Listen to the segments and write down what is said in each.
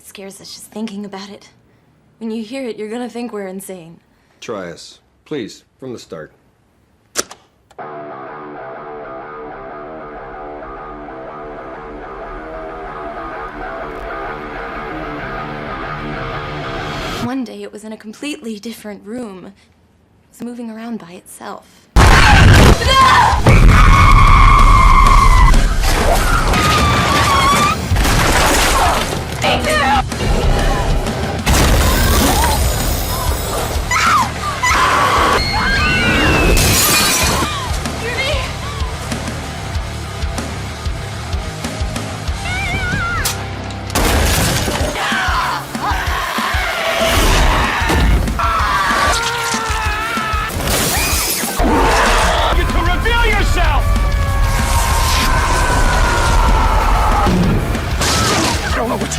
Scares us just thinking about it. When you hear it, you're gonna think we're insane. Try us. Please, from the start. One day it was in a completely different room. It was moving around by itself.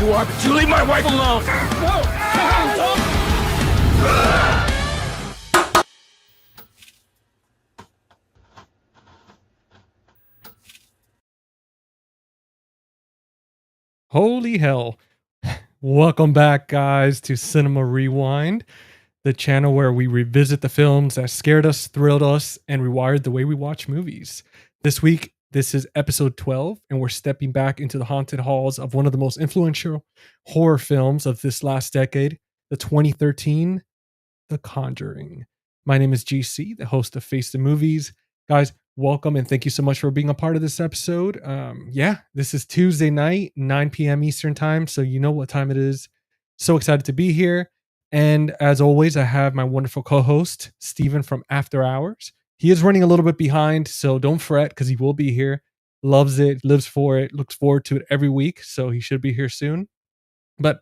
You are, but you leave my wife alone! Holy hell. Welcome back, guys, to Cinema Rewind, the channel where we revisit the films that scared us, thrilled us, and rewired the way we watch movies. This week, this is episode 12, and we're stepping back into the haunted halls of one of the most influential horror films of this last decade, the 2013 The Conjuring. My name is GC, the host of Face the Movies. Guys, welcome and thank you so much for being a part of this episode. This is Tuesday night, 9 p.m. Eastern time, so you know what time it is. So excited to be here. And as always, I have my wonderful co-host, Steven from After Hours. He is running a little bit behind, so don't fret because he will be here. Loves it, lives for it, looks forward to it every week, so he should be here soon. But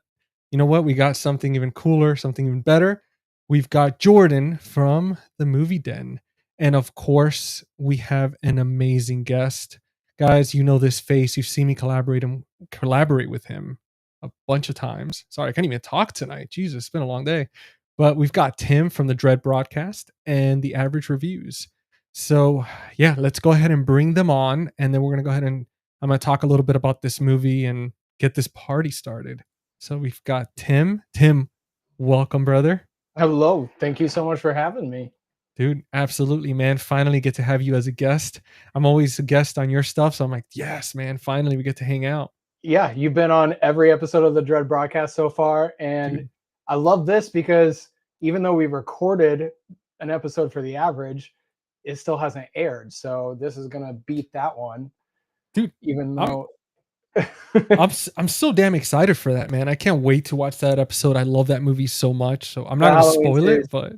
you know what? We got something even cooler, something even better. We've got Jordan from the Movie Den. And of course, we have an amazing guest. Guys, you know this face. You've seen me collaborate with him a bunch of times. Sorry, I can't even talk tonight. Jesus, it's been a long day. But we've got Tim from the Dread Broadcast and the Average Reviews. So yeah, let's go ahead and bring them on. And then we're going to go ahead and I'm going to talk a little bit about this movie and get this party started. So we've got Tim. Tim, welcome, brother. Hello. Thank you so much for having me. Dude, absolutely, man. Finally get to have you as a guest. I'm always a guest on your stuff. So I'm like, yes, man, finally we get to hang out. Yeah, you've been on every episode of the Dread Broadcast so far. And dude, I love this because even though we recorded an episode for The Average, it still hasn't aired. So this is going to beat that one. Dude, even though... I'm so damn excited for that, man. I can't wait to watch that episode. I love that movie so much. So I'm not going to spoil it, but...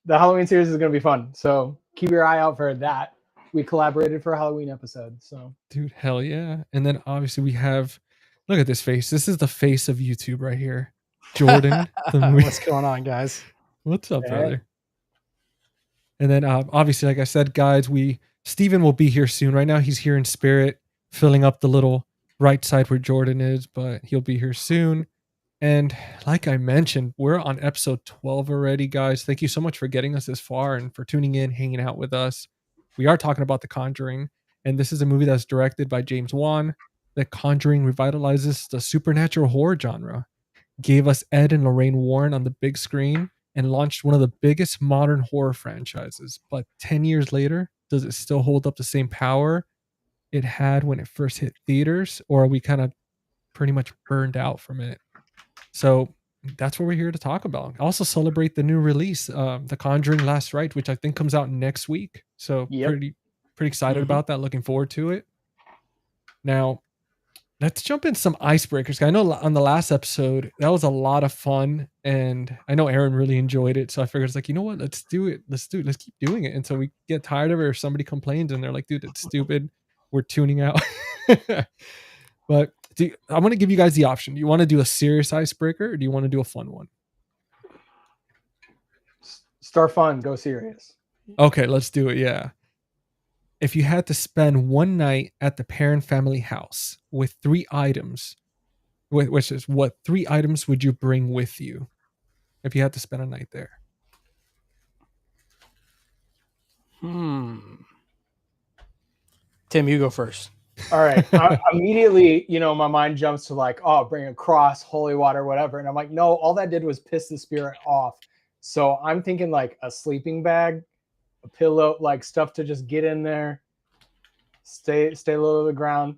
The Halloween series is going to be fun. So keep your eye out for that. We collaborated for a Halloween episode. So, dude, hell yeah. And then obviously we have, look at this face. This is the face of YouTube right here. Jordan. What's going on, guys? What's up, brother? And then obviously, like I said, guys, Steven will be here soon. Right now he's here in spirit, filling up the little right side where Jordan is, but he'll be here soon. And like I mentioned, we're on episode 12 already, guys. Thank you so much for getting us this far and for tuning in, hanging out with us. We are talking about The Conjuring, and this is a movie that's directed by James Wan. The Conjuring revitalizes the supernatural horror genre. gave us Ed and Lorraine Warren on the big screen, and launched one of the biggest modern horror franchises. But 10 years later, does it still hold up the same power it had when it first hit theaters, or are we kind of pretty much burned out from it? So that's what we're here to talk about. Also celebrate the new release, The Conjuring Last Rite, which I think comes out next week. So Yep. pretty excited about that. Looking forward to it. Now, let's jump in some icebreakers. I know on the last episode, that was a lot of fun. And I know Aaron really enjoyed it. So I figured it's like, you know what? Let's do it. Let's keep doing it until we get tired of it or somebody complains and they're like, dude, it's stupid. We're tuning out. But I'm going to give you guys the option. Do you want to do a serious icebreaker or do you want to do a fun one? Start fun, go serious. Okay, let's do it. Yeah. If you had to spend one night at the Perron family house with 3 items, which is what 3 items would you bring with you if you had to spend a night there? Tim, you go first. All right. Immediately, my mind jumps to like, oh, bring a cross, holy water, whatever. And I'm like, no, all that did was piss the spirit off. So I'm thinking like a sleeping bag, a pillow, like stuff to just get in there, stay low to the ground,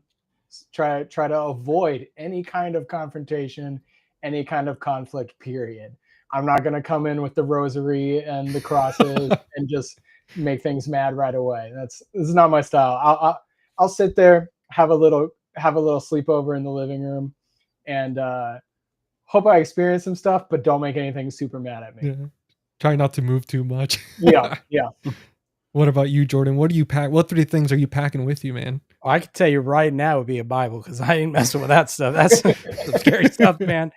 try to avoid any kind of confrontation, any kind of conflict, period. I'm not going to come in with the rosary and the crosses and just make things mad right away. This is not my style. I'll sit there, have a little sleepover in the living room, and hope I experience some stuff, but don't make anything super mad at me. Yeah. Try not to move too much. Yeah. What about you, Jordan? What do you pack? What 3 things are you packing with you, man? Well, I can tell you right now would be a Bible because I ain't messing with that stuff. That's some scary stuff, man.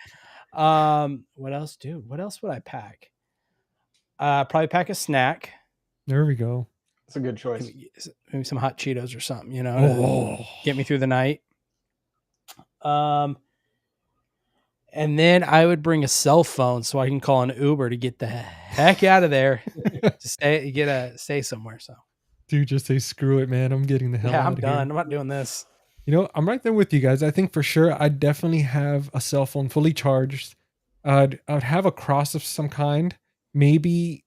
What else, dude? What else would I pack? Probably pack a snack. There we go. That's a good choice. Maybe some hot Cheetos or something, Oh. to get me through the night. And then I would bring a cell phone so I can call an Uber to get the heck out of there. To stay somewhere. So, Dude, just say screw it, man. I'm getting the hell out I'm of done. here. I'm not doing this. I'm right there with you guys. I think for sure I'd definitely have a cell phone fully charged. I'd have a cross of some kind, maybe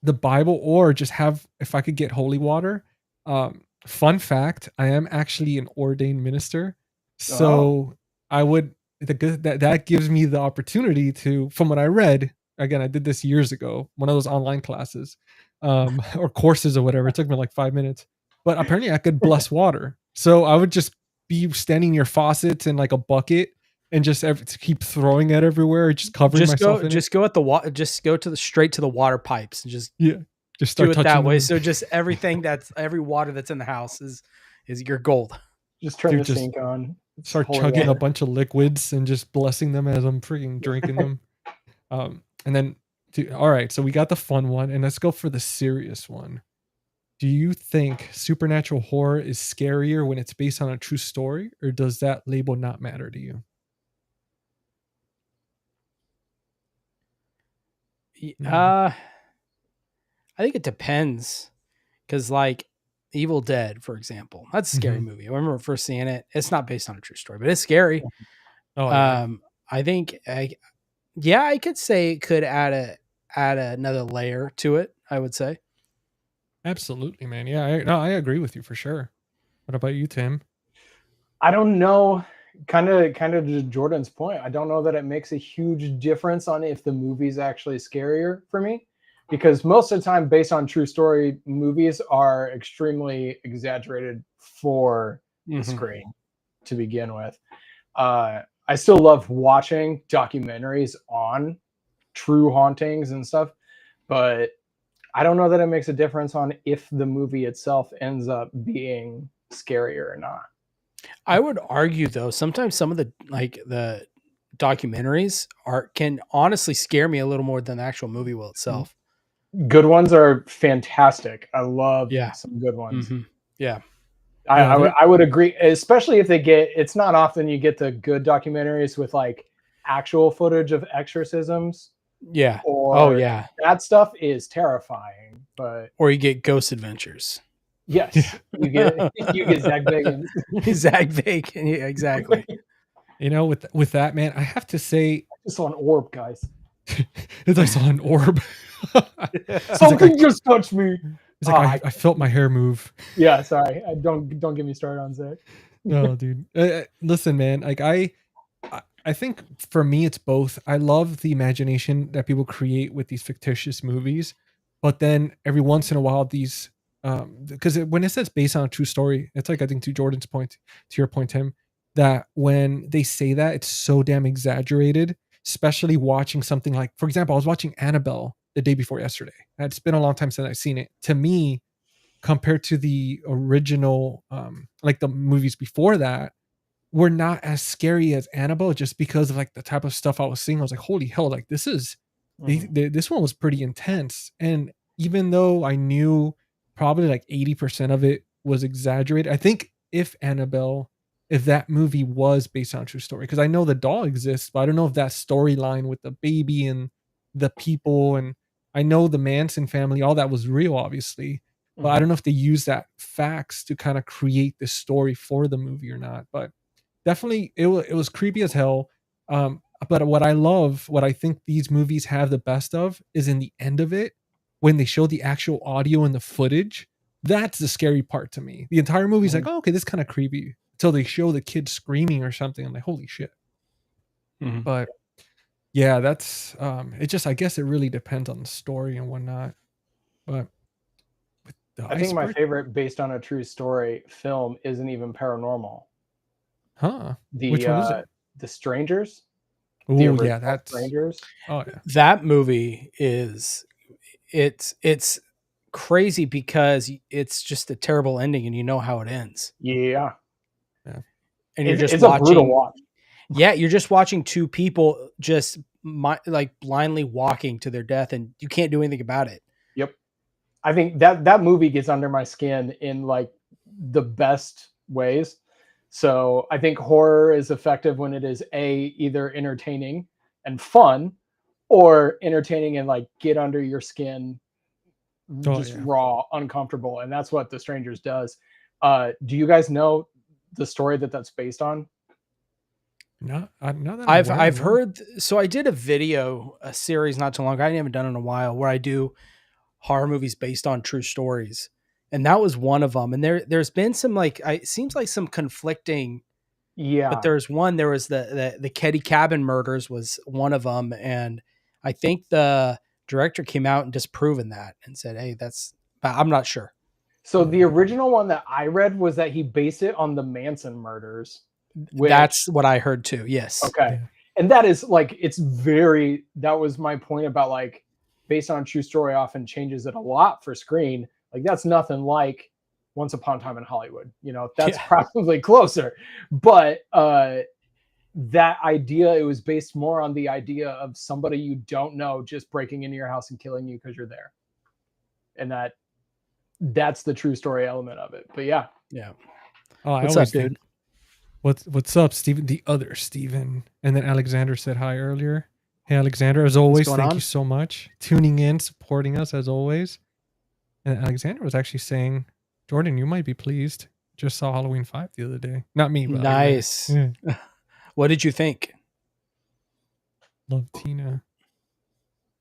the Bible, or just have, if I could get holy water. Fun fact, I am actually an ordained minister. So I would, that gives me the opportunity to, from what I read, again, I did this years ago, one of those online classes, or courses or whatever. It took me like 5 minutes, but apparently I could bless water. So I would just be standing near faucets in like a bucket and just keep throwing it everywhere, just covering myself in it. Just go at the water. Just go straight to the water pipes and just just start do it touching that way. them. So just every water that's in the house is your gold. Just turn the sink on. Start chugging a bunch of liquids and just blessing them as I'm freaking drinking them. And then, all right, so we got the fun one, and let's go for the serious one. Do you think supernatural horror is scarier when it's based on a true story, or does that label not matter to you? I think it depends, because like Evil Dead, for example, that's a scary movie. I remember first seeing it. It's not based on a true story, but it's scary. Oh, yeah. I think, I could say it could add another layer to it. I would say. Absolutely, man. Yeah, I agree with you for sure. What about you, Tim? I don't know. Kind of to Jordan's point, I don't know that it makes a huge difference on if the movie's actually scarier for me, because most of the time, based on true story, movies are extremely exaggerated for the screen to begin with. I still love watching documentaries on true hauntings and stuff, but I don't know that it makes a difference on if the movie itself ends up being scarier or not. I would argue, though, sometimes some of the documentaries can honestly scare me a little more than the actual movie will itself. Good ones are fantastic. I love some good ones. Mm-hmm. Yeah. I would agree, especially if they it's not often you get the good documentaries with like actual footage of exorcisms. Yeah. Or that stuff is terrifying, or you get Ghost Adventures. Yes, you get Zach Bagans. Zach Bagans, yeah, exactly. With that, man, I have to say, saw an orb, guys. I saw an orb. Something just touched me. He's like, I felt my hair move. Yeah, sorry. Don't get me started on Zach. No, dude. Listen, man. Like I think for me, it's both. I love the imagination that people create with these fictitious movies, but then every once in a while, these because when it says based on a true story, it's like I think to Jordan's point, to your point, Tim, that when they say that, it's so damn exaggerated. Especially watching something like, for example, I was watching Annabelle the day before yesterday. It's been a long time since I've seen it. To me, compared to the original, like the movies before that, were not as scary as Annabelle, just because of like the type of stuff I was seeing. I was like, holy hell, like this is this one was pretty intense. And even though I knew probably like 80% of it was exaggerated, I think if that movie was based on a true story, because I know the doll exists, but I don't know if that storyline with the baby and the people, and I know the Manson family, all that was real, obviously, but I don't know if they use that facts to kind of create this story for the movie or not. But definitely it was creepy as hell. But what I think these movies have the best of is in the end of it, when they show the actual audio and the footage. That's the scary part to me. The entire movie's like, oh, okay, this is kind of creepy, until they show the kid screaming or something. I'm like, holy shit. But yeah, that's it. Just, I guess it really depends on the story and whatnot. But I think my favorite based on a true story film isn't even paranormal. Which one is it? The Strangers. Oh yeah, that's Strangers. Oh yeah, that movie is it's crazy because it's just a terrible ending, and you know how it ends. Yeah. And you're just it's watching. A brutal watch. Yeah, you're just watching two people just like blindly walking to their death, and you can't do anything about it. Yep. I think that movie gets under my skin in like the best ways. So I think horror is effective when it is either entertaining and fun, or entertaining and like get under your skin, raw, uncomfortable. And that's what The Strangers does. Do you guys know the story that's based on? No, I've heard. So I did a series not too long ago. I haven't done it in a while, where I do horror movies based on true stories, and that was one of them. And there's been some it seems like some conflicting. Yeah, but there was the Keddy Cabin murders was one of them, and I think the director came out and disproven that and said, "Hey, I'm not sure." So the original one that I read was that he based it on the Manson murders. That's what I heard too. Yes. Okay. And that is like, that was my point about like based on true story often changes it a lot for screen. Like that's nothing like Once Upon a Time in Hollywood, that's probably closer, but, that idea, it was based more on the idea of somebody you don't know just breaking into your house and killing you because you're there. And that's the true story element of it. But yeah. Oh, what's up, dude? What's up, Steven? The other Steven. And then Alexander said hi earlier. Hey, Alexander, as always, thank you so much. Tuning in, supporting us as always. And Alexander was actually saying, Jordan, you might be pleased. Just saw Halloween 5 the other day. Not me, but nice. Yeah. What did you think? Love Tina.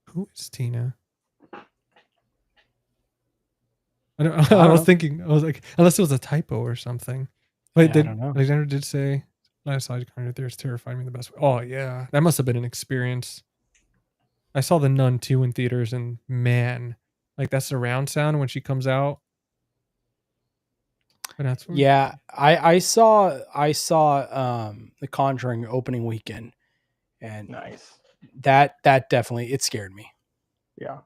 Who is Tina? I was thinking, I was like, unless it was a typo or something. Wait, I don't know. Alexander did say, last saw Conjuring Theaters terrified me the best way. Oh, yeah. That must have been an experience. I saw The Nun 2 in theaters, and man, like that surround sound when she comes out. Yeah, I saw The Conjuring opening weekend, and nice. That definitely, it scared me. Yeah.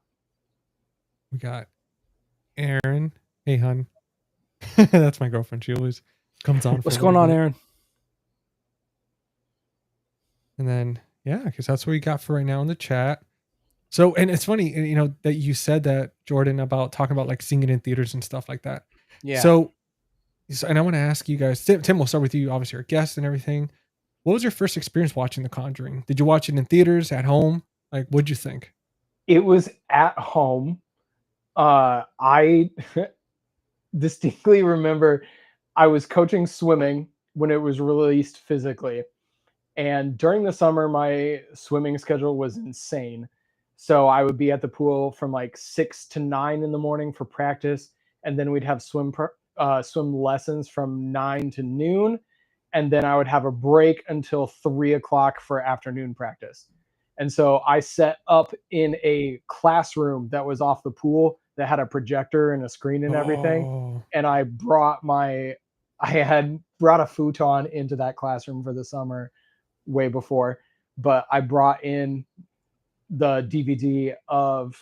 We got Aaron. Hey, hun. That's my girlfriend. She always comes on. What's going on, Aaron? And then, yeah, because that's what we got for right now in the chat. So, and it's funny, that you said that, Jordan, about talking about like seeing it in theaters and stuff like that. Yeah. So and I want to ask you guys, Tim, we'll start with you, obviously, our guest and everything. What was your first experience watching The Conjuring? Did you watch it in theaters, at home? Like, what'd you think? It was at home. I distinctly remember I was coaching swimming when it was released physically. And during the summer, my swimming schedule was insane. So I would be at the pool from like 6 to 9 in the morning for practice, and then we'd have swim lessons from 9 to noon, and then I would have a break until 3 o'clock for afternoon practice. And so I set up in a classroom that was off the pool that had a projector and a screen and everything. Oh, And I had brought a futon into that classroom for the summer way before, but I brought in the DVD of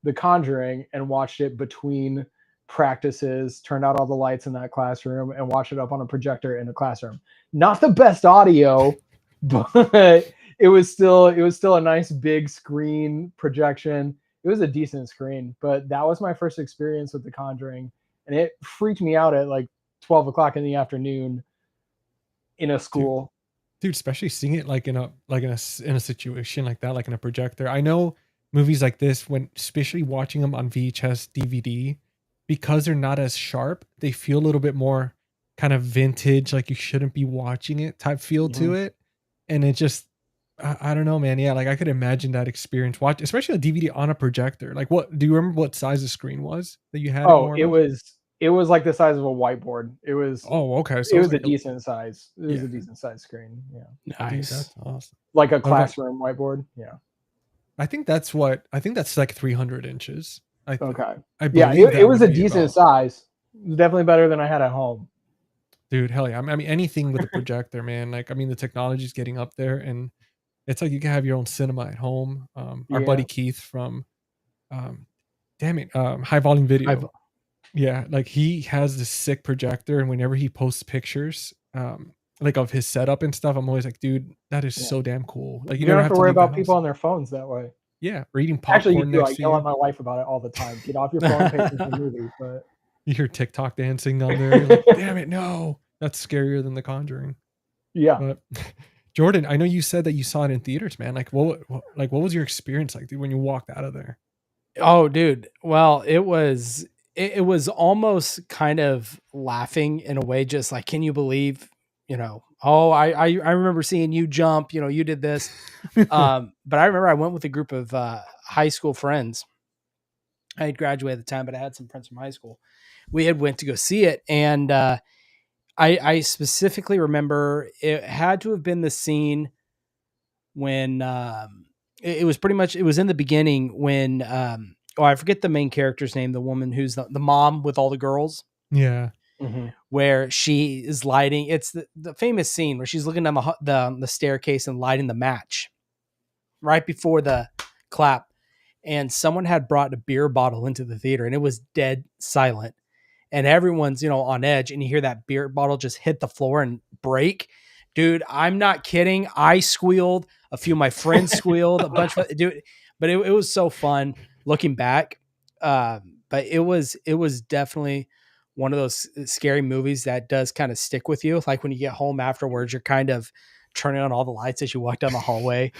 The Conjuring and watched it between practices, turned out all the lights in that classroom and watched it up on a projector in the classroom. Not the best audio, but it was still a nice big screen projection. It was a decent screen, but that was my first experience with The Conjuring, and it freaked me out at like 12 o'clock in the afternoon in a school. dude, especially seeing it like in a situation like that, like in a projector. I know movies like this, when especially watching them on VHS DVD, because they're not as sharp, they feel a little bit more kind of vintage, like you shouldn't be watching it type feel to it. And it just, I don't know, man. Yeah, like I could imagine that experience. Watch, especially a DVD on a projector. Like, what do you remember? What size the screen was that you had? Oh, it was like the size of a whiteboard. It was. Oh, okay. So it was like a decent size. It was Yeah. a decent size screen. Yeah, Dude, Nice. that's awesome. like a classroom whiteboard. Yeah. I think that's like 300 inches. Okay. I Yeah, believe that it was would a be decent about- size. Definitely better than I had at home. Dude, hell yeah. I mean, anything with a projector, man. Like, I mean, the technology's getting up there, and it's like you can have your own cinema at home. Our buddy Yeah. Keith from, High Volume Video. Yeah, like he has this sick projector, and whenever he posts pictures, like of his setup and stuff, I'm always like, dude, that is Yeah. so damn cool. Like, You don't have to worry leave the about people house. on their phones that way. Yeah, or eating popcorn Actually, you do. I next to yell you. at my wife about it all the time. Get off your phone, pay attention to the movie. But You hear TikTok dancing on there. You're like, damn it, no. That's scarier than The Conjuring. yeah, But Jordan, I know you said that you saw it in theaters, man. Like, what was your experience like, dude, when you walked out of there? Oh, dude. Well, it was almost kind of laughing in a way, just like, can you believe, oh, I remember seeing you jump, you did this. But I remember I went with a group of high school friends. I had graduated at the time, but I had some friends from high school. We had went to go see it, and I specifically remember it had to have been the scene when it was pretty much, it was in the beginning when I forget the main character's name, the woman who's the mom with all the girls, Yeah. where she is lighting. It's the famous scene where she's looking down the staircase and lighting the match right before the clap. And someone had brought a beer bottle into the theater, and it was dead silent. And everyone's, on edge, and you hear that beer bottle just hit the floor and break. Dude, I'm not kidding. I squealed. A few of my friends squealed. A bunch of dude, but it was so fun looking back. But it was definitely one of those scary movies that does kind of stick with you. Like when you get home afterwards, you're kind of turning on all the lights as you walk down the hallway.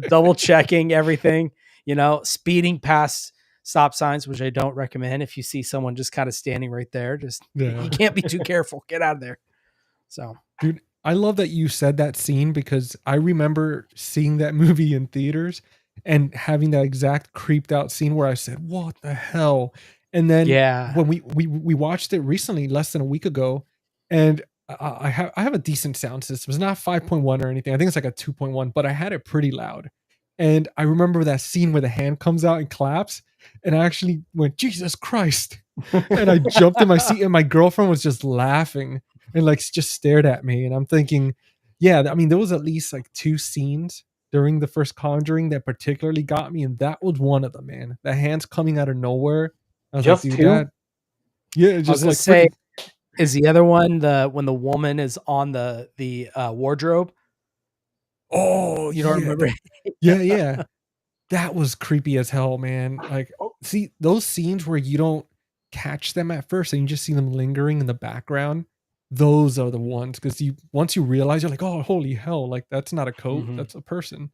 Double checking everything. Speeding past stop signs, which I don't recommend. If you see someone just kind of standing right there, you can't be too careful. Get out of there. So, dude, I love that you said that scene, because I remember seeing that movie in theaters and having that exact creeped out scene where I said, what the hell? And then when we watched it recently, less than a week ago, and I have a decent sound system. It's not 5.1 or anything. I think it's like a 2.1, but I had it pretty loud. And I remember that scene where the hand comes out and claps, and I actually went, Jesus Christ. And I jumped in my seat, and my girlfriend was just laughing and like just stared at me. And I'm thinking, yeah, I mean, there was at least like 2 scenes during the first Conjuring that particularly got me, and that was one of them, man. The hands coming out of nowhere. I was just like, dude, 2? Yeah, just like say, is the other one when the woman is on the wardrobe? Oh, you don't remember? Yeah. That was creepy as hell, man. Like, see those scenes where you don't catch them at first and you just see them lingering in the background. Those are the ones, because once you realize, you're like, oh, holy hell! Like, that's not a coat, that's a person.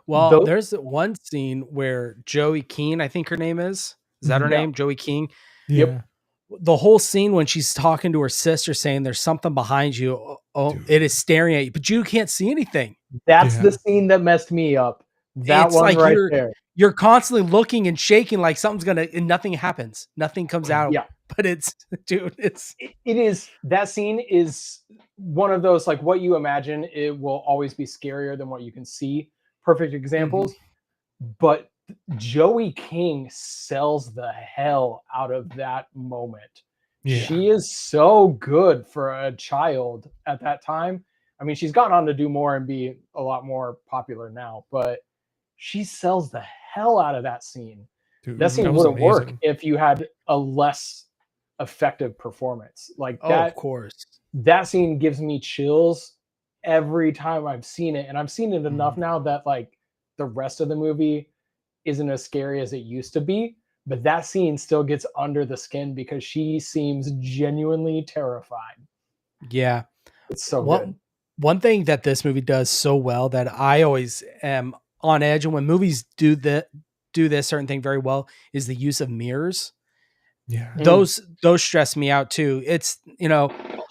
Well, there's one scene where Joey Keane, I think her name is that her name? Joey King. Yeah. the whole scene when she's talking to her sister saying there's something behind you. Oh, Dude. it is staring at you, but you can't see anything. That's Yeah. the scene that messed me up. That It's one like right there. you're constantly looking and shaking like something's gonna, and nothing happens. Nothing comes out. Yeah. But it's, dude, it's It is, that scene is one of those, like, what you imagine, it will always be scarier than what you can see. Perfect examples. But Joey King sells the hell out of that moment. Yeah. She is so good for a child at that time. I mean, she's gone on to do more and be a lot more popular now, but she sells the hell out of that scene. Dude, That scene was wouldn't work amazing. if you had a less effective performance. Like oh, that, of course. that scene gives me chills every time I've seen it. And I've seen it enough now that, like, the rest of the movie isn't as scary as it used to be. But that scene still gets under the skin because she seems genuinely terrified. Yeah. It's so good. One thing that this movie does so well that I always am on edge, and when movies do this certain thing very well, is the use of mirrors. Yeah. Those stress me out too. It's,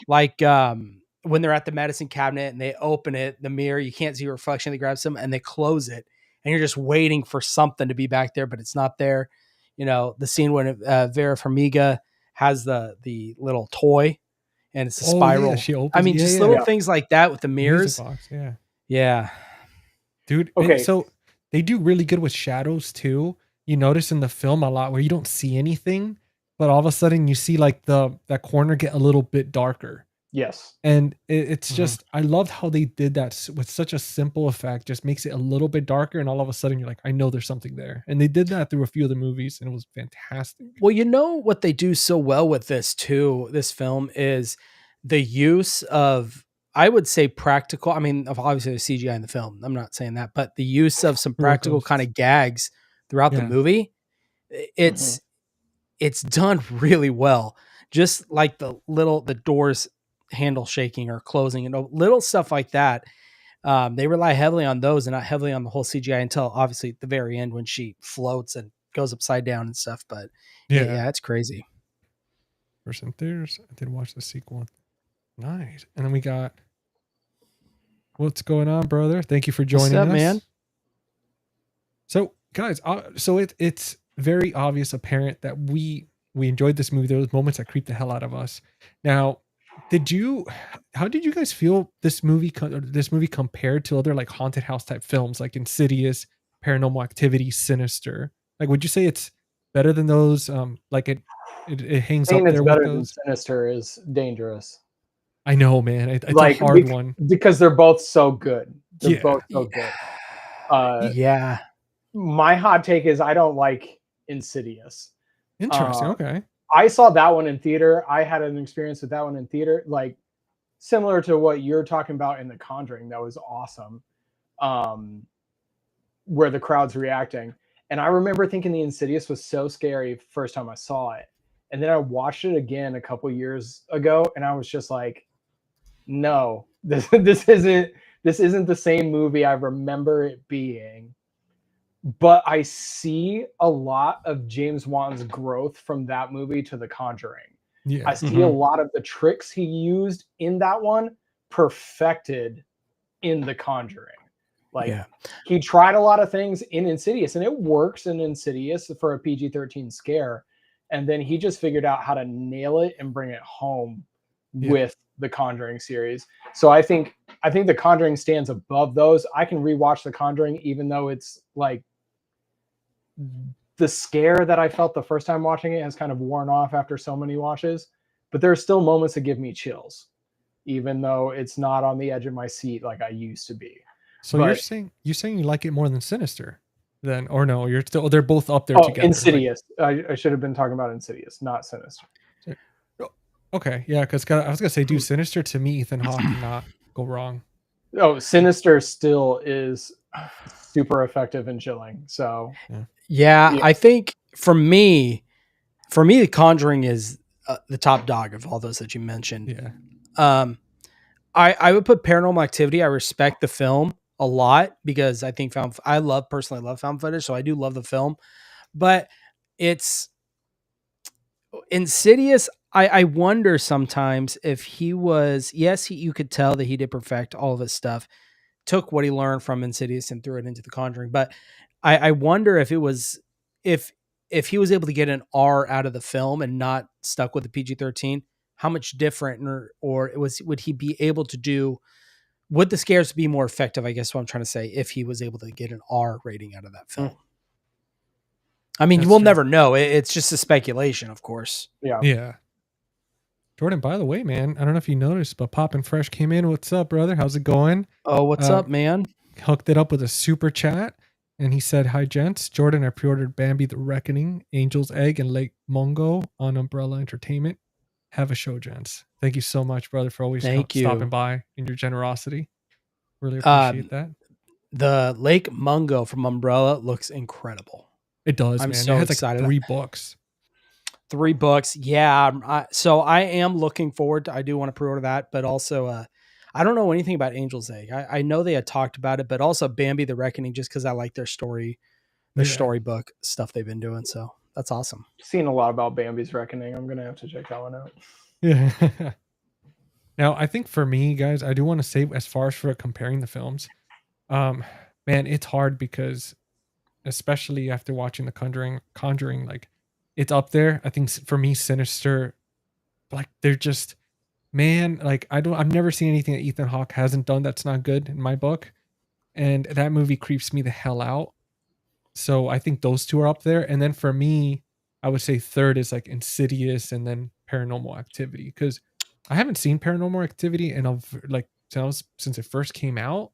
like when they're at the medicine cabinet and they open it, the mirror, you can't see a reflection, they grab some and they close it, and you're just waiting for something to be back there, but it's not there. The scene when Vera Farmiga has the little toy and it's a spiral. Yeah, she opens, I mean, just little things like that with the mirrors. Music box, yeah. Yeah. Dude, Okay. so they do really good with shadows too. You notice in the film a lot where you don't see anything, but all of a sudden you see like that corner get a little bit darker. Yes. And it's just, I loved how they did that with such a simple effect, just makes it a little bit darker. And all of a sudden you're like, I know there's something there. And they did that through a few of the movies and it was fantastic. Well, what they do so well with this film is the use of, I would say, practical. I mean, obviously there's CGI in the film. I'm not saying that, but the use of some practical kind of gags throughout the movie, it's done really well. Just like the doors handle shaking or closing and little stuff like that. They rely heavily on those and not heavily on the whole CGI until obviously at the very end when she floats and goes upside down and stuff. But yeah, it's crazy. First in theaters, I did watch the sequel. Nice. And then we got, what's going on, brother? Thank you for joining us, man. So guys, so it's very obvious, apparent that we enjoyed this movie. There was moments that creeped the hell out of us. Now, how did you guys feel this movie compared to other like haunted house type films like Insidious, Paranormal Activity, Sinister? Like, would you say it's better than those? Like it hangs up Saying it's there better with than those. Sinister is dangerous. I know, man. It's like a hard one because they're both so good. They're both so good. Yeah. My hot take is I don't like Insidious. Interesting. Okay. I saw that one in theater. I had an experience with that one in theater, like similar to what you're talking about in The Conjuring. That was awesome. Where the crowd's reacting. And I remember thinking the Insidious was so scary first time I saw it. And then I watched it again a couple years ago and I was just like, no, this isn't the same movie I remember it being. But I see a lot of James Wan's growth from that movie to The Conjuring. Yeah. I see a lot of the tricks he used in that one perfected in The Conjuring. Like he tried a lot of things in Insidious and it works in Insidious for a PG-13 scare. And then he just figured out how to nail it and bring it home with the Conjuring series. So I think the Conjuring stands above those. I can rewatch the Conjuring even though it's like the scare that I felt the first time watching it has kind of worn off after so many watches, but there are still moments that give me chills, even though it's not on the edge of my seat like I used to be. So you're saying you like it more than Sinister, then, or no? They're both up there together. Insidious. Like, I should have been talking about Insidious, not Sinister. Okay, yeah, because I was gonna say, dude, Sinister to me, Ethan Hawke cannot go wrong. Oh, Sinister still is super effective and chilling. So yeah, I think for me, The Conjuring is the top dog of all those that you mentioned. Yeah. I would put Paranormal Activity. I respect the film a lot because I think personally love found footage, so I do love the film. But it's Insidious, I wonder sometimes if he was, yes, you could tell that he did perfect all of his stuff, took what he learned from Insidious and threw it into The Conjuring. But I wonder if it was, if he was able to get an R out of the film and not stuck with the PG-13, how much different, or would he be able to do, would the scares be more effective? I guess what I'm trying to say, if he was able to get an R rating out of that film. I mean, That's we'll true. never know. It's just a speculation, of course. Yeah. Jordan, by the way, man, I don't know if you noticed, but Poppin' Fresh came in. What's up, brother? How's it going? Oh, what's up, man? Hooked it up with a super chat. And he said, "Hi, gents. Jordan, I pre-ordered Bambi the Reckoning, Angel's Egg, and Lake Mungo on Umbrella Entertainment. Have a show, gents." Thank you so much, brother, for always stopping by and your generosity. Really appreciate that. The Lake Mungo from Umbrella looks incredible. It does, I'm man. so it has excited. like 3 books. 3 books. Yeah. So I am looking forward to, I do want to pre-order that, but also, I don't know anything about Angel's Egg. I know they had talked about it, but also Bambi the Reckoning, just because I like their storybook stuff they've been doing. So that's awesome. Seen a lot about Bambi's Reckoning. I'm gonna have to check that one out. Yeah. Now, I think for me, guys, I do want to say, as far as for comparing the films, man, it's hard because, especially after watching the Conjuring, like, it's up there. I think for me, Sinister, like, they're just, man, like, I've never seen anything that Ethan Hawke hasn't done that's not good in my book, and that movie creeps me the hell out. So I think those two are up there, and then for me, I would say third is like Insidious, and then Paranormal Activity, because I haven't seen Paranormal Activity since it first came out,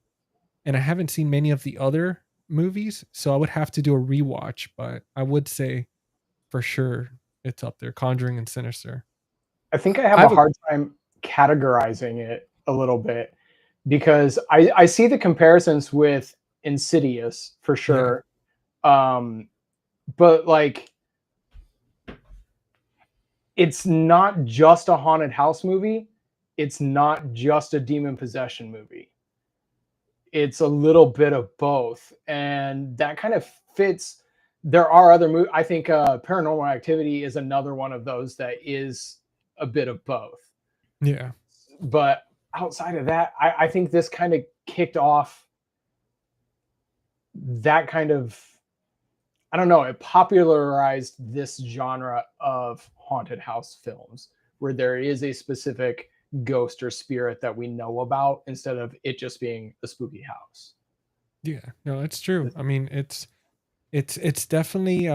and I haven't seen many of the other movies, so I would have to do a rewatch. But I would say for sure it's up there, Conjuring and Sinister. I think I have a hard time categorizing it a little bit, because I see the comparisons with Insidious for sure. But like, it's not just a haunted house movie. It's not just a demon possession movie. It's a little bit of both. And that kind of fits. There are other movies. I think Paranormal Activity is another one of those that is a bit of both. Yeah. But outside of that, I think this kind of kicked off that kind of, I don't know, it popularized this genre of haunted house films where there is a specific ghost or spirit that we know about, instead of it just being a spooky house. Yeah, no, it's true. I mean, it's definitely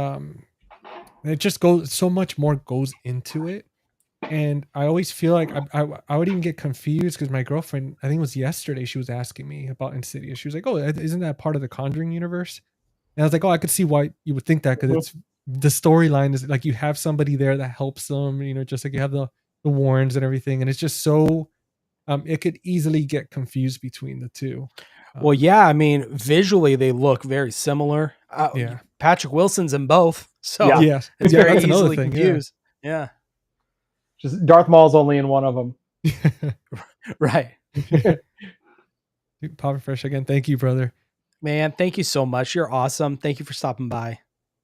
it just goes, so much more goes into it. And I always feel like I would even get confused, because my girlfriend, I think it was yesterday, she was asking me about Insidious. She was like, "Oh, isn't that part of the Conjuring universe?" And I was like, "Oh, I could see why you would think that, because it's the storyline is like you have somebody there that helps them, just like you have the Warrens and everything, and it's just so it could easily get confused between the two." Well, yeah, I mean, visually they look very similar. Yeah, Patrick Wilson's in both, so yeah, it's yeah, very that's another easily thing. confused. Yeah. Just Darth Maul's only in one of them. Right. Papa Fresh again. Thank you, brother. Man, thank you so much. You're awesome. Thank you for stopping by.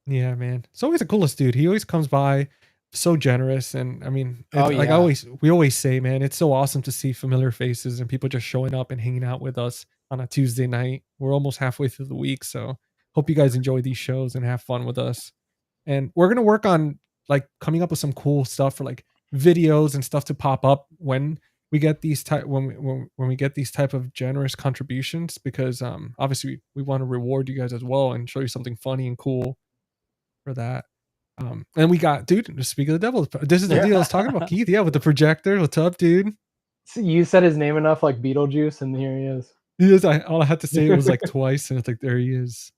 Yeah, man. It's always the coolest dude. He always comes by, so generous. And I mean, we always say, man, it's so awesome to see familiar faces and people just showing up and hanging out with us on a Tuesday night. We're almost halfway through the week, so hope you guys enjoy these shows and have fun with us. And we're gonna work on like coming up with some cool stuff for like videos and stuff to pop up when we get these when we get these type of generous contributions, because obviously we want to reward you guys as well and show you something funny and cool for that. And we got, dude, speak of the devil, this is the deal I was talking about, Keith. Yeah, with the projector. What's up, dude? So you said his name enough, like Beetlejuice, and here he is. He is. All I had to say it was like twice, and it's like, there he is.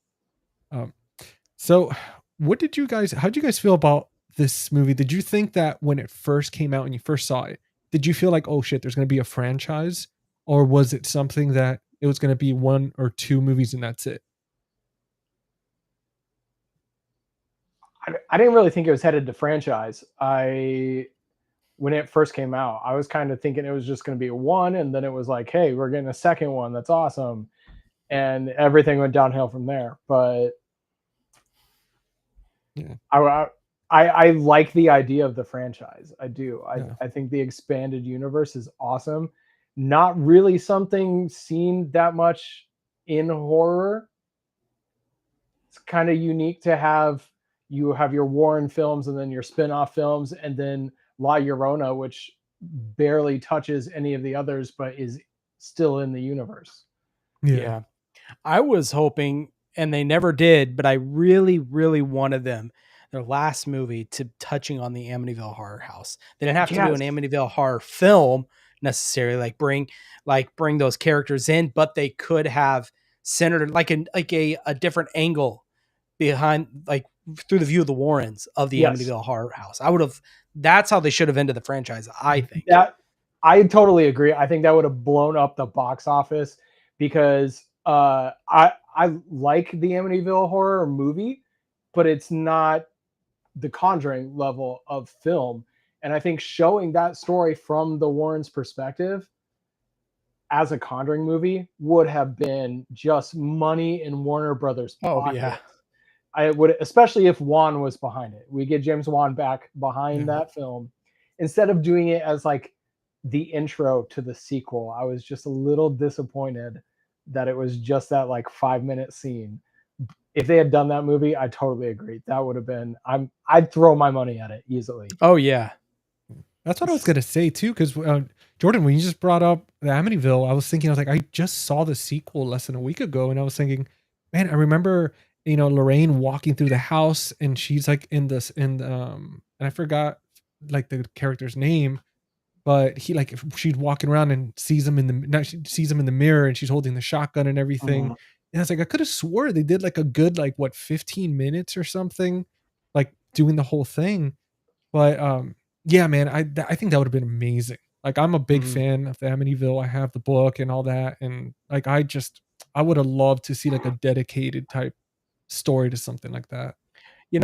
So how'd you guys feel about this movie? Did you think that when it first came out and you first saw it, did you feel like, oh shit, there's going to be a franchise? Or was it something that it was going to be 1 or 2 movies and that's it? I didn't really think it was headed to franchise. When it first came out, I was kind of thinking it was just going to be 1, and then it was like, hey, we're getting a second one. That's awesome. And everything went downhill from there. But yeah, I I like the idea of the franchise. I do. Yeah. I think the expanded universe is awesome. Not really something seen that much in horror. It's kind of unique to have you have your Warren films and then your spin-off films and then La Llorona, which barely touches any of the others but is still in the universe. Yeah. I was hoping, and they never did, but I really, really wanted them, their last movie, to touching on the Amityville Horror House. They didn't have to do an Yes. Amityville horror film necessarily, like bring those characters in, but they could have centered like a different angle behind, like through the view of the Warrens of the Yes. Amityville Horror House. That's how they should have ended the franchise, I think. That I totally agree. I think that would have blown up the box office because I like the Amityville horror movie, but it's not the Conjuring level of film. And I think showing that story from the Warrens' perspective as a Conjuring movie would have been just money in Warner Brothers' pockets. Oh, yeah. I would, especially if Wan was behind it. We get James Wan back behind that film instead of doing it as like the intro to the sequel. I was just a little disappointed that it was just that like 5-minute scene. If they had done that movie, I totally agree. That would have been, I'd throw my money at it easily. Oh yeah. That's what I was going to say too. Cause Jordan, when you just brought up the Amityville, I was thinking, I was like, I just saw the sequel less than a week ago. And I was thinking, man, I remember, Lorraine walking through the house and she's like and I forgot like the character's name, but she's walking around and sees him she sees him in the mirror and she's holding the shotgun and everything. Mhm. And I was like, I could have swore they did like a good, 15 minutes or something, like doing the whole thing. But, yeah, man, I think that would have been amazing. Like, I'm a big fan of the Amityville. I have the book and all that. And like, I would have loved to see like a dedicated type story to something like that.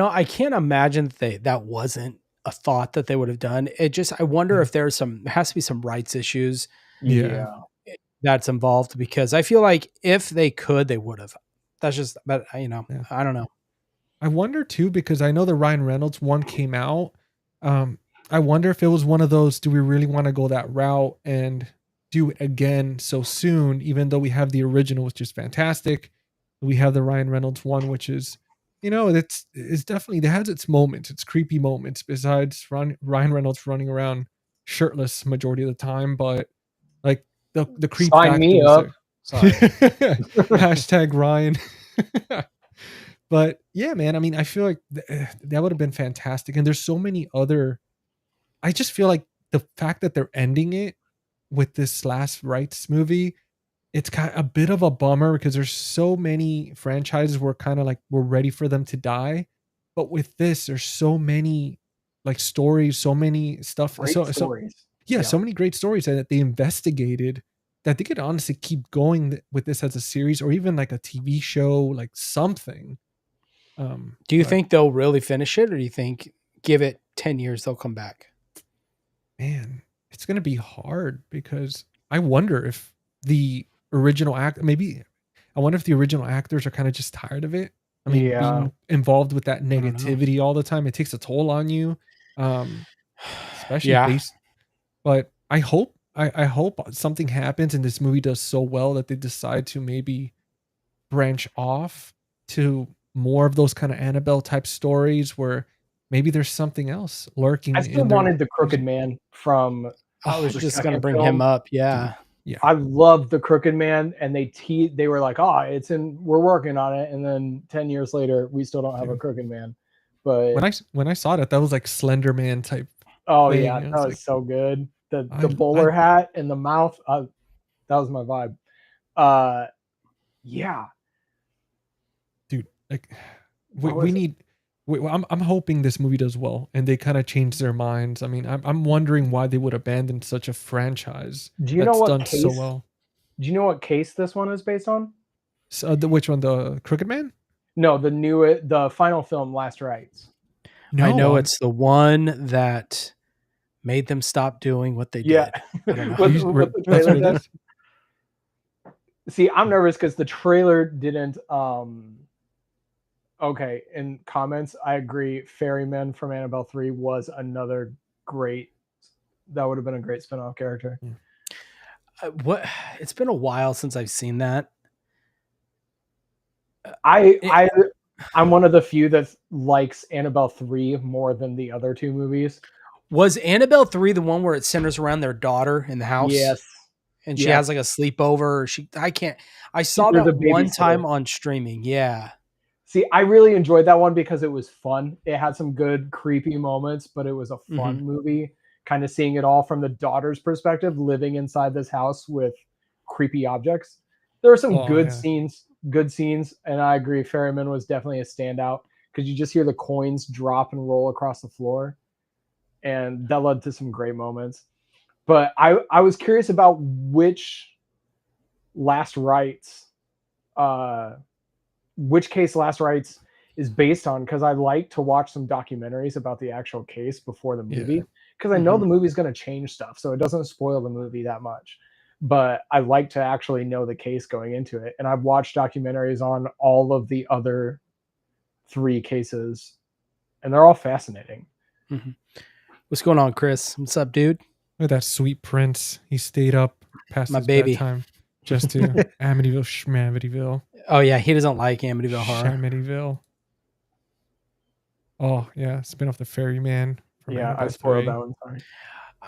I can't imagine that wasn't a thought that they would have done. I wonder if there has to be some rights issues Yeah. that's involved, because I feel like if they could, they would have. That's just, but I don't know. I wonder too, because I know the Ryan Reynolds one came out. I wonder if it was one of those, do we really want to go that route and do it again so soon, even though we have the original, which is fantastic. We have the Ryan Reynolds one, which is, it's definitely, it has its moments, its creepy moments, besides Ryan Reynolds running around shirtless majority of the time. But like the creep Sign factor me is up. there. Sorry. Hashtag Ryan. But yeah, man, I mean, I feel like that would have been fantastic. And there's so many other, I just feel like the fact that they're ending it with this last rights movie, it's kind of a bit of a bummer because there's so many franchises where kind of like we're ready for them to die. But with this, there's so many like stories, so many stuff. Great stories. So many great stories that they investigated that they could honestly keep going with this as a series or even like a TV show, like something. Do you think they'll really finish it, or do you think give it 10 years they'll come back? Man, it's going to be hard because I wonder if the original I wonder if the original actors are kind of just tired of it. I mean, being involved with that negativity all the time, it takes a toll on you. Especially but I hope something happens and this movie does so well that they decide to maybe branch off to more of those kind of Annabelle type stories where maybe there's something else lurking. I still wanted the Crooked Man from. I was just going to bring film. him up. Yeah. I love the Crooked Man, and they were like, we're working on it, and then 10 years later, we still don't have a Crooked Man. But when I saw that was like Slender Man type. Oh thing. yeah, that was so good. The bowler hat and the mouth, that was my vibe. Yeah. Dude, like I'm hoping this movie does well and they kind of change their minds. I mean, I'm wondering why they would abandon such a franchise. Do you know what done case? So well? Do you know what case this one is based on? So which one? The Crooked Man? No, the final film, Last Rites. No, I know it's the one that made them stop doing what they did. I don't know. See, I'm nervous because the trailer didn't Okay, in comments, I agree. Ferryman from Annabelle 3 was another great. That would have been a great spin-off character. What? It's been a while since I've seen that. I It- I I'm one of the few that likes Annabelle 3 more than the other two movies. Was Annabelle 3 the one where it centers around their daughter in the house? Yes. And she Yes. has like a sleepover. I saw There's that a one babysitter. time on streaming. Yeah. See, I really enjoyed that one because it was fun. It had some good creepy moments, but it was a fun movie. Kind of seeing it all from the daughter's perspective, living inside this house with creepy objects. There were some good scenes, and I agree. Ferryman was definitely a standout because you just hear the coins drop and roll across the floor, and that led to some great moments. But I was curious about Last Rites, which case Last Rites is based on, because I like to watch some documentaries about the actual case before the movie, because I know the movie's going to change stuff, so it doesn't spoil the movie that much. But I like to actually know the case going into it, and I've watched documentaries on all of the other 3 cases, and they're all fascinating. What's going on, Chris? What's up, dude? Look at that sweet prince. He stayed up past My his baby. bedtime just to Amityville, Schmamityville. Oh yeah, he doesn't like Amityville Horror. Shamityville. Oh yeah, spin off the Ferryman. Yeah, I spoiled that one. Sorry.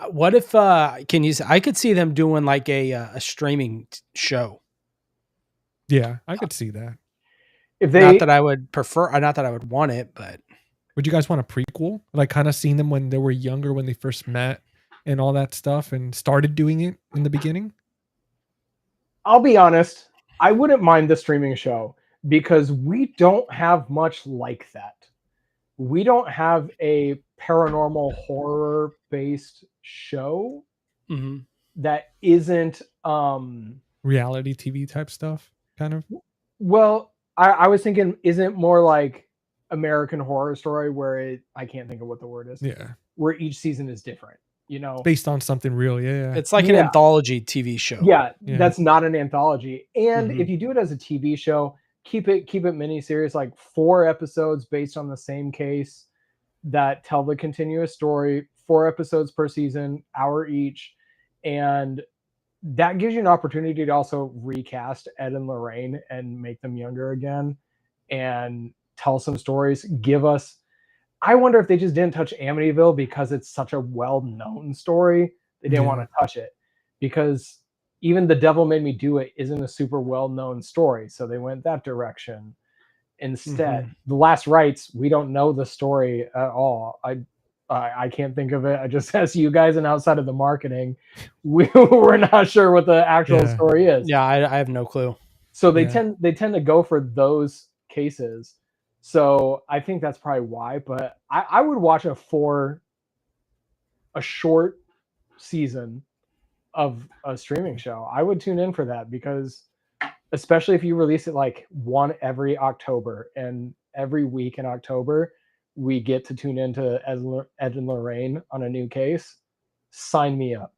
What if I could see them doing like a streaming show. Yeah, I could see that. If they, not that I would prefer, not that I would want it, but would you guys want a prequel? Like kind of seeing them when they were younger, when they first met and all that stuff and started doing it in the beginning? I'll be honest, I wouldn't mind the streaming show because we don't have much like that. We don't have a paranormal horror based show that isn't reality TV type stuff, kind of. Well, I was thinking, isn't more like American Horror Story, where I can't think of what the word is. Yeah, where each season is different. You know, based on something real. Yeah, it's like an anthology TV show. Yeah, that's not an anthology. And if you do it as a TV show, keep it mini series, like 4 episodes based on the same case that tell the continuous story, 4 episodes per season, hour each, and that gives you an opportunity to also recast Ed and Lorraine and make them younger again and tell some stories. I wonder if they just didn't touch Amityville because it's such a well-known story. They didn't want to touch it because even The Devil Made Me Do It isn't a super well-known story. So they went that direction instead. The Last Rites, we don't know the story at all. I can't think of it. I just asked you guys, and outside of the marketing, we're not sure what the actual story is. Yeah, I have no clue. So they tend to go for those cases. So I think that's probably why. But I would watch a short season of a streaming show. I would tune in for that because, especially if you release it like one every October, and every week in October we get to tune into Ed and Lorraine on a new case. Sign me up.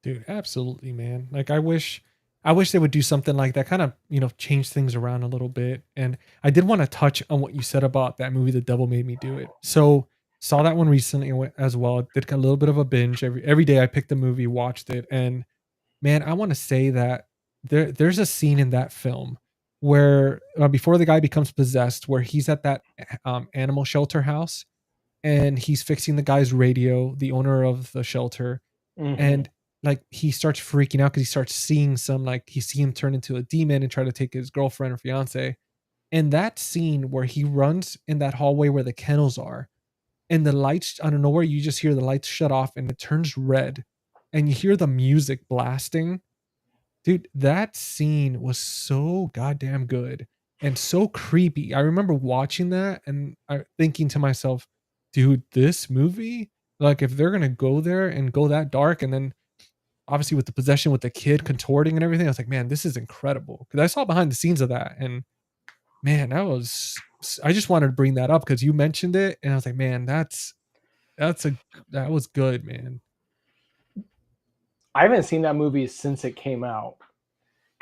Dude, absolutely, man. Like I wish they would do something like that, kind of, change things around a little bit. And I did want to touch on what you said about that movie, The Devil Made Me Do It. So saw that one recently as well. Did a little bit of a binge. Every day I picked the movie, watched it. And man, I want to say that there's a scene in that film where before the guy becomes possessed, where he's at that animal shelter house and he's fixing the guy's radio, the owner of the shelter. And like he starts freaking out because he starts seeing he see him turn into a demon and try to take his girlfriend or fiance. And that scene where he runs in that hallway where the kennels are, and the lights, I don't know where, you just hear the lights shut off and it turns red and you hear the music blasting. Dude, that scene was so goddamn good and so creepy. I remember watching that and thinking to myself, dude, this movie, like if they're going to go there and go that dark, and then obviously with the possession with the kid contorting and everything, I was like, man, this is incredible. Because I saw behind the scenes of that, and man, I just wanted to bring that up because you mentioned it, and I was like, man, that was good, man. I haven't seen that movie since it came out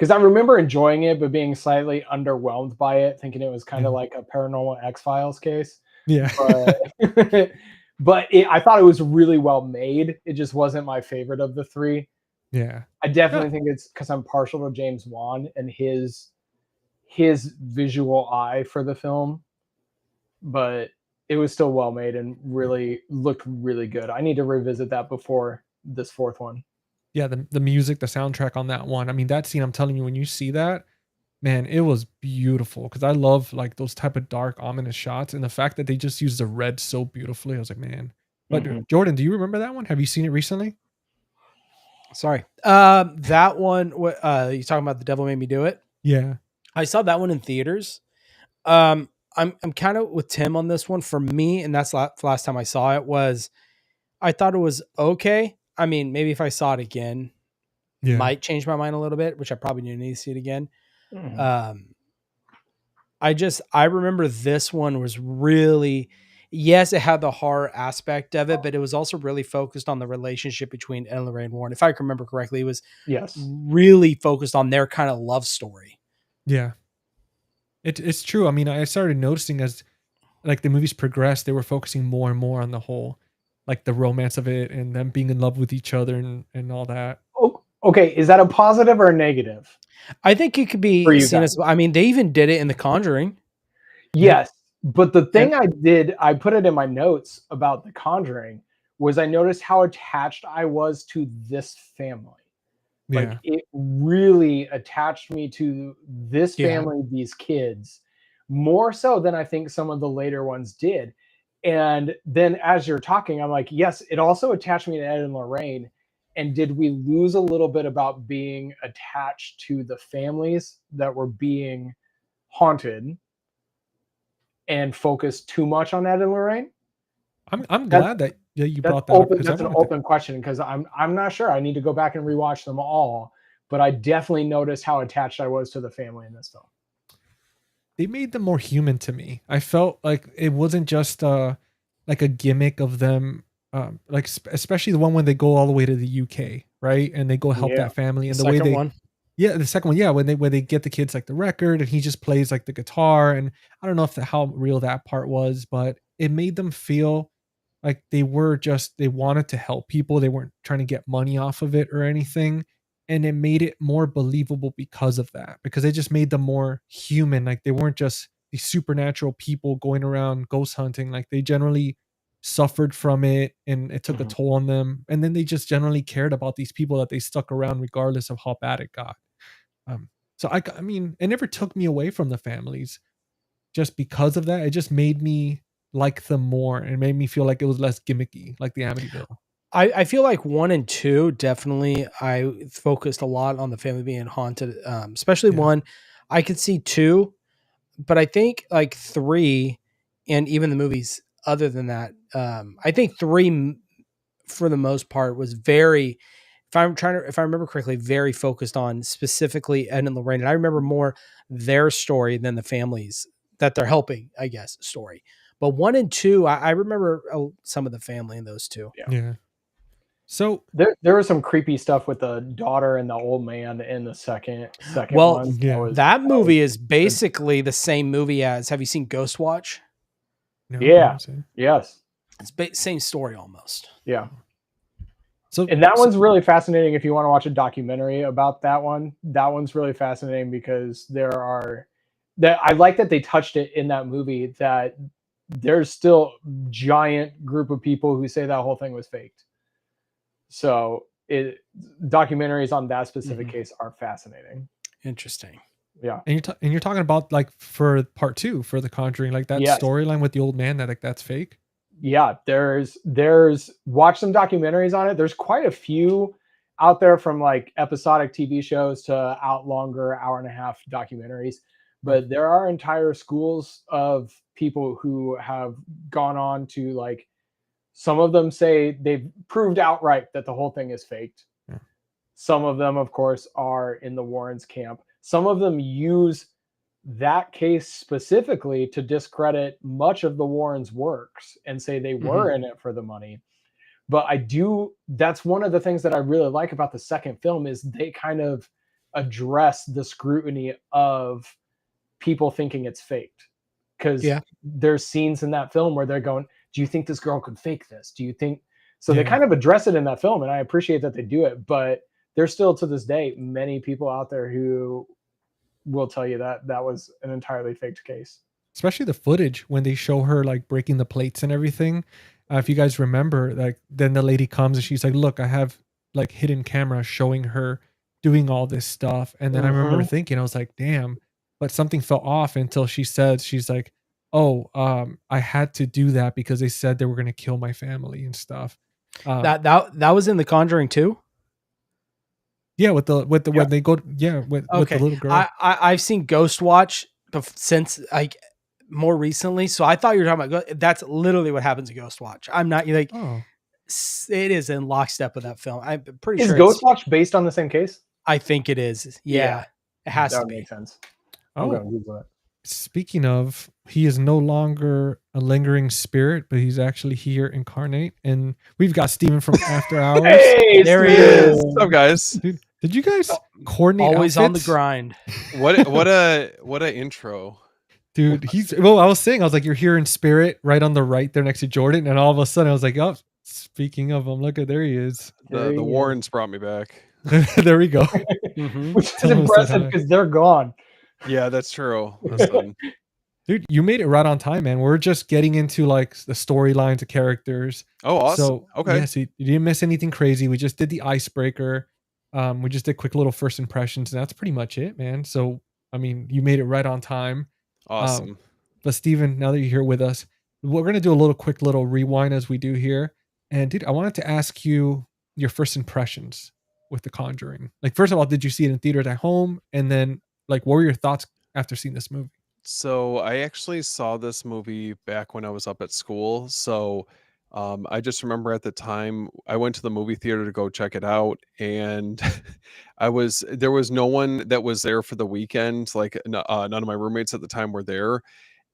because I remember enjoying it, but being slightly underwhelmed by it, thinking it was kind of Yeah. like a Paranormal X-Files case. Yeah. But I thought it was really well made. It just wasn't my favorite of the three. Yeah. I definitely think it's because I'm partial to James Wan and his visual eye for the film, but it was still well made and really looked really good. I need to revisit that before this fourth one. Yeah, the music, the soundtrack on that one. I mean, that scene, I'm telling you, when you see that, man, it was beautiful because I love like those type of dark, ominous shots, and the fact that they just used the red so beautifully. I was like, man. But Jordan, do you remember that one? Have you seen it recently? Sorry. That one, you talking about The Devil Made Me Do It? Yeah. I saw that one in theaters. I'm kind of with Tim on this one. For me, and that's the last time I saw it, was I thought it was okay. I mean, maybe if I saw it again, Yeah. might change my mind a little bit, which I probably do need to see it again. Mhm. I remember this one was really, yes, it had the horror aspect of it, but it was also really focused on the relationship between Ed and Lorraine Warren. If I can remember correctly, it was Yes. really focused on their kind of love story. Yeah. It's true. I mean, I started noticing as like the movies progressed, they were focusing more and more on the whole, like the romance of it and them being in love with each other and all that. Oh, okay. Is that a positive or a negative? I think it could For be you seen guys. as, I mean, they even did it in The Conjuring. Yes. But the thing I did, I put it in my notes about The Conjuring, was I noticed how attached I was to this family. Yeah. Like it really attached me to this Yeah. family, these kids, more so than I think some of the later ones did. And then as you're talking, I'm like, yes, it also attached me to Ed and Lorraine. And did we lose a little bit about being attached to the families that were being haunted and focused too much on Ed and Lorraine? I'm That's glad that you that's brought that up open. because That's an open question because I'm not sure. I need to go back and rewatch them all, but I definitely noticed how attached I was to the family in this film. they made them more human to me. I felt like it wasn't just like a gimmick of them, like especially the one when they go all the way to the UK, right? And they go help Yeah. that family, The and the way second they, one. yeah, the second one, yeah, when they get the kids like the record, and he just plays like the guitar, and I don't know if how real that part was, but it made them feel like they were just they wanted to help people. They weren't trying to get money off of it or anything. And it made it more believable because of that, because it just made them more human. Like they weren't just these supernatural people going around ghost hunting. Like they generally suffered from it and it took a toll on them. And then they just generally cared about these people that they stuck around regardless of how bad it got. So I mean, it never took me away from the families just because of that. It just made me like them more and made me feel like it was less gimmicky, like the Amityville. I feel like 1 and 2 definitely I focused a lot on the family being haunted, especially Yeah. 1. I could see 2, but I think like 3 and even the movies other than that, I think 3 for the most part was very, if I remember correctly, very focused on specifically Ed and Lorraine. And I remember more their story than the families that they're helping, I guess, story. But 1 and 2, I remember some of the family in those two. Yeah. So There was some creepy stuff with the daughter and the old man in the second Well, one. yeah. that movie is basically the same movie as, have you seen Ghostwatch? no, Yeah. Yes. It's same story almost. Yeah. So And that one's really fascinating if you want to watch a documentary about that one. That one's really fascinating because I like that they touched it in that movie, that there's still giant group of people who say that whole thing was faked. So documentaries on that specific case are fascinating. Interesting. Yeah. and you're talking about like for part 2 for The Conjuring, like that Yes. storyline with the old man that like that's fake. Yeah, there's watch some documentaries on it. There's quite a few out there, from like episodic TV shows to out longer hour and a half documentaries. But there are entire schools of people who have gone on to, like, some of them say they've proved outright that the whole thing is faked. Yeah. Some of them, of course, are in the Warrens camp. Some of them use that case specifically to discredit much of the Warrens' works and say they were in it for the money. But that's one of the things that I really like about the second film, is they kind of address the scrutiny of people thinking it's faked. Because Yeah. there's scenes in that film where they're going, do you think this girl could fake this? Do you think so? Yeah. They kind of address it in that film, and I appreciate that they do it, but there's still to this day many people out there who will tell you that that was an entirely faked case. Especially the footage when they show her like breaking the plates and everything. If you guys remember, like then the lady comes and she's like, look, I have like hidden cameras showing her doing all this stuff. And then I remember thinking, I was like, damn, but something fell off until she said, she's like, oh, I had to do that because they said they were going to kill my family and stuff. That was in The Conjuring too. Yeah, with the when they go, with the little girl. I've seen Ghost Watch since like more recently, so I thought you were talking about that's literally what happens in Ghost Watch. I'm not like it is in lockstep with that film. I'm pretty sure. Is Ghost Watch based on the same case? I think it is. Yeah. It has That to would be. make sense. Oh, speaking of, he is no longer a lingering spirit, but he's actually here incarnate. And we've got Steven from After Hours. Hey, there he is. What's up, guys? Dude, did you guys coordinate Always on the outfits? grind. What a intro. Dude, I was saying, I was like, you're here in spirit, right on the right there next to Jordan. And all of a sudden I was like, oh, speaking of him, look at, there he is. The Warrens brought me back. There we go. Which is impressive because they're gone. Yeah, that's true. Listen. Dude, you made it right on time, man. We're just getting into like the storylines, the characters. Oh, awesome. So, okay. Yeah, so you didn't miss anything crazy. We just did the icebreaker. We just did quick little first impressions, and that's pretty much it, man. So, I mean, you made it right on time. Awesome. But Steven, now that you're here with us, we're going to do a quick little rewind as we do here. And dude, I wanted to ask you your first impressions with The Conjuring. Like, first of all, did you see it in theaters at home? And then, like, what were your thoughts after seeing this movie? So I actually saw this movie back when I was up at school. So I just remember at the time I went to the movie theater to go check it out, and there was no one that was there for the weekend. Like none of my roommates at the time were there,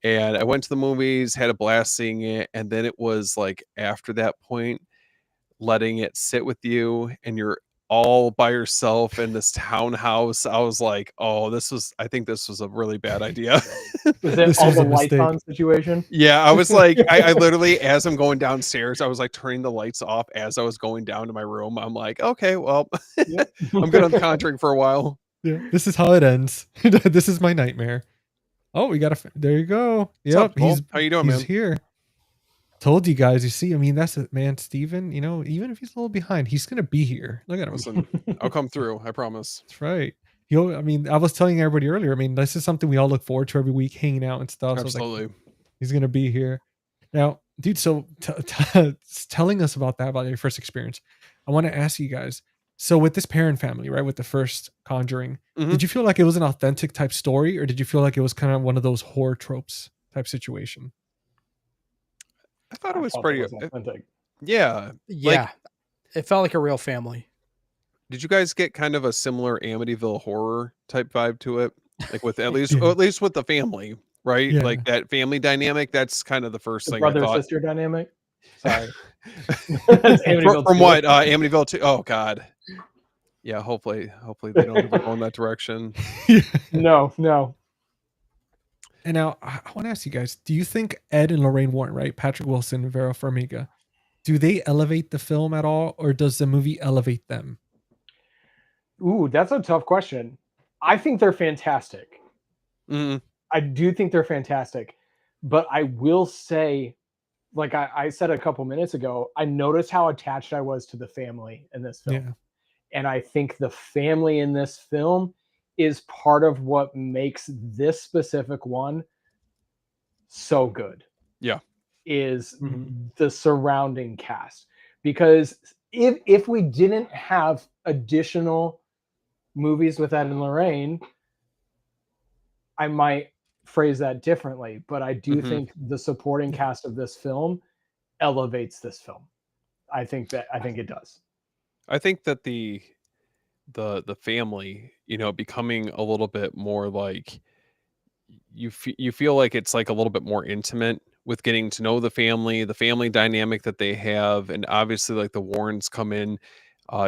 and I went to the movies, had a blast seeing it, and then it was like after that point, letting it sit with you, and you're all by yourself in this townhouse. I was like, oh, I think this was a really bad idea. Was it all the lights on situation? Yeah, I was like, I literally, as I'm going downstairs, I was like turning the lights off as I was going down to my room. I'm like, okay, well, I'm good on The Conjuring for a while. Yeah, this is how it ends. This is my nightmare. Oh, we got there you go. Yep, how you doing, he's man? here. Told you guys, you see, I mean, that's it, man. Steven, you know, even if he's a little behind, he's gonna be here. Look at him. Listen, I'll come through, I promise. That's right. I mean, I was telling everybody earlier, I mean, this is something we all look forward to every week, hanging out and stuff. Absolutely. So like, he's gonna be here. Now, dude, so telling us about your first experience, I want to ask you guys, so with this Perron family, right, with the first Conjuring, did you feel like it was an authentic type story, or did you feel like it was kind of one of those horror tropes type situation? I thought it was pretty authentic. Yeah. Yeah. It felt like a real family. Did you guys get kind of a similar Amityville horror type vibe to it? Like with at least with the family, right? Yeah. Like that family dynamic. That's kind of the first thing brother I thought. sister dynamic. Sorry. From what Amityville 2? Oh God. Yeah. Hopefully they don't ever go in that direction. No. And now I want to ask you guys, do you think Ed and Lorraine Warren, right? Patrick Wilson and Vera Farmiga, do they elevate the film at all, or does the movie elevate them? Ooh, that's a tough question. I think they're fantastic. Mm-hmm. I do think they're fantastic. But I will say, like I said a couple minutes ago, I noticed how attached I was to the family in this film. Yeah. And I think the family in this film is part of what makes this specific one so good. Yeah. Is the surrounding cast. Because if we didn't have additional movies with Ed and Lorraine, I might phrase that differently, but I do think the supporting cast of this film elevates this film. I think it does. I think that the family, you know, becoming a little bit more like you feel like it's like a little bit more intimate with getting to know the family dynamic that they have, and obviously like the Warrens come in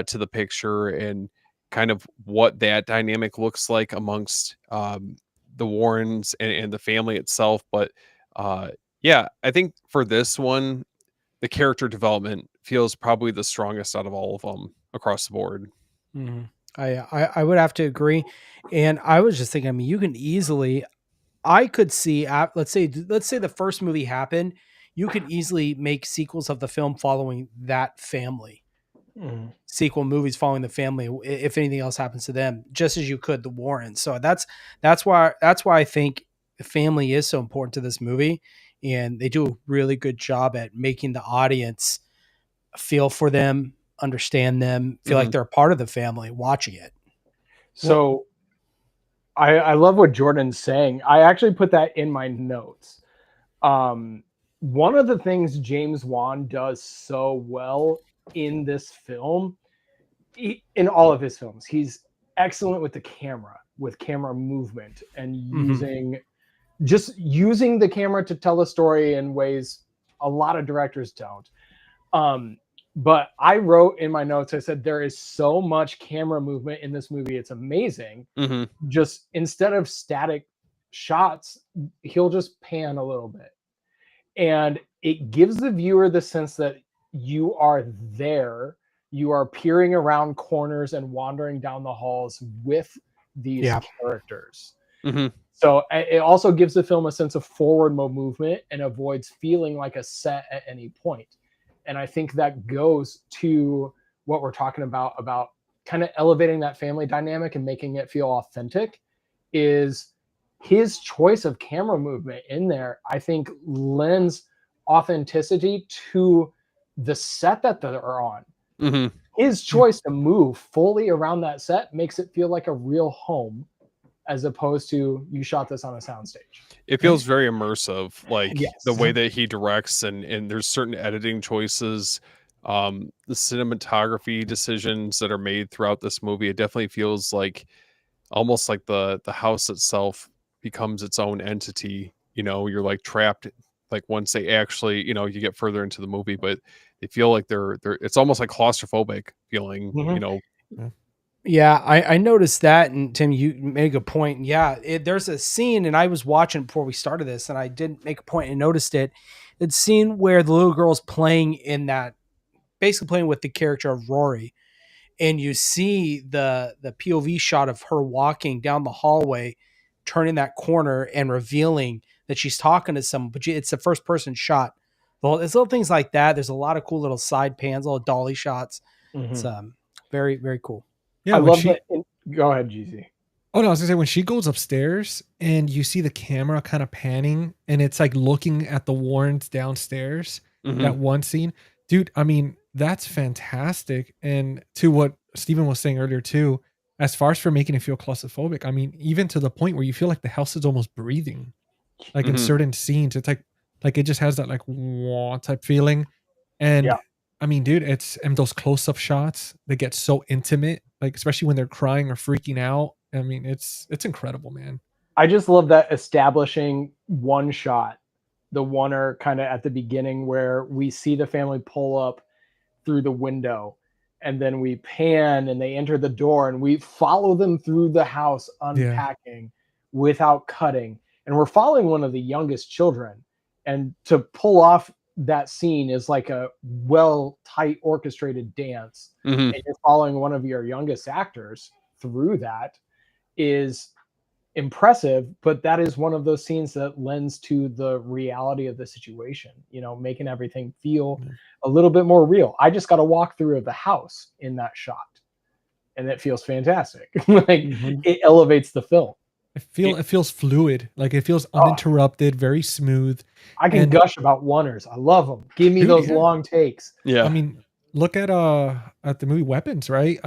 to the picture, and kind of what that dynamic looks like amongst the Warrens and the family itself. But yeah, I think for this one, the character development feels probably the strongest out of all of them across the board. Mhm. I would have to agree. And I was just thinking, I mean, you can easily, I could see, let's say the first movie happened, you could easily make sequels of the film following that family, Mhm. sequel movies following the family, if anything else happens to them, just as you could the Warrens. So that's why I think the family is so important to this movie, and they do a really good job at making the audience feel for them, understand them, feel like Mhm. they're a part of the family watching it. So I love what Jordan's saying. I actually put that in my notes. One of the things James Wan does so well in this film, in all of his films, he's excellent with the camera, with camera movement, and Mhm. using the camera to tell a story in ways a lot of directors don't. But I wrote in my notes, I said, there is so much camera movement in this movie. It's amazing. Mhm. Just instead of static shots, he'll just pan a little bit. And it gives the viewer the sense that you are there. You are peering around corners and wandering down the halls with these Yeah. characters. Mhm. So it also gives the film a sense of forward movement and avoids feeling like a set at any point. And I think that goes to what we're talking about kind of elevating that family dynamic and making it feel authentic. Is his choice of camera movement in there, I think, lends authenticity to the set that they're on. Mhm. His choice to move fully around that set makes it feel like a real home, as opposed to you shot this on a soundstage. It feels very immersive, like the Yes. way that he directs, and there's certain editing choices, the cinematography decisions that are made throughout this movie. It definitely feels like almost like the house itself becomes its own entity. You know, you're like trapped. Like once they actually, you get further into the movie, but they feel like they're. It's almost like claustrophobic feeling. Mhm. Yeah, I noticed that, and Tim, you made a good point. Yeah, there's a scene, and I was watching before we started this, and I did make a point and noticed it. It's a scene where the little girl's playing in that, basically playing with the character of Rory, and you see the POV shot of her walking down the hallway, turning that corner and revealing that she's talking to someone, but it's a first person shot. Well, it's little things like that. There's a lot of cool little side pans, little dolly shots. It's Mhm. very very cool. I Yeah, when love she that. Go ahead, GZ. oh no, I was gonna say when she goes upstairs and you see the camera kind of panning and it's like looking at the Warrens downstairs, Mhm. that one scene, dude, I mean, that's fantastic. And to what Steven was saying earlier too, as far as for making it feel claustrophobic, I mean, even to the point where you feel like the house is almost breathing. Like in Mhm. certain scenes, it's like it just has that like wah type feeling. Yeah. And I mean, dude, it's and those close-up shots, they get so intimate, like especially when they're crying or freaking out. I mean, it's incredible, man. I just love that establishing one shot, the oneer kind of at the beginning where we see the family pull up through the window and then we pan and they enter the door and we follow them through the house Yeah. unpacking without cutting. And we're following one of the youngest children. And to pull off that scene is like a well tight orchestrated dance. Mhm. And you're following one of your youngest actors through that is impressive, but that is one of those scenes that lends to the reality of the situation, making everything feel Yeah. a little bit more real. I just got a walkthrough of the house in that shot, and it feels fantastic. Like Mhm. it elevates the film. It feels fluid, like it feels Oh, uninterrupted, very smooth. I can And gush about oneers. I love them. Give me dude, those yeah. long takes. I Yeah. mean, look at the movie Weapons, right?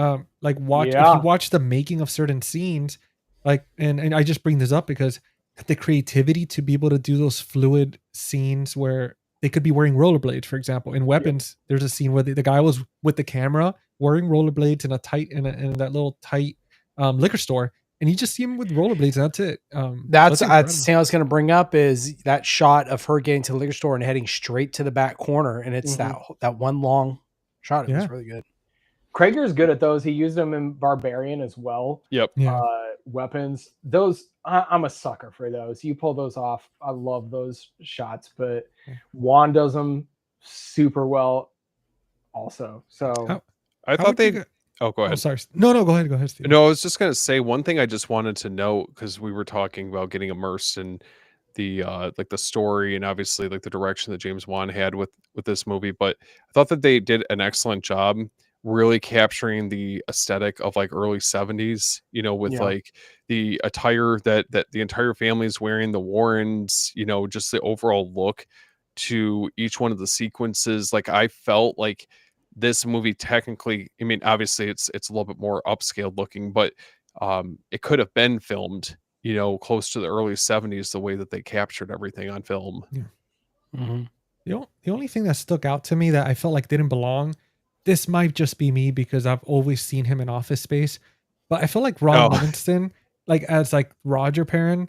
Like watch if you Yeah. watch the making of certain scenes, like and I just bring this up because the creativity to be able to do those fluid scenes where they could be wearing rollerblades, for example. In Yep. Weapons, there's a scene where the guy was with the camera wearing rollerblades in that little tight liquor store, and you just see him with rollerblades, and that's it. So it's That's incredible. the thing I was going to bring up is that shot of her getting to the liquor store and heading straight to the back corner, and it's Mhm. that one long shot. It was Yeah. really good. Krager's good at those. He used them in Barbarian as well. Yep. Yeah. Weapons. Those I'm a sucker for those. You pull those off. I love those shots. But Juan does them super well, also. So I thought they. Oh, go ahead. Oh, sorry. No, go ahead. Go ahead, Steve. No, I was just gonna say one thing I just wanted to note because we were talking about getting immersed in the like the story and obviously like the direction that James Wan had with this movie, but I thought that they did an excellent job really capturing the aesthetic of like early 70s, you know, with like the attire that the entire family is wearing, the Warrens, you know, just the overall look to each one of the sequences. Like I felt like this movie technically, I mean, obviously it's a little bit more upscaled looking, but it could have been filmed, you know, close to the early 70s, the way that they captured everything on film. Yeah. Mm-hmm. The only thing that stuck out to me that I felt like didn't belong, this might just be me because I've always seen him in Office Space, but I feel like Ron Livingston, like as like Roger Perron,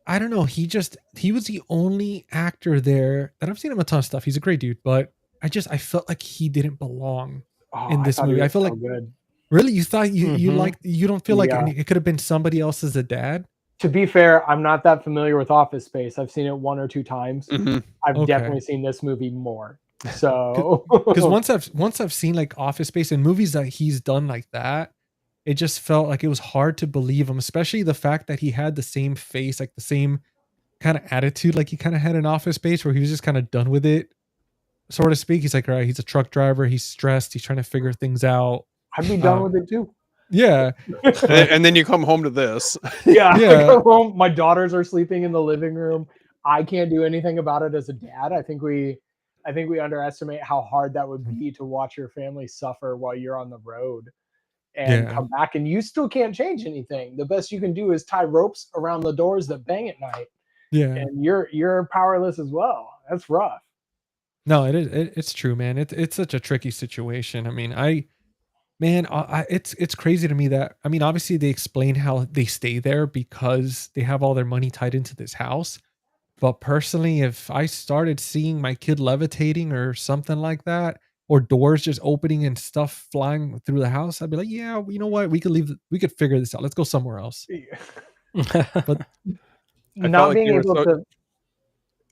I don't know, he was the only actor there that I've seen him a ton of stuff. He's a great dude, but I felt like he didn't belong in this movie. I feel like good. Really, you thought you don't feel like it could have been somebody else as a dad? To be fair, I'm not that familiar with Office Space. I've seen it 1 or 2 times. I've definitely seen this movie more. So because once I've seen like Office Space and movies that he's done like that, it just felt like it was hard to believe him, especially the fact that he had the same face, like the same kind of attitude like he kind of had in Office Space, where he was just kind of done with it, so to speak. He's like, all right, he's a truck driver, he's stressed, he's trying to figure things out. I'd be done with it too. Yeah. And then you come home to this. Yeah. I come home, my daughters are sleeping in the living room. I can't do anything about it as a dad. I think we underestimate how hard that would be to watch your family suffer while you're on the road and come back and you still can't change anything. The best you can do is tie ropes around the doors that bang at night. Yeah. And you're powerless as well. That's rough. No, it is. It's true, man. It's such a tricky situation. I mean, it's crazy to me that, I mean, obviously they explain how they stay there because they have all their money tied into this house. But personally, if I started seeing my kid levitating or something like that, or doors just opening and stuff flying through the house, I'd be like, yeah, you know what? We could figure this out. Let's go somewhere else. But not being able to,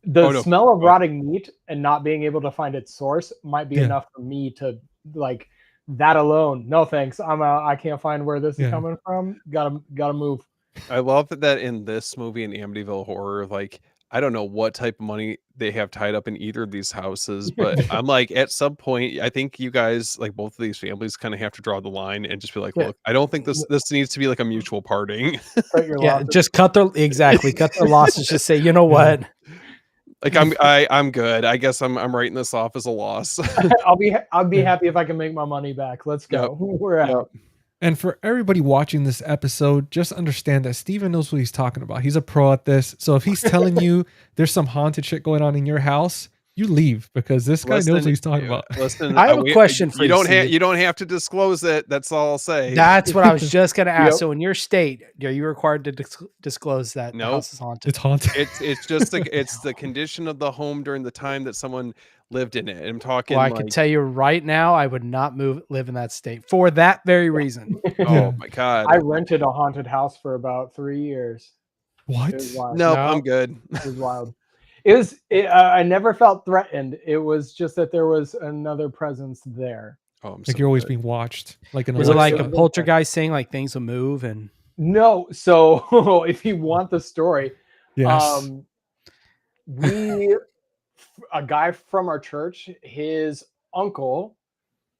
the smell of rotting meat and not being able to find its source might be enough for me to like that alone. No thanks. I can't find where this is coming from. Gotta move. I love that in this movie in Amityville Horror, like I don't know what type of money they have tied up in either of these houses, but I'm like, at some point, I think you guys, like both of these families, kind of have to draw the line and just be like, look, I don't think this needs to be like a mutual parting. Just cut their losses. Just say, you know what? Like I'm good. I guess I'm writing this off as a loss. I'll be happy if I can make my money back. Let's go. We're out. And for everybody watching this episode, just understand that Steven knows what he's talking about. He's a pro at this. So if he's telling you there's some haunted shit going on in your house, you leave, because this guy knows what he's talking about. Listen, I have a question for you. You don't have to disclose it. That's all I'll say. That's what I was just going to ask. So in your state, are you required to disclose that the house is haunted? It's haunted. It's just it's the condition of the home during the time that someone lived in it. I'm talking. Well, I can tell you right now, I would not live in that state for that very reason. Oh my God. I rented a haunted house for about 3 years. What? No, I'm good. It was wild. I never felt threatened. It was just that there was another presence there. Oh, like you're always being watched. Like was it like a poltergeist saying like things will move and? No. So if you want the story, yes. A guy from our church, his uncle,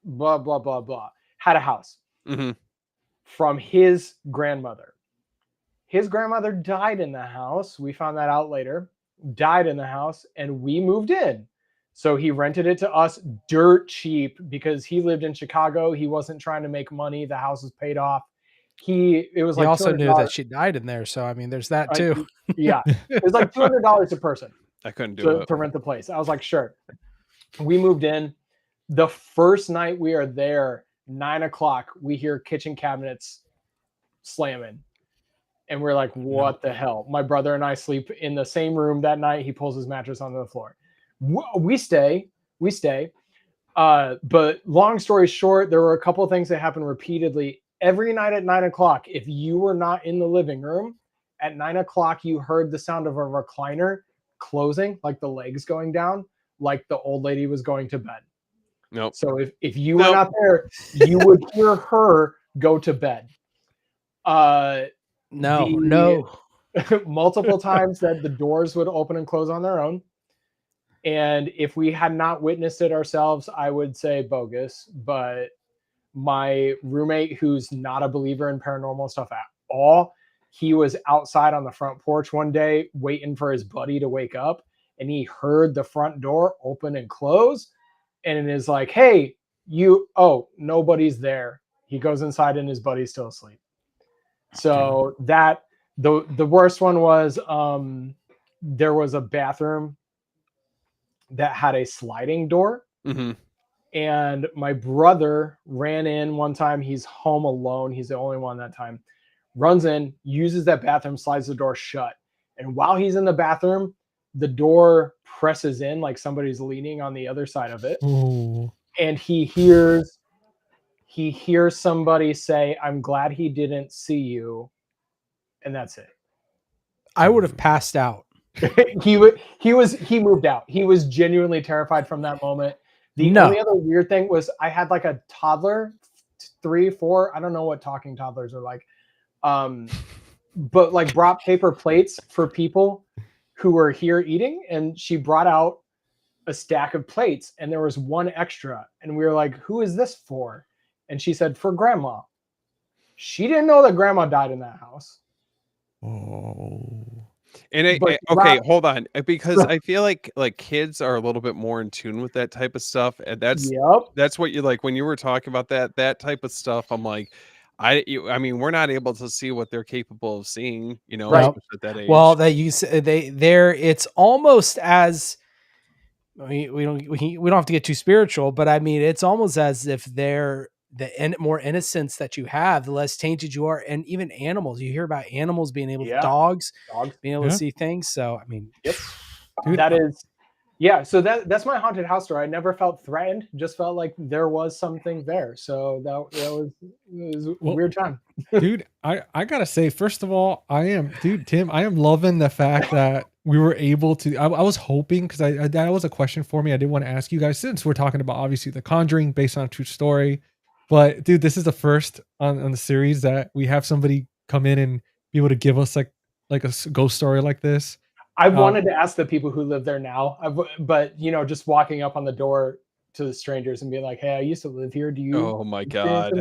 blah blah blah blah, had a house from his grandmother. His grandmother died in the house. We found that out later. Died in the house, and we moved in. So he rented it to us dirt cheap because he lived in Chicago. He wasn't trying to make money. The house was paid off. He also knew that she died in there. So I mean, there's that too. Yeah, it was like $200 a person. I couldn't do it to rent the place. I was like, sure. We moved in. The first night we are there, 9 o'clock, we hear kitchen cabinets slamming. And we're like, what the hell? My brother and I sleep in the same room that night. He pulls his mattress onto the floor. We stay. But long story short, there were a couple of things that happened repeatedly every night at 9 o'clock. If you were not in the living room at 9 o'clock, you heard the sound of a recliner closing, like the legs going down, like the old lady was going to bed. Nope. So if you were not there, you would hear her go to bed. No. Multiple times that the doors would open and close on their own. And if we had not witnessed it ourselves, I would say bogus. But my roommate, who's not a believer in paranormal stuff at all, he was outside on the front porch one day waiting for his buddy to wake up. And he heard the front door open and close. And it is like, hey, nobody's there. He goes inside and his buddy's still asleep. So that the worst one was there was a bathroom that had a sliding door. Mm-hmm. And my brother ran in one time. He's home alone. He's the only one that time. Runs in, uses that bathroom, slides the door shut. And while he's in the bathroom, the door presses in like somebody's leaning on the other side of it. Ooh. And he hears somebody say, "I'm glad he didn't see you." And that's it. I would have passed out. He moved out. He was genuinely terrified from that moment. The only other weird thing was I had like a toddler, 3, 4. I don't know what talking toddlers are like. But like brought paper plates for people who were here eating, and she brought out a stack of plates, and there was one extra, and we were like, "Who is this for?" And she said, "For grandma." She didn't know that grandma died in that house. Oh. And hold on, because I feel like kids are a little bit more in tune with that type of stuff, and that's what you like when you were talking about that type of stuff. I'm like, I mean, we're not able to see what they're capable of seeing, Right. at that age. Well, it's almost as we don't have to get too spiritual, but I mean, it's almost as if they're more innocence that you have, the less tainted you are. And even animals, you hear about animals being able dogs being able to see things. So, I mean, dude, that is, so that's my haunted house story. I never felt threatened, just felt like there was something there. So it was a weird time. Dude, I gotta say, first of all, Tim, I am loving the fact that we were able to, I was hoping, because that was a question for me I didn't want to ask you guys, since we're talking about obviously The Conjuring based on a true story. But dude, this is the first on the series that we have somebody come in and be able to give us like a ghost story like this. I wanted to ask the people who live there now, but just walking up on the door to the strangers and being like, "Hey, I used to live here. Do you?" Oh my god!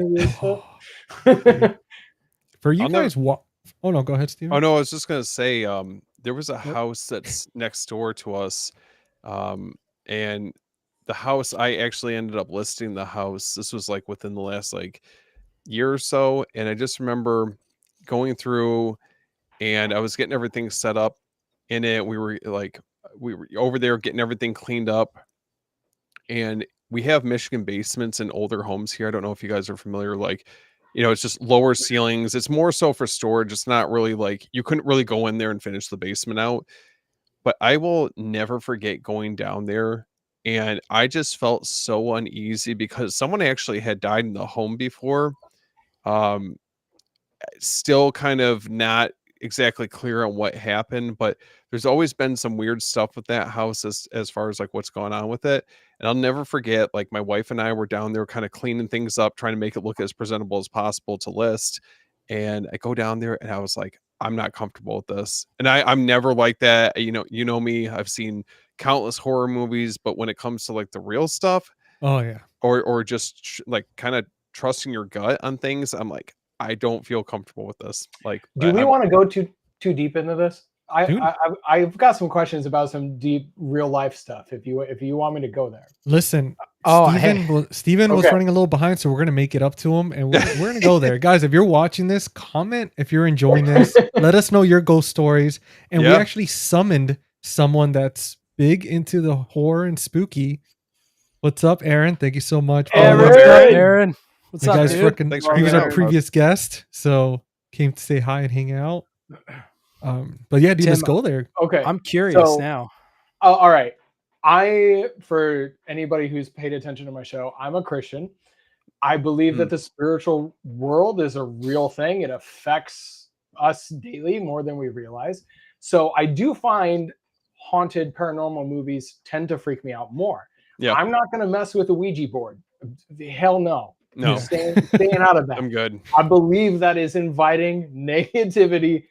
For you guys, what? Oh no, go ahead, Steven. Oh no, I was just gonna say, there was a house that's next door to us, and the house, I actually ended up listing the house. This was like within the last year or so, and I just remember going through, and I was getting everything set up in it. We were over there getting everything cleaned up, and we have Michigan basements in older homes here. I don't know if you guys are familiar, it's just lower ceilings. It's more so for storage. It's not really you couldn't really go in there and finish the basement out. But I will never forget going down there, and I just felt so uneasy because someone actually had died in the home before. Still kind of not exactly clear on what happened, but there's always been some weird stuff with that house as far as what's going on with it. And I'll never forget, my wife and I were down there kind of cleaning things up, trying to make it look as presentable as possible to list. And I go down there and I was like, I'm not comfortable with this. And I'm never like that. You know me, I've seen countless horror movies, but when it comes to the real stuff, or just kind of trusting your gut on things, I'm like, I don't feel comfortable with this. Do we want to go too deep into this? I've got some questions about some deep real life stuff. If you want me to go there, listen. Steven was running a little behind, so we're gonna make it up to him, and we're gonna go there, guys. If you're watching this, comment if you're enjoying this. Let us know your ghost stories. And we actually summoned someone that's big into the horror and spooky. What's up, Aaron? Thank you so much. Aaron. What's up, dude? Thanks for he was our previous guest, so came to say hi and hang out. But yeah, dude, let's go there. Okay, I'm curious now. All right. For anybody who's paid attention to my show, I'm a Christian. I believe that the spiritual world is a real thing. It affects us daily more than we realize. So I do find haunted paranormal movies tend to freak me out more. Yeah. I'm not going to mess with a Ouija board. Hell no. No. Staying out of that. I'm good. I believe that is inviting negativity,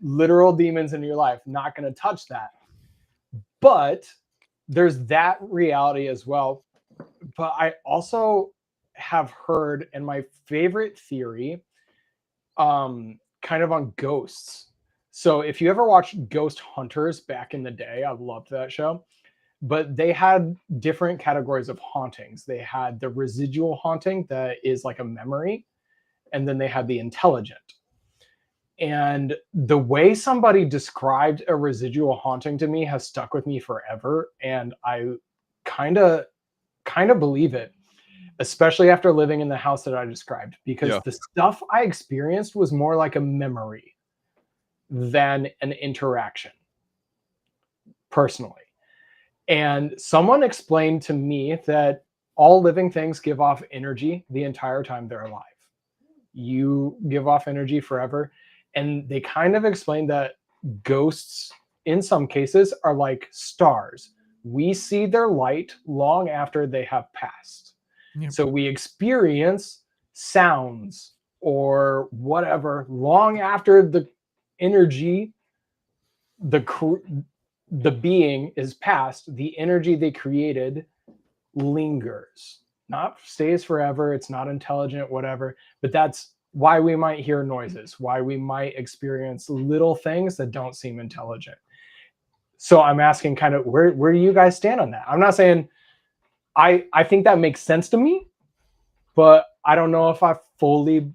literal demons into your life. Not going to touch that. But there's that reality as well. But I also have heard, and my favorite theory, kind of on ghosts. So if you ever watched Ghost Hunters back in the day, I loved that show. But they had different categories of hauntings. They had the residual haunting that is like a memory, and then they had the intelligent. And the way somebody described a residual haunting to me has stuck with me forever, and I kind of believe it, especially after living in the house that I described, because the stuff I experienced was more like a memory than an interaction, personally. And someone explained to me that all living things give off energy the entire time they're alive. You give off energy forever. And they kind of explained that ghosts, in some cases, are like stars. We see their light long after they have passed. Yep. So we experience sounds or whatever long after the energy, the being is past, the energy they created lingers. Not stays forever. It's not intelligent, whatever. But that's why we might hear noises, why we might experience little things that don't seem intelligent. So I'm asking kind of where do you guys stand on that? I'm not saying I think that makes sense to me, but I don't know if I fully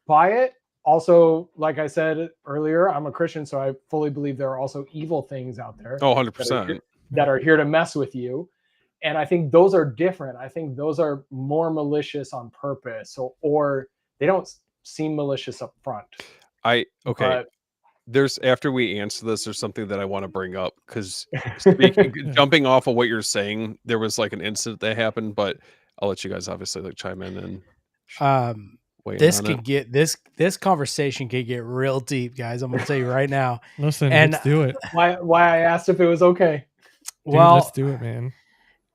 buy it. Also, like I said earlier, I'm a Christian, so I fully believe there are also evil things out there. Oh, 100%. That are here to mess with you. And I think those are different. I think those are more malicious on purpose, or they don't seem malicious up front. There's, after we answer this, there's something that I want to bring up, because jumping off of what you're saying, there was like an incident that happened, but I'll let you guys obviously like chime in and this conversation could get real deep, guys. I'm gonna tell you right now. Listen, let's do it. Why I asked if it was okay. Dude, let's do it, man.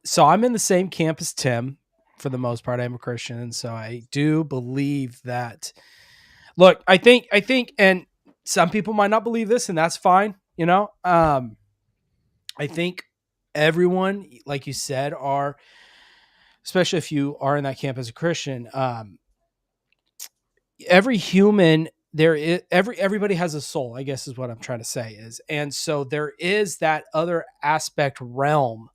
So I'm in the same camp as Tim. For the most part, I'm a Christian, and so I do believe that. Look, I think, and some people might not believe this, and that's fine. You know, I think everyone, like you said, especially if you are in that camp as a Christian, every human everybody has a soul, I guess is what I'm trying to say is. And so there is that other aspect realm,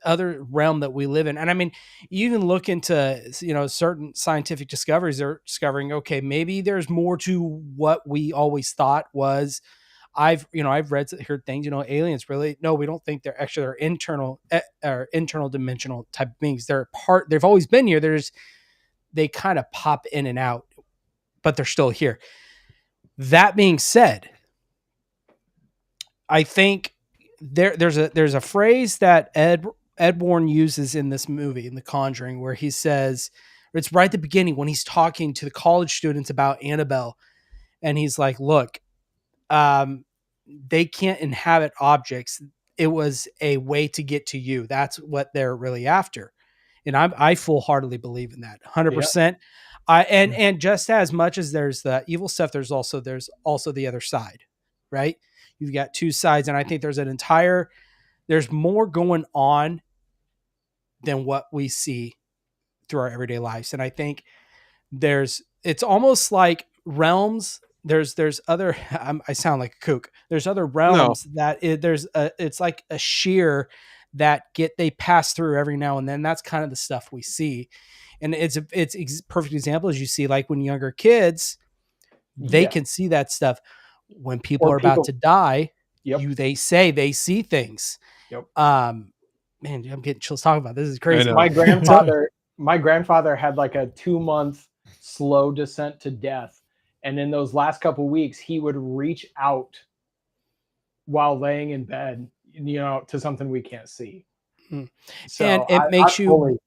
other realm that we live in. And I mean, you even look into, certain scientific discoveries, they're discovering, okay, maybe there's more to what we always thought was. I've heard things, aliens really, no, we don't think they're actually, they're internal dimensional type of beings. They've always been here. They kind of pop in and out, but they're still here. That being said, I think there's a phrase that Ed Warren uses in this movie, in The Conjuring, where he says, it's right at the beginning when he's talking to the college students about Annabelle, and he's like, look, they can't inhabit objects. It was a way to get to you. That's what they're really after. And I full-heartedly believe in that 100%. And just as much as there's the evil stuff, there's also the other side, right? You've got two sides. And I think there's more going on than what we see through our everyday lives. And I think it's almost like realms. There's other, I sound like a kook. There's other realms it's like a shear that they pass through every now and then. That's kind of the stuff we see. And it's perfect example, as you see, like when younger kids, they can see that stuff. When people are about to die, they say they see things. Yep. Man, I'm getting chills talking about this. This is crazy. My grandfather had like a 2-month slow descent to death. And in those last couple of weeks, he would reach out while laying in bed. to something we can't see. Mm. So And it makes you totally-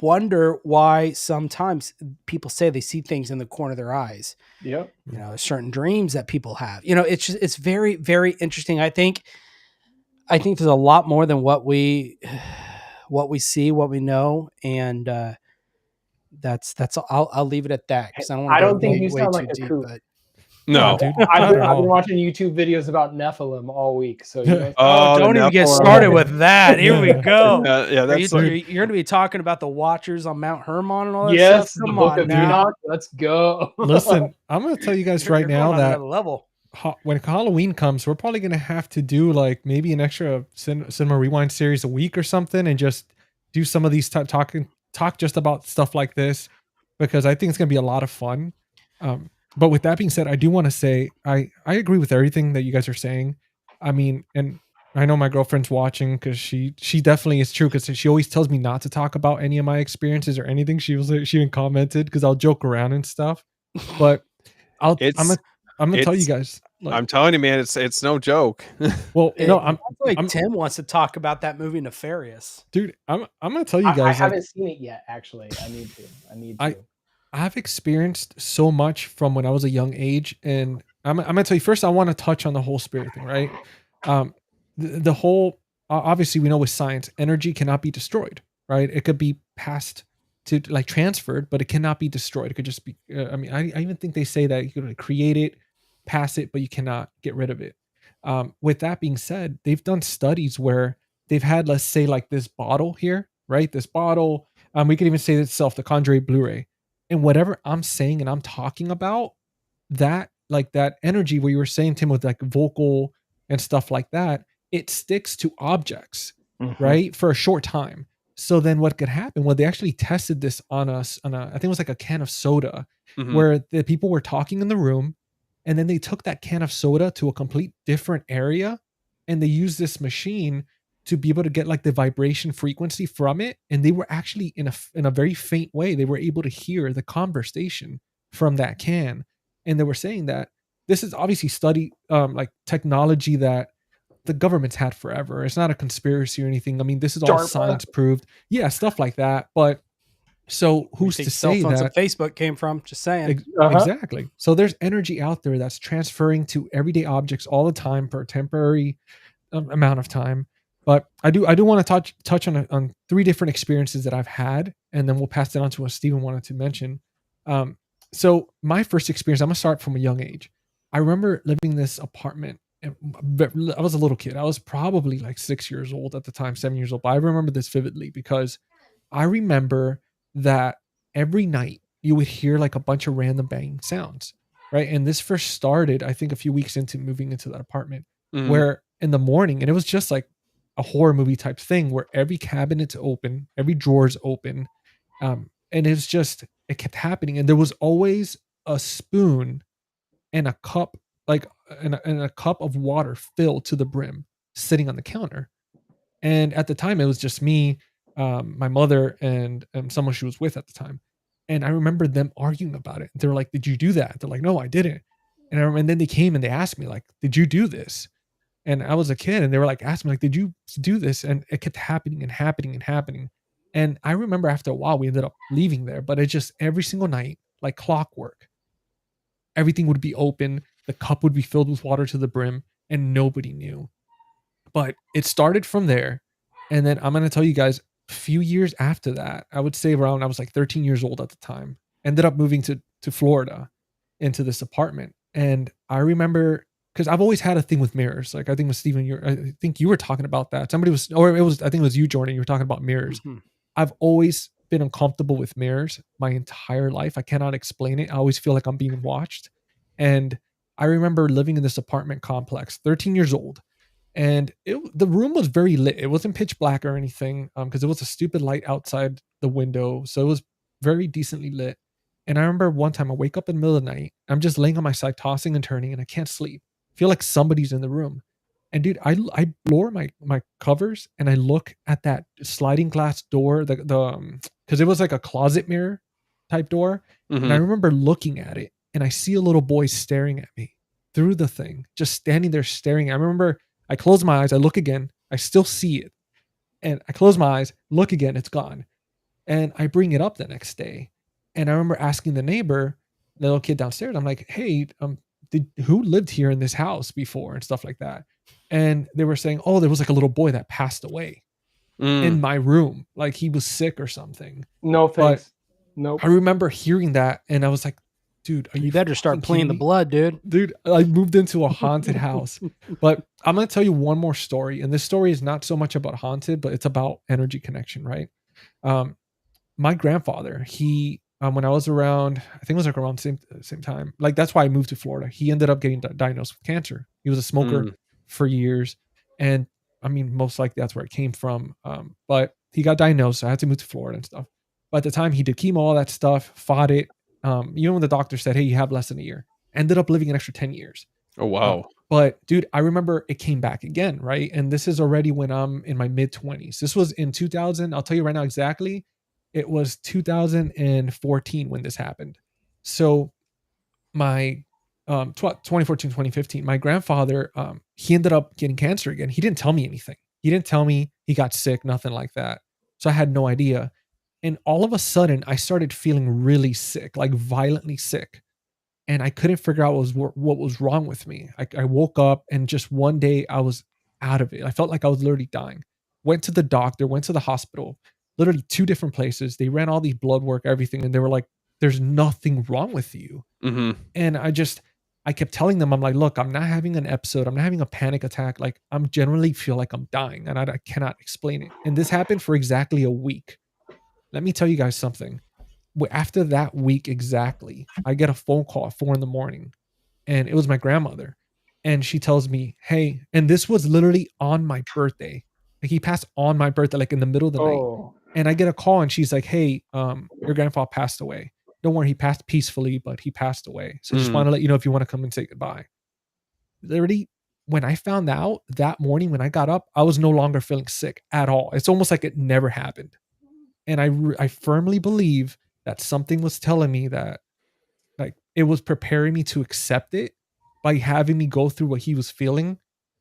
wonder why sometimes people say they see things in the corner of their eyes. Yep. Certain dreams that people have. It's very, very interesting. I think there's a lot more than what we see, what we know, and that's. I'll leave it at that because I don't want I to go don't think you way sound too like a deep. kook. But No. dude, I've not been at all. watching YouTube videos about Nephilim all week. So don't even get started with that. Here we go. Yeah, that's you're going to be talking about the Watchers on Mount Hermon and all that yes, stuff. the Come Book on of now. Enoch. Let's go. Listen, I'm gonna tell you guys right You're now going on that another level. when Halloween comes, we're probably gonna have to do like maybe an extra cinema rewind series a week or something, and just do some of these talk just about stuff like this, because I think it's gonna be a lot of fun. But with that being said, I do want to say I agree with everything that you guys are saying. I mean, and I know my girlfriend's watching because she definitely is true, because she always tells me not to talk about any of my experiences or anything. She even commented because I'll joke around and stuff, but I'm gonna tell you guys. Like, I'm telling you, man, it's no joke. well, no, I feel like Tim wants to talk about that movie Nefarious. dude, I'm gonna tell you guys. I haven't seen it yet. Actually, I need to. I've experienced so much from when I was a young age, and I'm gonna tell you first. I want to touch on the whole spirit thing, right? The whole obviously we know with science, energy cannot be destroyed, right? It could be passed to like transferred, but it cannot be destroyed. It could just be. I mean, I even think they say that you can create it, pass it, but you cannot get rid of it. With that being said, they've done studies where they've had, let's say, like this bottle here, right? This bottle. We could even say itself the Conjuring Blu-ray. And whatever I'm saying and I'm talking about, that like that energy where you were saying, Tim, with like vocal and stuff like that, it sticks to objects, right? For a short time. So then what could happen? Well, they actually tested this on us on I think it was like a can of soda, where the people were talking in the room, and then they took that can of soda to a complete different area, and they used this machine to be able to get like the vibration frequency from it. And they were actually in a very faint way, they were able to hear the conversation from that can. And they were saying that this is obviously like technology that the government's had forever. It's not a conspiracy or anything. I mean, this is all science proved. Yeah, stuff like that. But so who's to say cell phones that and Facebook came from? Just saying. Exactly. So there's energy out there that's transferring to everyday objects all the time for a temporary amount of time. But I do want to touch on three different experiences that I've had, and then we'll pass it on to what Steven wanted to mention. So my first experience, I'm gonna start from a young age. I remember living in this apartment. And I was a little kid. I was probably like 6 years old at the time, 7 years old. But I remember this vividly because I remember that every night you would hear like a bunch of random banging sounds, right? And this first started, I think, a few weeks into moving into that apartment, where in the morning, and it was just like a horror movie type thing where every cabinet's open, every drawer's open. And it kept happening. And there was always a spoon and a cup, like and a cup of water filled to the brim sitting on the counter. And at the time it was just me, my mother, and someone she was with at the time. And I remember them arguing about it. They were like, "Did you do that?" They're like, "No, I didn't." And then they came and they asked me like, "Did you do this?" And I was a kid, and they were like, asking me like, "Did you do this?" And it kept happening and happening and happening. And I remember after a while, we ended up leaving there, but it just every single night, like clockwork, everything would be open. The cup would be filled with water to the brim, and nobody knew. But it started from there. And then I'm going to tell you guys, a few years after that, I would say around, I was like 13 years old at the time, ended up moving to Florida into this apartment. And I remember, because I've always had a thing with mirrors. Like I think with Steven, I think you were talking about that. I think it was you, Jordan. You were talking about mirrors. I've always been uncomfortable with mirrors my entire life. I cannot explain it. I always feel like I'm being watched. And I remember living in this apartment complex, 13 years old. And the room was very lit. It wasn't pitch black or anything, because it was a stupid light outside the window. So it was very decently lit. And I remember one time I wake up in the middle of the night. I'm just laying on my side, tossing and turning, and I can't sleep. Feel like somebody's in the room. And dude, I lower my covers and I look at that sliding glass door, the because it was like a closet mirror type door. And I remember looking at it and I see a little boy staring at me through the thing, just standing there staring. I remember I close my eyes, I look again, I still see it. And I close my eyes, look again, it's gone. And I bring it up the next day. And I remember asking the neighbor, the little kid downstairs, I'm like, hey, who lived here in this house before and stuff like that? And they were saying, oh, there was like a little boy that passed away in my room. Like he was sick or something. No But thanks. Nope. I remember hearing that and I was like, dude, are You you better start fucking playing kidding the me? blood, dude. Dude, I moved into a haunted house. But I'm going to tell you one more story. And this story is not so much about haunted, but it's about energy connection, right? My grandfather, he, when I was around, I think it was like around the same time. Like that's why I moved to Florida. He ended up getting diagnosed with cancer. He was a smoker for years. And I mean, most likely that's where it came from. But he got diagnosed. So I had to move to Florida and stuff. But at the time he did chemo, all that stuff, fought it. Even when the doctor said, hey, you have less than a year, ended up living an extra 10 years. Oh, wow. But dude, I remember it came back again, right? And this is already when I'm in my mid 20s. This was in 2000. I'll tell you right now exactly. It was 2014 when this happened. So my 2014, 2015, my grandfather, he ended up getting cancer again. He didn't tell me anything. He didn't tell me he got sick, nothing like that. So I had no idea. And all of a sudden, I started feeling really sick, like violently sick. And I couldn't figure out what was wrong with me. I woke up and just one day I was out of it. I felt like I was literally dying. Went to the doctor, went to the hospital, literally 2 different places. They ran all these blood work, everything. And they were like, there's nothing wrong with you. And I kept telling them, I'm like, look, I'm not having an episode. I'm not having a panic attack. Like I'm generally feel like I'm dying and I cannot explain it. And this happened for exactly a week. Let me tell you guys something. After that week exactly, I get a phone call at 4 a.m. and it was my grandmother. And she tells me, hey, and this was literally on my birthday. Like he passed on my birthday, like in the middle of the night. And I get a call and she's like, hey, your grandfather passed away. Don't worry, he passed peacefully, but he passed away. So just want to let you know if you want to come and say goodbye. Literally, when I found out that morning when I got up, I was no longer feeling sick at all. It's almost like it never happened. And I firmly believe that something was telling me that like it was preparing me to accept it by having me go through what he was feeling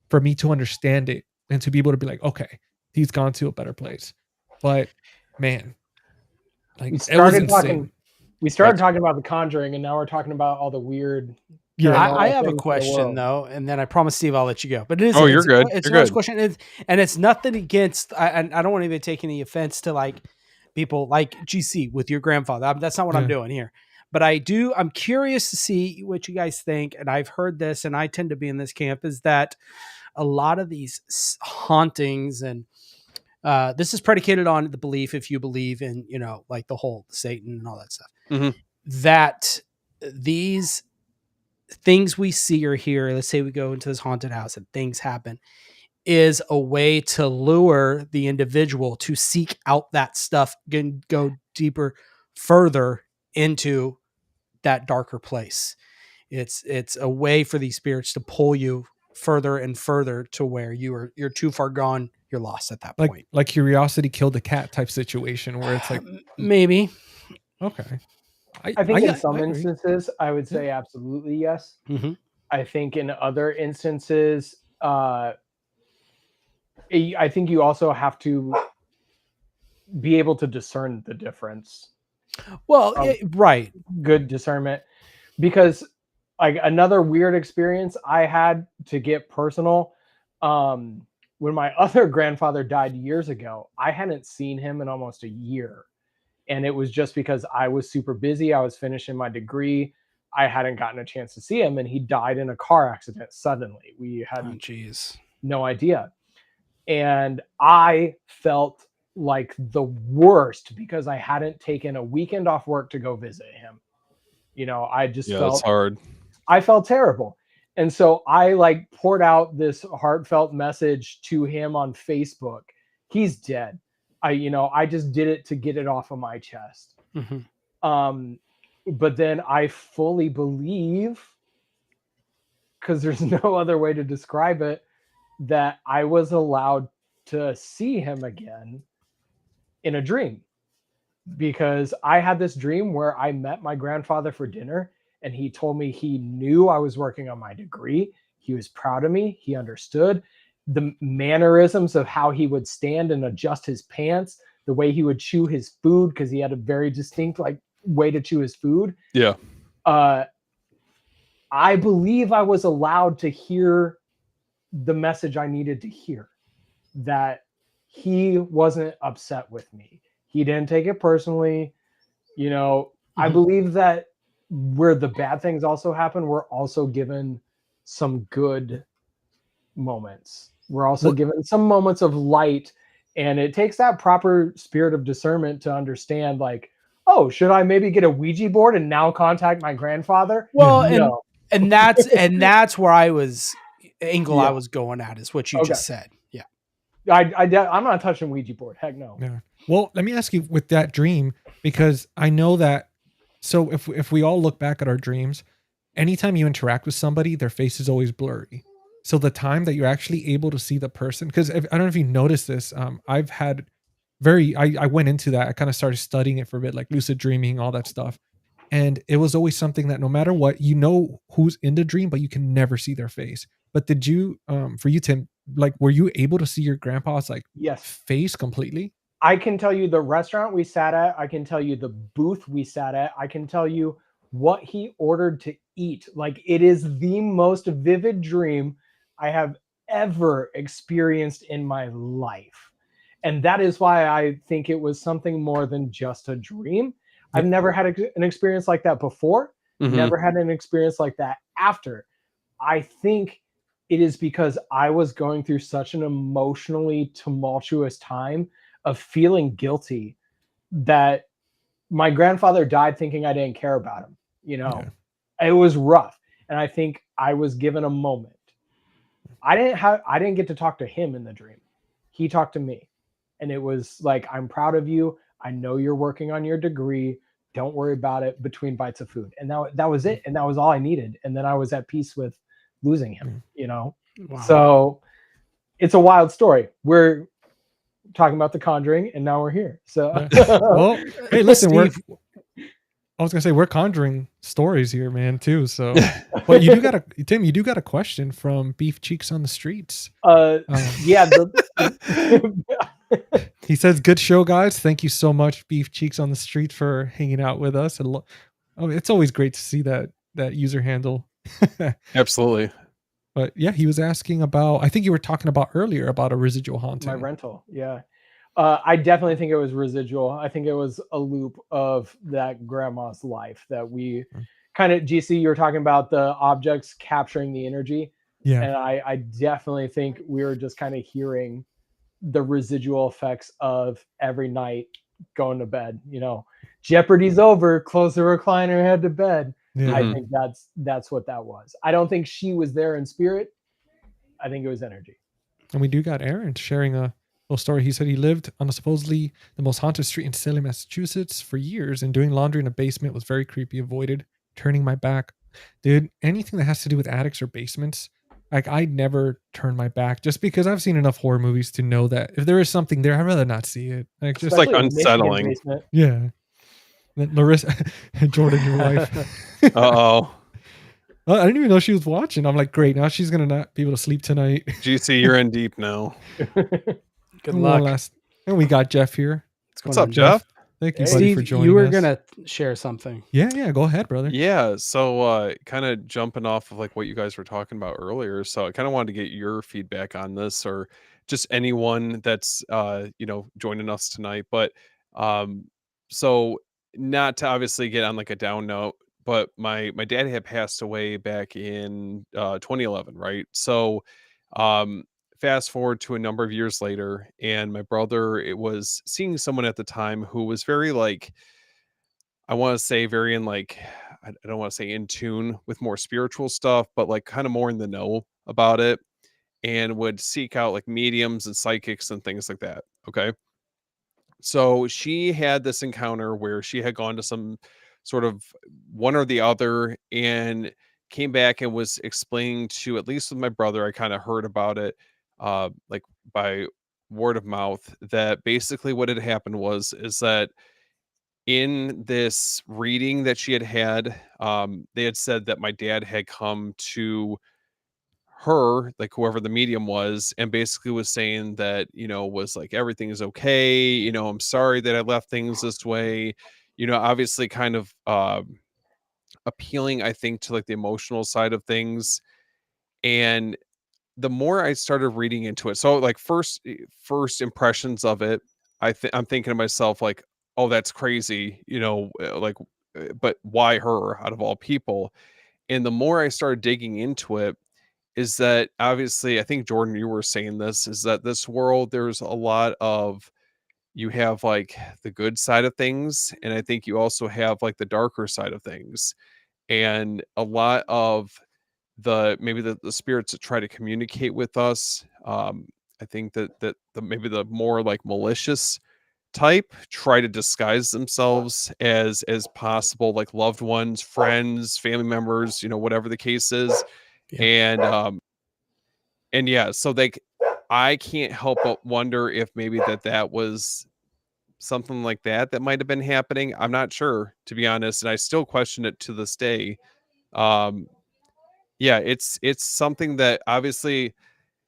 for me to understand it and to be able to be like, okay, he's gone to a better place. But man, like We it was started insane. talking about the Conjuring, and now we're talking about all the weird. Yeah. I have a things in the question world. though, and then I promise Steve I'll let you go. But it is. Oh, you're good. It's You're a nice good. question, and it's nothing against. I don't want to take any offense to like people like GC with your grandfather. That's not what I'm doing here. But I'm curious to see what you guys think. And I've heard this, and I tend to be in this camp, is that a lot of these hauntings, and this is predicated on the belief, if you believe in, like the whole Satan and all that stuff, that these things we see or hear, let's say we go into this haunted house and things happen, is a way to lure the individual to seek out that stuff and go deeper, further into that darker place. It's a way for these spirits to pull you further and further to where you're too far gone. You're lost at that point. Like curiosity killed the cat type situation where it's like maybe. Okay. I think in some agree. instances, I would say absolutely yes. I think in other instances, I think you also have to be able to discern the difference. Well, right. Good discernment. Because like another weird experience I had, to get personal, when my other grandfather died years ago, I hadn't seen him in almost a year. And it was just because I was super busy. I was finishing my degree. I hadn't gotten a chance to see him, and he died in a car accident suddenly. We had no idea. And I felt like the worst because I hadn't taken a weekend off work to go visit him. I just felt it's hard. I felt terrible. And so I like poured out this heartfelt message to him on Facebook. He's dead. I just did it to get it off of my chest. But then I fully believe, because there's no other way to describe it, that I was allowed to see him again in a dream. Because I had this dream where I met my grandfather for dinner, and he told me he knew I was working on my degree. He was proud of me. He understood. the mannerisms of how he would stand and adjust his pants, the way he would chew his food, because he had a very distinct like way to chew his food. Yeah. I believe I was allowed to hear the message I needed to hear, that he wasn't upset with me. He didn't take it personally. You know, I believe that where the bad things also happen, we're also given some good moments. We're also given some moments of light, and it takes that proper spirit of discernment to understand, like, oh, should I maybe get a Ouija board and now contact my grandfather? Well, No. and that's where I was angle I Yeah. was going at, is what you Okay. just said. Yeah. I'm not touching Ouija board. Heck no. Yeah. Well, let me ask you with that dream, because I know that. So if we all look back at our dreams, anytime you interact with somebody, their face is always blurry. So the time that you're actually able to see the person, because I don't know if you noticed this, I've had I went into that. I kind of started studying it for a bit, like lucid dreaming, all that stuff. And it was always something that no matter what, you know who's in the dream, but you can never see their face. But did you, for you, Tim, like, were you able to see your grandpa's like Yes. face completely? I can tell you the restaurant we sat at. I can tell you the booth we sat at. I can tell you what he ordered to eat. Like, it is the most vivid dream I have ever experienced in my life. And that is why I think it was something more than just a dream. I've never had an experience like that before. Never had an experience like that after. I think it is because I was going through such an emotionally tumultuous time of feeling guilty that my grandfather died thinking I didn't care about him. You know, it was rough. And I think I was given a moment. I didn't get to talk to him in the dream. He talked to me. And it was like, I'm proud of you. I know you're working on your degree. Don't worry about it, between bites of food. And that was it. And that was all I needed. And then I was at peace with losing him, you know? Wow. So it's a wild story. We're talking about The Conjuring, and now we're here. So, Well, hey, listen, Steve. I was gonna say we're conjuring stories here, man, too. So, but you do got Tim, you do got a question from Beef Cheeks on the Streets. yeah. He says, "Good show, guys. Thank you so much, Beef Cheeks on the Street, for hanging out with us. And it's always great to see that user handle." Absolutely. But yeah, he was asking about. I think you were talking about earlier about a residual haunting. My rental, yeah. I definitely think it was residual. I think it was a loop of that grandma's life that we kind of, GC, you were talking about the objects capturing the energy. Yeah. And I definitely think we were just kind of hearing the residual effects of every night going to bed. You know, Jeopardy's over, close the recliner, head to bed. Yeah. I think that's what that was. I don't think she was there in spirit. I think it was energy. And we do got Aaron sharing a little story. He said he lived on a supposedly the most haunted street in Salem, Massachusetts for years, and doing laundry in a basement was very creepy. Avoided turning my back. Dude, anything that has to do with attics or basements, like, I never turn my back, just because I've seen enough horror movies to know that if there is something there, I'd rather not see it. Like, just like Especially a Michigan unsettling. basement. yeah. Larissa, Jordan, your wife. Uh-oh. I didn't even know she was watching. I'm like, great. Now she's gonna not be able to sleep tonight. GC, you're in deep now. Good And luck. And we got Jeff here. What's up, Jeff? Thank you, Hey, buddy, Steve, for joining you were us. gonna share something. Yeah, go ahead, brother. Yeah, so kind of jumping off of like what you guys were talking about earlier. So I kind of wanted to get your feedback on this, or just anyone that's joining us tonight. But so not to obviously get on like a down note, but my dad had passed away back in 2011, right? So fast forward to a number of years later, and my brother, it was seeing someone at the time who was very like, I want to say very in like, I don't want to say in tune with more spiritual stuff, but like kind of more in the know about it, and would seek out like mediums and psychics and things like that. Okay. So she had this encounter where she had gone to some sort of one or the other, and came back and was explaining to, at least with my brother, I kind of heard about it like by word of mouth, that basically what had happened is that in this reading that she had had, they had said that my dad had come to her, like whoever the medium was, and basically was saying that, was like, everything is okay. I'm sorry that I left things this way. Obviously kind of appealing, I think, to like the emotional side of things. And the more I started reading into it, so like first impressions of it, I'm thinking to myself like, oh, that's crazy, but why her out of all people? And the more I started digging into it, is that obviously, I think Jordan, you were saying this, is that this world, there's a lot of, you have like the good side of things, and I think you also have like the darker side of things, and a lot of maybe the spirits that try to communicate with us. I think that maybe the more like malicious type try to disguise themselves as possible like loved ones, friends, family members, whatever the case is. Yeah. And yeah, so I can't help but wonder if maybe that was something like that might have been happening. I'm not sure, to be honest, and I still question it to this day. um yeah, it's something that obviously,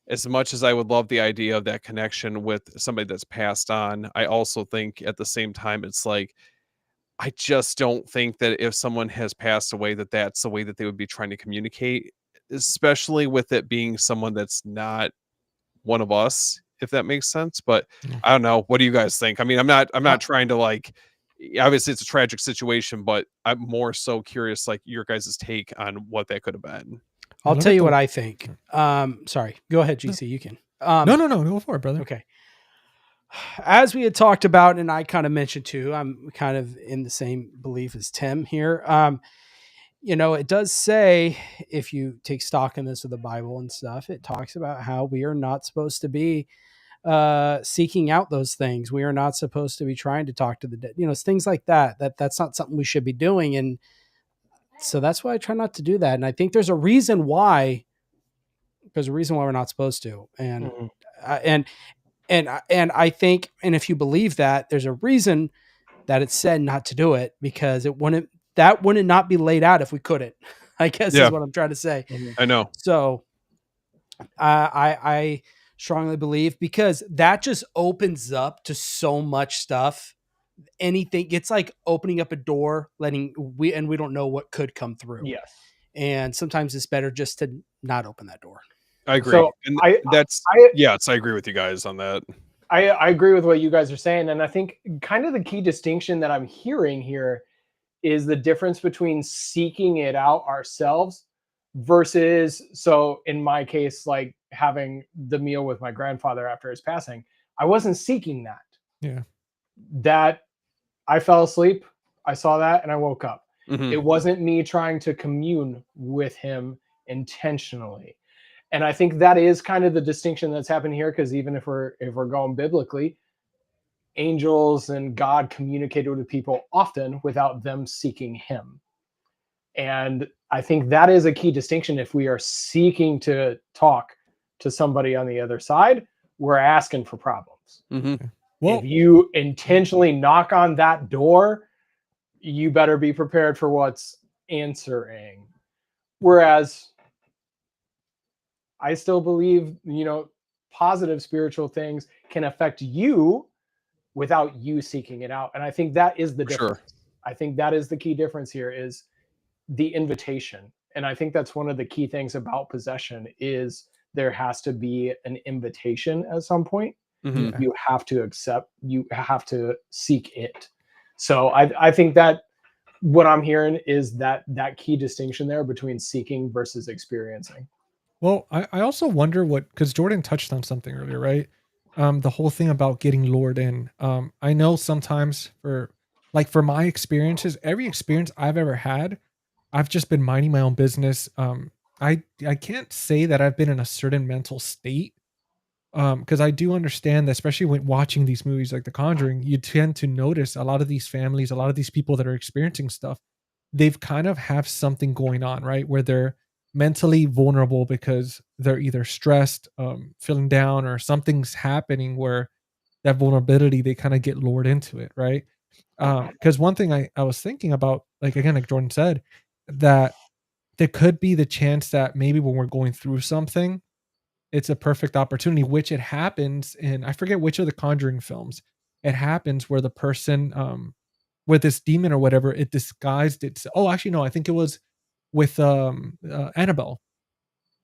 as much as I would love the idea of that connection with somebody that's passed on, I also think at the same time, it's like, I just don't think that if someone has passed away, that's the way that they would be trying to communicate, especially with it being someone that's not one of us, if that makes sense. But Yeah. I don't know. What do you guys think? I mean, I'm Uh, not trying to like, obviously it's a tragic situation, but I'm more so curious, like your guys' take on what that could have been. I'll Look tell at you the- what I think. Sorry, go ahead, GC. You can. No, go for it, brother. Okay. As we had talked about, and I kind of mentioned too, I'm kind of in the same belief as Tim here. It does say, if you take stock in this with the Bible and stuff, it talks about how we are not supposed to be seeking out those things. We are not supposed to be trying to talk to the dead. It's things like that. That's not something we should be doing. And so that's why I try not to do that. And I think there's a reason why. There's a reason why we're not supposed to. And Mhm. and I think, and if you believe that, there's a reason that it's said not to do it, because that wouldn't not be laid out if we couldn't, I guess Yeah. is what I'm trying to say. I know. So I strongly believe, because that just opens up to so much stuff. Anything, it's like opening up a door, we don't know what could come through. Yes. And sometimes it's better just to not open that door. I agree. So And I yes, I agree with you guys on that. I agree with what you guys are saying, and I think kind of the key distinction that I'm hearing here is the difference between seeking it out ourselves versus, so in my case, like having the meal with my grandfather after his passing. I wasn't seeking that. Yeah. That I fell asleep, I saw that, and I woke up. Mhm. It wasn't me trying to commune with him intentionally. And I think that is kind of the distinction that's happened here, because even if we're going biblically, angels and God communicated with people often without them seeking him. And I think that is a key distinction. If we are seeking to talk to somebody on the other side, we're asking for problems. Mhm. Well, If you intentionally knock on that door, you better be prepared for what's answering. Whereas I still believe, positive spiritual things can affect you without you seeking it out. And I think that is the difference. Sure. I think that is the key difference here, is the invitation. And I think that's one of the key things about possession, is there has to be an invitation at some point. Mhm. You have to accept, you have to seek it. So I think that what I'm hearing is that key distinction there between seeking versus experiencing. well, I also wonder because Jordan touched on something earlier, right? The whole thing about getting lured in. I know sometimes for my experiences, every experience I've ever had, I've just been minding my own business. I can't say that I've been in a certain mental state. Because I do understand that, especially when watching these movies like The Conjuring, you tend to notice a lot of these families, a lot of these people that are experiencing stuff, they've kind of have something going on, right? Where they're mentally vulnerable because they're either stressed, feeling down, or something's happening where that vulnerability, they kind of get lured into it, right? Because one thing I was thinking about, like again, like Jordan said, that there could be the chance that maybe when we're going through something, it's a perfect opportunity, which it happens in, I forget which of the Conjuring films. It happens where the person with this demon or whatever, it disguised it. Oh, actually no, I think it was with Annabelle,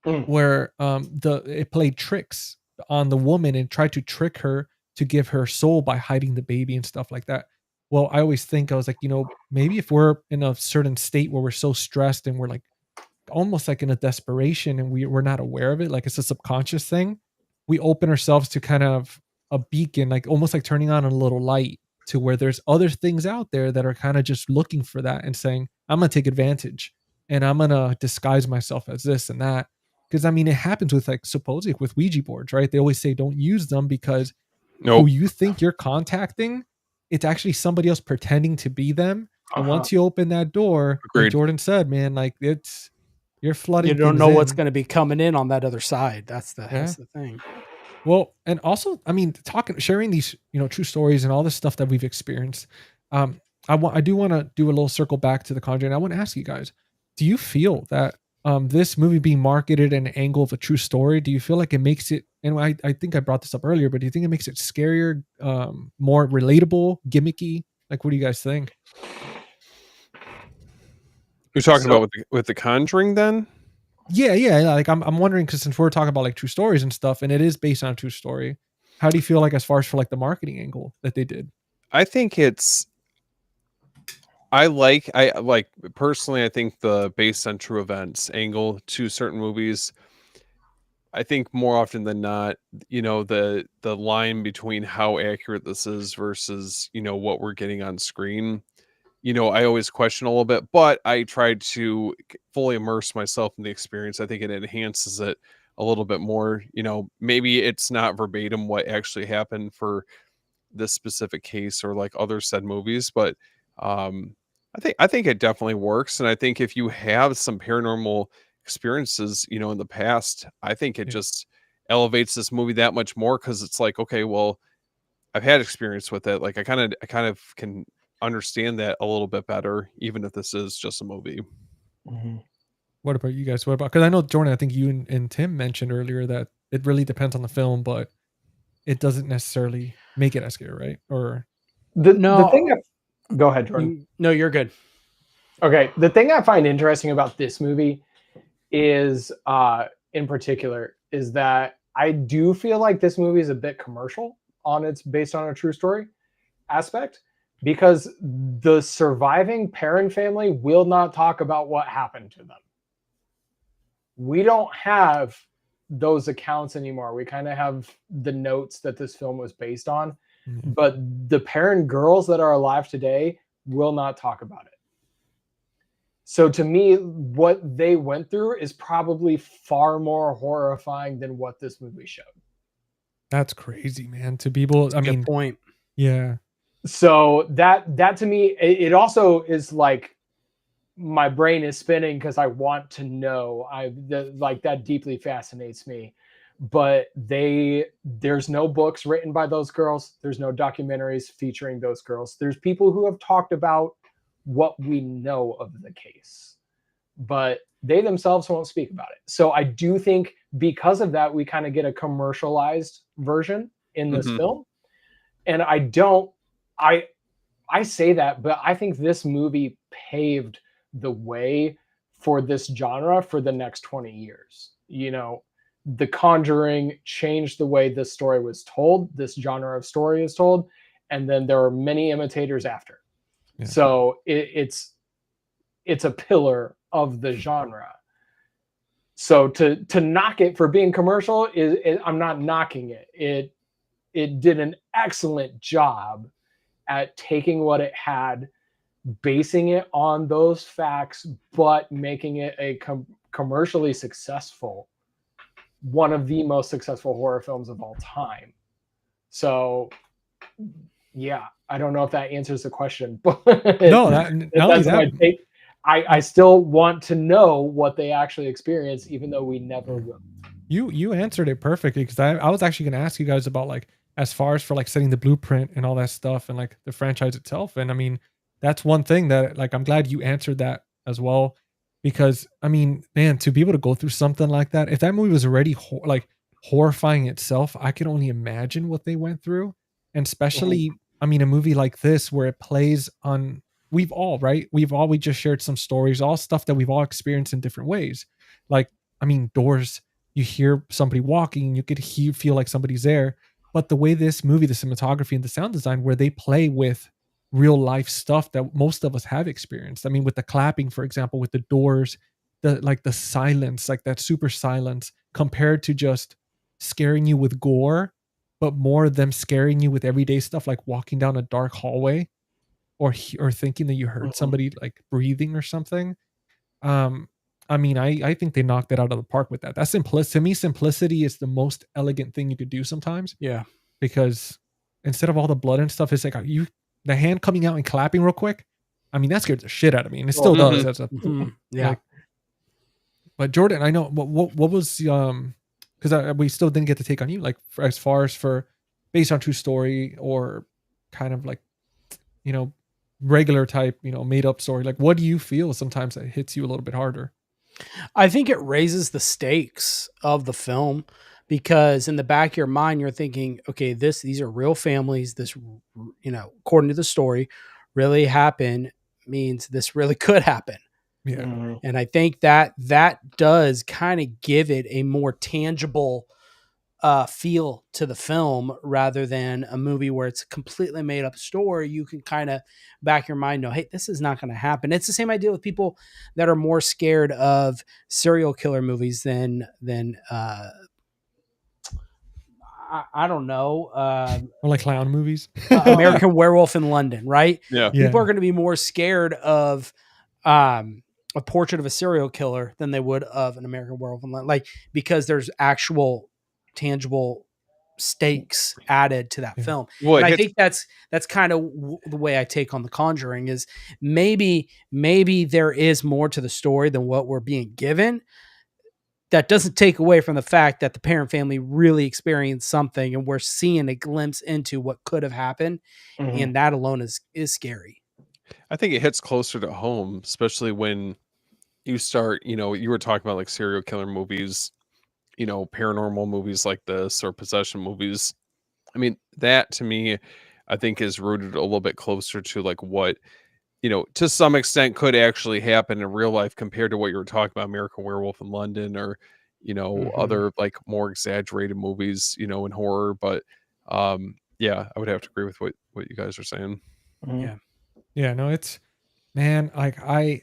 Mm. where it played tricks on the woman and tried to trick her to give her soul by hiding the baby and stuff like that. Well, I always think, I was like, maybe if we're in a certain state where we're so stressed and we're like almost like in a desperation and we're not aware of it, like it's a subconscious thing, we open ourselves to kind of a beacon, like almost like turning on a little light to where there's other things out there that are kind of just looking for that and saying, I'm gonna take advantage and I'm gonna disguise myself as this and that. Because I mean, it happens with like supposedly with Ouija boards, right? They always say don't use them because who Nope. you think you're contacting, it's actually somebody else pretending to be them. And once you open that door, like Agreed. Jordan said, man, like you're flooding. You don't things know what's in. going to be coming in on that other side. That's the thing. Well, and also, I mean, sharing these, true stories and all this stuff that we've experienced. I do want to do a little circle back to The Conjuring. I want to ask you guys, do you feel that this movie being marketed in an angle of a true story, do you feel like it makes it, and I think I brought this up earlier, but do you think it makes it scarier, more relatable, gimmicky? Like, what do you guys think? You're talking about with the Conjuring then? Yeah. Like I'm wondering, because since we're talking about like true stories and stuff, and it is based on a true story, how do you feel like as far as for like the marketing angle that they did? I think personally, I think the based on true events angle to certain movies, I think more often than not, the line between how accurate this is versus, what we're getting on screen, I always question a little bit, but I try to fully immerse myself in the experience. I think it enhances it a little bit more. Maybe it's not verbatim what actually happened for this specific case or like other said movies, but I think it definitely works. And I think if you have some paranormal experiences, in the past, I think it just elevates this movie that much more, because it's like, okay, well, I've had experience with it. Like I kind of can understand that a little bit better, even if this is just a movie. Mm-hmm. What about you guys? Because I know, Jordan, I think you and Tim mentioned earlier that it really depends on the film, but it doesn't necessarily make it as scary, right? Or the thing go ahead, Jordan. No, you're good. Okay. The thing I find interesting about this movie is, in particular, is that I do feel like this movie is a bit commercial on its based on a true story aspect, because the surviving Perron family will not talk about what happened to them. We don't have those accounts anymore. We kind of have the notes that this film was based on, but the Perron girls that are alive today will not talk about it. So to me, what they went through is probably far more horrifying than what this movie showed. that's crazy, man. To be able, Good point. Yeah. So that to me, it also is like my brain is spinning because I want to know. Like that deeply fascinates me. But there's no books written by those girls. There's no documentaries featuring those girls. There's people who have talked about what we know of the case, but they themselves won't speak about it. So I do think because of that, we kind of get a commercialized version in this film. And I say that, but I think this movie paved the way for this genre for the next 20 years. The Conjuring changed the way this story was told, this genre of story is told, and then there are many imitators after. Yeah. So it's a pillar of the genre. So to knock it for being commercial I'm not knocking it. It did an excellent job at taking what it had, basing it on those facts, but making it a commercially successful, one of the most successful horror films of all time. So yeah, I don't know if that answers the question, but no, that's my take. I still want to know what they actually experience, even though we never will. You answered it perfectly, because I was actually going to ask you guys about like as far as for like setting the blueprint and all that stuff and like the franchise itself. And I mean, that's one thing that like I'm glad you answered that as well. because I mean, man, to be able to go through something like that, if that movie was already like horrifying itself, I can only imagine what they went through. And especially, I mean, a movie like this where it plays on, we've all, right? We just shared some stories, all stuff that we've all experienced in different ways. Like, I mean, doors, you hear somebody walking, you could feel like somebody's there. But the way this movie, the cinematography and the sound design, where they play with real life stuff that most of us have experienced. I mean, with the clapping, for example, with the doors, the silence, like that super silence, compared to just scaring you with gore, but more them scaring you with everyday stuff like walking down a dark hallway or thinking that you heard somebody like breathing or something. Um, I mean, I think they knocked it out of the park with that. That's to me, simplicity is the most elegant thing you could do sometimes. Yeah. Because instead of all the blood and stuff, it's like the hand coming out and clapping real quick. I mean, that scared the shit out of me, and it still does. That's Yeah. Like, but Jordan, I know what was because we still didn't get to take on you, like as far as for based on true story or kind of like regular type made up story. Like, what do you feel sometimes that hits you a little bit harder? I think it raises the stakes of the film because in the back of your mind, you're thinking, okay, these are real families. This, according to the story, really happened means this really could happen. Yeah. And I think that does kind of give it a more tangible feel to the film rather than a movie where it's a completely made up story. You can kind of back your mind know, hey, this is not going to happen. It's the same idea with people that are more scared of serial killer movies than I don't know, or like clown movies. American Werewolf in London, right? Yeah. People are going to be more scared of a portrait of a serial killer than they would of an American Werewolf in London, like because there's actual tangible stakes added to that film. Well, and I think that's kind of the way I take on The Conjuring is maybe there is more to the story than what we're being given. That doesn't take away from the fact that the Perron family really experienced something and we're seeing a glimpse into what could have happened. And that alone is scary. I think it hits closer to home, especially when you start, you were talking about like serial killer movies, paranormal movies like this or possession movies. I mean, that to me, I think is rooted a little bit closer to like what, to some extent could actually happen in real life compared to what you were talking about, American Werewolf in London or, other like more exaggerated movies, in horror. But yeah, I would have to agree with what you guys are saying. Yeah, no, it's man, like I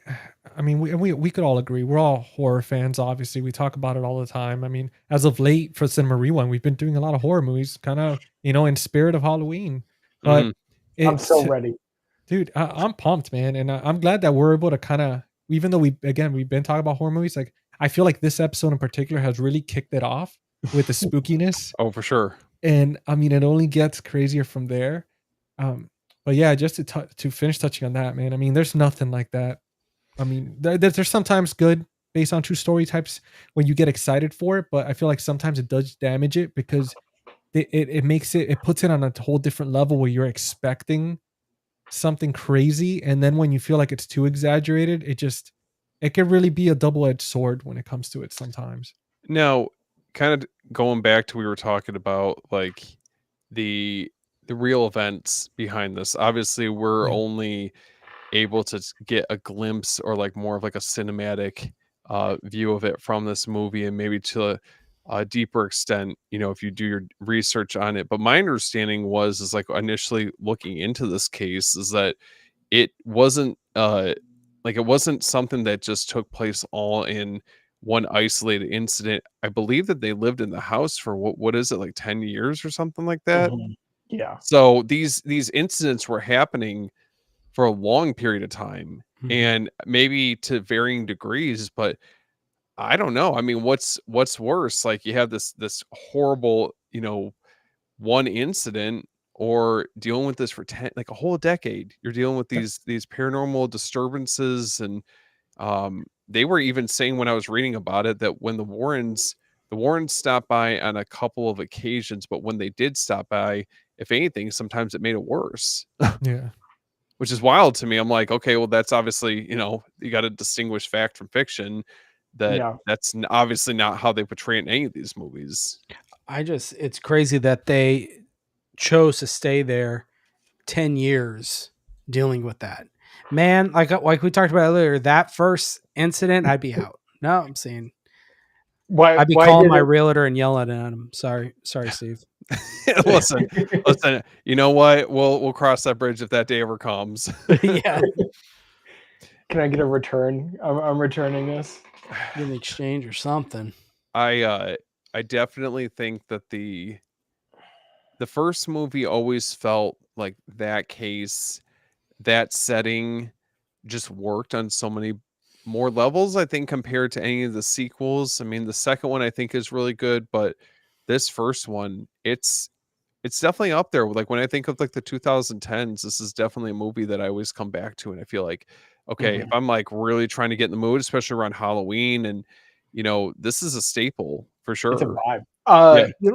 mean, we could all agree. We're all horror fans, obviously. We talk about it all the time. I mean, as of late for Cinema Rewind, we've been doing a lot of horror movies, kind of, in spirit of Halloween. But I'm so ready. Dude, I'm pumped, man. And I'm glad that we're able to kind of, even though we've been talking about horror movies, like I feel like this episode in particular has really kicked it off with the spookiness. Oh, for sure. And I mean, it only gets crazier from there. But yeah, just to finish touching on that, man. I mean, there's nothing like that. I mean, there's sometimes good based on true story types when you get excited for it, but I feel like sometimes it does damage it because it makes it puts it on a whole different level where you're expecting something crazy, and then when you feel like it's too exaggerated, it can really be a double-edged sword when it comes to it sometimes. Now, kind of going back to we were talking about like the real events behind this. Obviously, we're only able to get a glimpse or like more of like a cinematic view of it from this movie, and maybe to a deeper extent, if you do your research on it. But my understanding is like initially looking into this case is that it wasn't it wasn't something that just took place all in one isolated incident. I believe that they lived in the house for what is it, like 10 years or something like that. Yeah. So these incidents were happening for a long period of time and maybe to varying degrees, but I don't know. I mean, what's worse? Like you have this horrible, one incident or dealing with this for 10, like a whole decade. You're dealing with these paranormal disturbances. And they were even saying when I was reading about it that when the Warrens stopped by on a couple of occasions, but when they did stop by, if anything, sometimes it made it worse. Yeah. which is wild to me. I'm like, okay, well, that's obviously, you got to distinguish fact from fiction. That's obviously not how they portray it in any of these movies. It's crazy that they chose to stay there 10 years dealing with that. Man, like we talked about earlier, that first incident, I'd be out. No, I'm saying I'd be calling my realtor and yelling at him. Sorry, Steve. listen, you know what? We'll cross that bridge if that day ever comes. Yeah. Can I get a return? I'm returning this. Get an exchange or something. I definitely think that the first movie always felt like that case, that setting just worked on so many more levels, I think, compared to any of the sequels. I mean, the second one I think is really good, but this first one, it's definitely up there. Like when I think of like the 2010s, this is definitely a movie that I always come back to, and I feel like, okay, if I'm like really trying to get in the mood, especially around Halloween, and this is a staple for sure. It's a vibe. Yeah.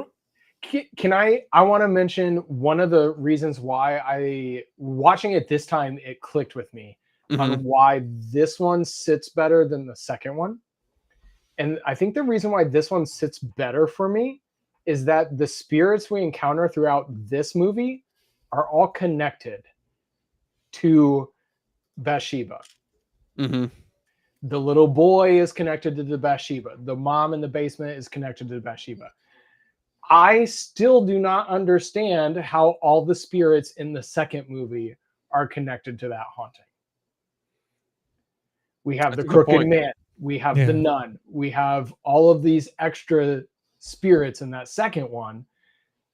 I want to mention one of the reasons why watching it this time, it clicked with me on why this one sits better than the second one. And I think the reason why this one sits better for me is that the spirits we encounter throughout this movie are all connected to Bathsheba. Mm-hmm. The little boy is connected to the Bathsheba. The mom in the basement is connected to the Bathsheba. I still do not understand how all the spirits in the second movie are connected to that haunting. We have the crooked man. We have the nun. We have all of these extra spirits in that second one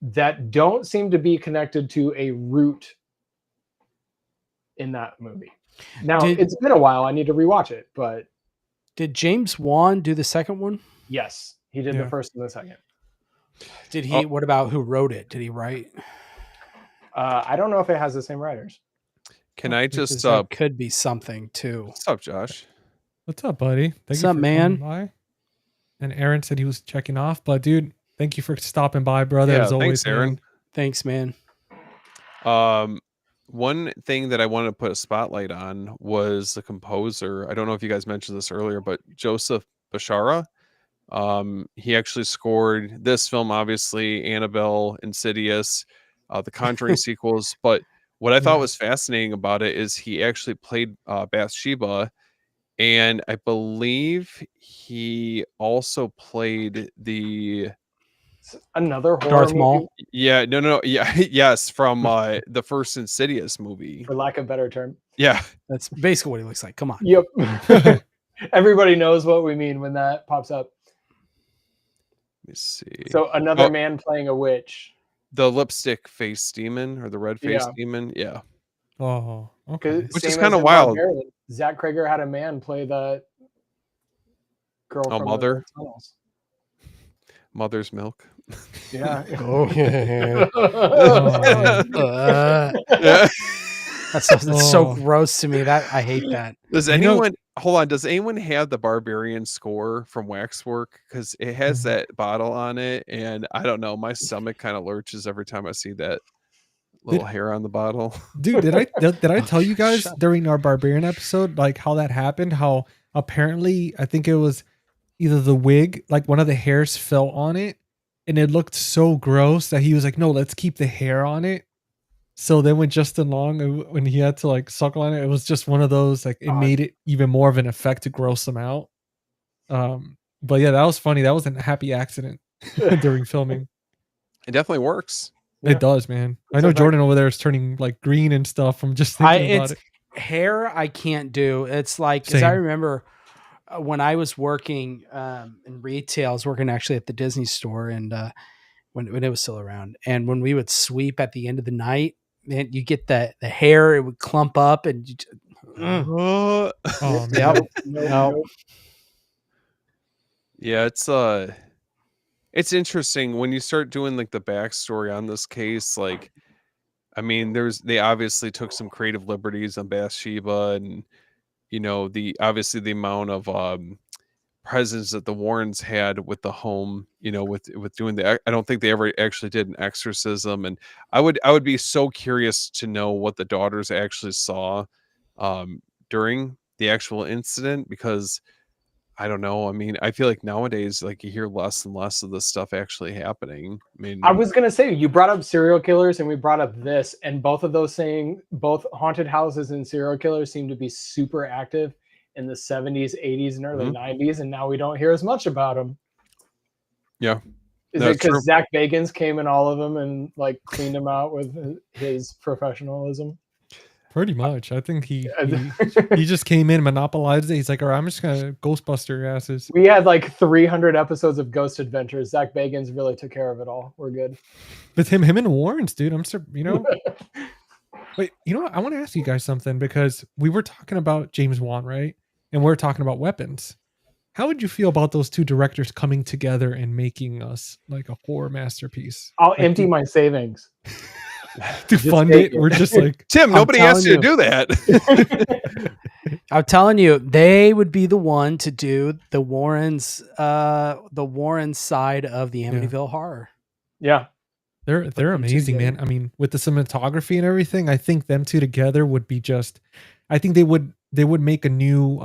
that don't seem to be connected to a root in that movie. Now, it's been a while. I need to rewatch it, but... Did James Wan do the second one? Yes, he did the first and the second. Did he? What about who wrote it? Did he write? I don't know if it has the same writers. Can I just... could be something, too. What's up, Josh? What's up, buddy? What's up, man? By. And Aaron said he was checking off, but dude, thank you for stopping by, brother. Yeah, as always, thanks, Aaron. Thanks, man. One thing that I wanted to put a spotlight on was the composer. I don't know if you guys mentioned this earlier, but Joseph Bashara. He actually scored this film, obviously, Annabelle, Insidious, the Conjuring sequels. But what I thought was fascinating about it is he actually played Bathsheba, and I believe he also played another horror Darth movie? Maul. Yeah, no, yeah, yes, from the first Insidious movie, for lack of a better term. Yeah, that's basically what he looks like. Come on. Yep. Everybody knows what we mean when that pops up. Let me see. So another man playing a witch. The lipstick face demon or the red face demon. Yeah. Oh, okay. Which is kind of wild. Zach Krager had a man play the girl from Mother. The tunnels. Mother's milk. Yeah. Oh yeah. That's so gross to me. That I hate that. Does anyone hold on? Does anyone have the Barbarian score from Waxwork? Because it has that bottle on it, and I don't know. My stomach kind of lurches every time I see that little hair on the bottle. Dude, did I tell you guys during our Barbarian episode like how that happened? How apparently I think it was either the wig, like one of the hairs fell on it, and it looked so gross that he was like, "No, let's keep the hair on it." So then when Justin Long, when he had to like suckle on it, it was just one of those, like it made it even more of an effect to gross him out. But yeah, that was funny. That was a happy accident during filming. It definitely works. It does, man. I know Jordan over there is turning like green and stuff from just thinking about it. Hair I can't do. It's like, because I remember when I was working in retail, I was working actually at the Disney store, and when it was still around, and when we would sweep at the end of the night, man, you get the hair, it would clump up, and you just, oh man. No. Yeah, it's interesting when you start doing like the backstory on this case. Like, I mean, they obviously took some creative liberties on Bathsheba, and the obviously the amount of presence that the Warrens had with the home, with doing I don't think they ever actually did an exorcism, and I would be so curious to know what the daughters actually saw during the actual incident, because I don't know. I mean, I feel like nowadays, like, you hear less and less of this stuff actually happening. I mean, I was gonna say, you brought up serial killers and we brought up this, and both of those both haunted houses and serial killers seem to be super active in the 70s, 80s, and early 90s, and now we don't hear as much about them. Yeah. Is it because Zach Bagans came in all of them and like cleaned them out with his professionalism? Pretty much. I think he just came in, monopolized it. He's like, all right, I'm just gonna Ghostbuster your asses. We had like 300 episodes of Ghost Adventures. Zach Bagans really took care of it all. We're good. With him and Warrens, dude. Wait, you know what? I want to ask you guys something, because we were talking about James Wan, right? And we're talking about weapons. How would you feel about those two directors coming together and making us like a horror masterpiece? I'll empty my savings to fund it. We're just like, Tim, nobody asked you to do that. I'm telling you, they would be the one to do the Warrens side of the Amityville horror. Yeah. They're amazing, man. I mean, with the cinematography and everything, I think them two together would be just, I think they would make a new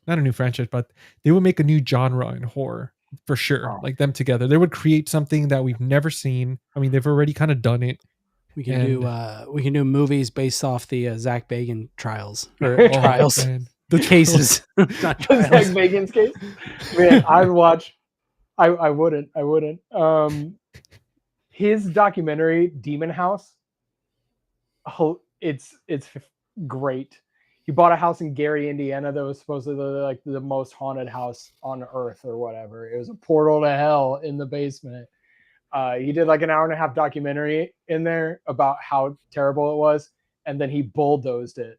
not a new franchise, but they would make a new genre in horror for sure. Oh. Like them together. They would create something that we've never seen. I mean, they've already kind of done it. We can do movies based off the Zach Bagan trials. Or trials. The cases. Not trials. Zach Bagan's case. Man, I'd watch. I wouldn't. His documentary Demon House. Oh, it's great. He bought a house in Gary, Indiana that was supposedly like the most haunted house on earth or whatever. It was a portal to hell in the basement. He did like an 1.5-hour documentary in there about how terrible it was, and then he bulldozed it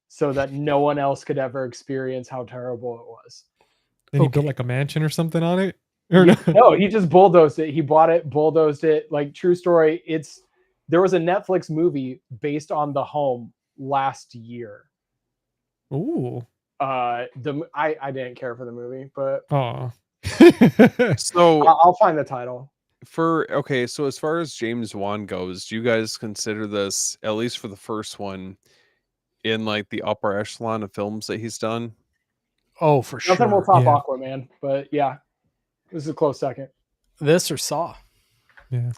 so that no one else could ever experience how terrible it was. Then he built like a mansion or something on it? No, he just bulldozed it. He bought it, bulldozed it. Like, true story. There was a Netflix movie based on the home last year. Ooh. I didn't care for the movie, but so I'll find the title. So as far as James Wan goes, do you guys consider this, at least for the first one, in like the upper echelon of films that he's done? Oh, for sure. Nothing will top Aquaman, but yeah, this is a close second. This or Saw. Yeah.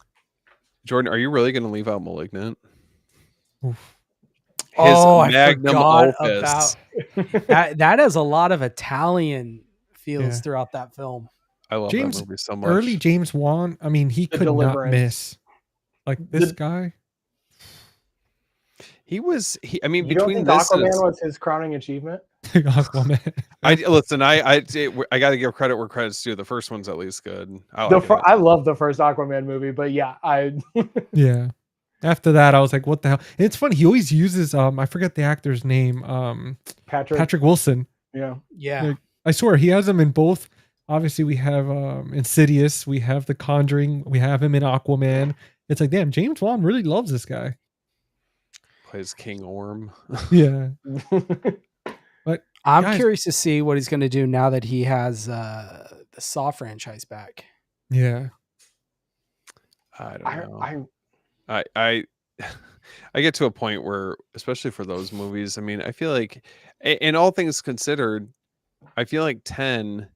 Jordan, are you really going to leave out Malignant? Oof. I forgot about that has a lot of Italian feels throughout that film. I love that movie so much. Early James Wan, I mean, he could not miss. Like this guy. I mean, you between don't this think Aquaman was his crowning achievement? Aquaman. I got to give credit where credit's due. The first one's at least good. I love the first Aquaman movie, but yeah, yeah. After that, I was like, what the hell? And it's funny. He always uses, I forget the actor's name. Patrick Wilson. Yeah. Like, I swear he has him in both. Obviously, we have Insidious. We have The Conjuring. We have him in Aquaman. It's like, damn, James Wan really loves this guy. Plays King Orm. Yeah. But I'm curious to see what he's going to do now that he has the Saw franchise back. Yeah. I don't know. I get to a point where, especially for those movies, I mean, I feel like, in all things considered, I feel like 10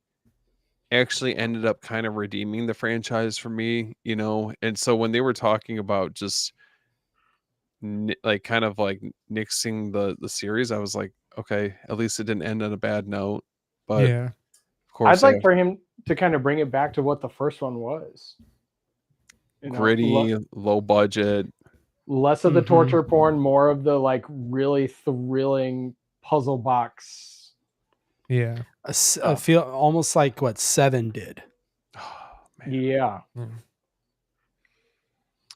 actually ended up kind of redeeming the franchise for me, and so when they were talking about just like kind of like nixing the series, I was like, okay, at least it didn't end on a bad note. But yeah, of course, I'd like for him to kind of bring it back to what the first one was. Gritty, low budget, less of the torture porn, more of the like really thrilling puzzle box. Yeah, I feel almost like what 7 did. Oh, man. Yeah,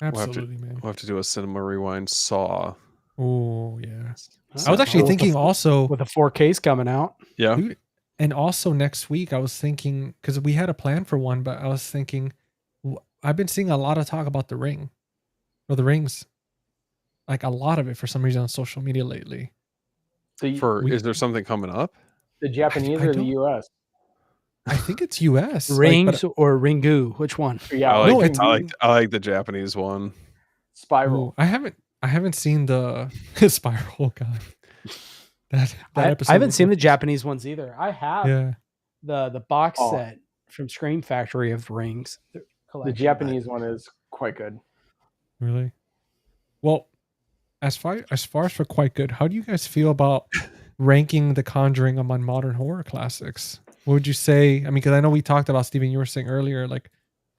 absolutely, man. We'll have to do a cinema rewind Saw. Oh yeah, I was actually thinking also with the 4Ks coming out. Yeah, dude, and also next week I was thinking, because we had a plan for one, but I was thinking, I've been seeing a lot of talk about The Ring, or The Rings, like a lot of it for some reason on social media lately. is there something coming up? The Japanese or the US? I think it's US. Rings or Ringu? Which one? Yeah, I No, like, it's- I like the Japanese one. Spiral. Ooh, I haven't seen the Spiral. Oh, God. That episode. I haven't was seen the my- Japanese ones either. I have Yeah. the box Oh. set from Scream Factory of Rings. The collection, Japanese one is quite good. Really? Well, as far as for quite good, how do you guys feel about ranking The Conjuring among modern horror classics? What would you say? I mean, because I know we talked about, Steven, you were saying earlier, like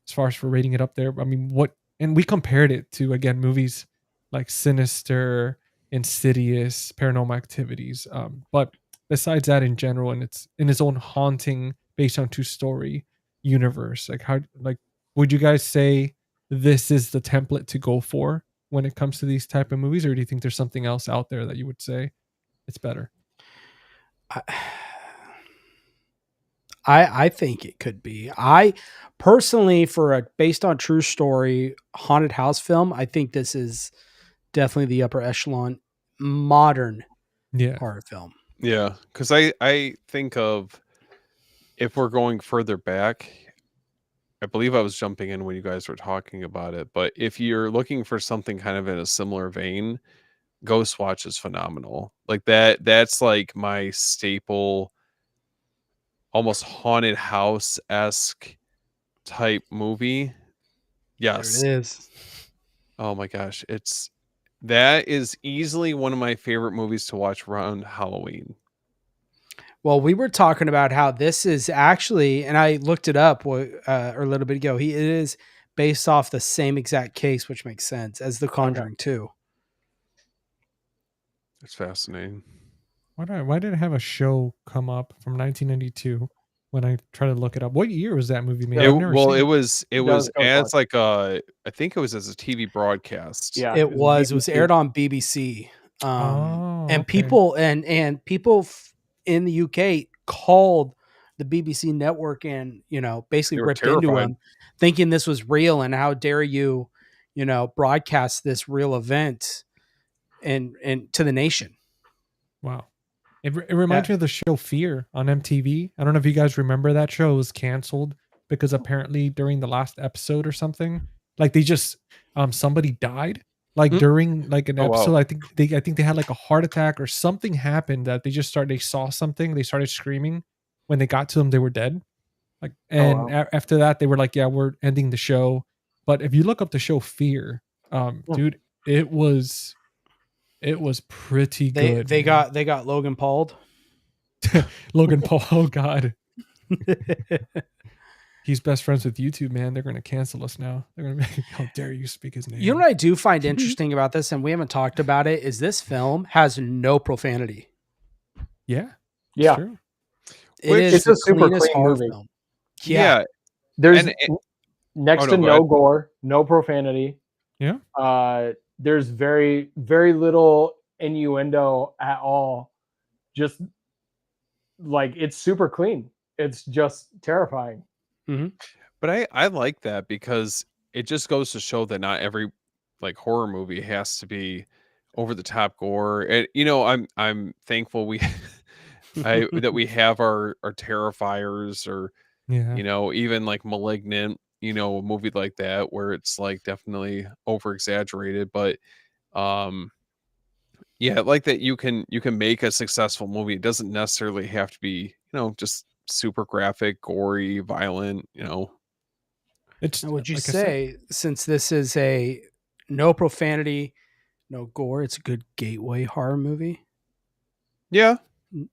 as far as for rating it up there. I mean, what? And we compared it to, again, movies like Sinister, Insidious, Paranormal Activities. But besides that, in general, and it's in its own haunting, based on true story universe, like how, like, would you guys say this is the template to go for when it comes to these type of movies, or do you think there's something else out there that you would say it's better? I think it could be. I personally, for a based on true story haunted house film, I think this is definitely the upper echelon modern Yeah. horror film. Yeah, because I think of, if we're going further back, I believe I was jumping in when you guys were talking about it, but if you're looking for something kind of in a similar vein, Ghost Watch is phenomenal. Like that's like my staple, almost haunted house-esque type movie. Yes. There it is. Oh my gosh, that is easily one of my favorite movies to watch around Halloween. Well, we were talking about how this is actually, and I looked it up a little bit ago. It is based off the same exact case, which makes sense as The Conjuring 2. It's fascinating. Why did it have a show come up from 1992 when I try to look it up? What year was that movie made? I've never seen It was That was Ghost as Watch. like I think it was as a TV broadcast. Yeah, It was BBC. aired on BBC. Oh, And okay. people and people in the UK called the BBC network and, basically They were ripped into terrified. them, thinking this was real and how dare you, broadcast this real event and to the nation. Wow. It reminds me of the show Fear on MTV. I don't know if you guys remember that show. It was canceled because apparently during the last episode or something, like they just somebody died like during like an Oh, wow. episode. I think they had like a heart attack or something happened that they saw something. They started screaming. When they got to them, they were dead. Like, and wow. after that, they were like, "Yeah, we're ending the show." But if you look up the show Fear, dude, it was pretty good. They man. got Logan Paul. Logan Paul. Oh God, he's best friends with YouTube, man. They're gonna cancel us now. They're gonna be, how dare you speak his name? You know what I do find interesting about this, and we haven't talked about it, is this film has no profanity. Yeah, Yeah. it's true. It is It's the a super cleanest clean horror movie. film. Yeah. There's And next Oh, no, to go no ahead. gore, no profanity. Yeah. There's very, very little innuendo at all. Just like it's super clean. It's just terrifying. But I like that because it just goes to show that not every like horror movie has to be over the top gore. And I'm thankful that we have our Terrifiers, or Yeah. even like Malignant, a movie like that where it's like definitely over exaggerated, but yeah, like that you can make a successful movie. It doesn't necessarily have to be, just super graphic, gory, violent, It's Now, would you like I said, say, since this is a no profanity, no gore, it's a good gateway horror movie? Yeah.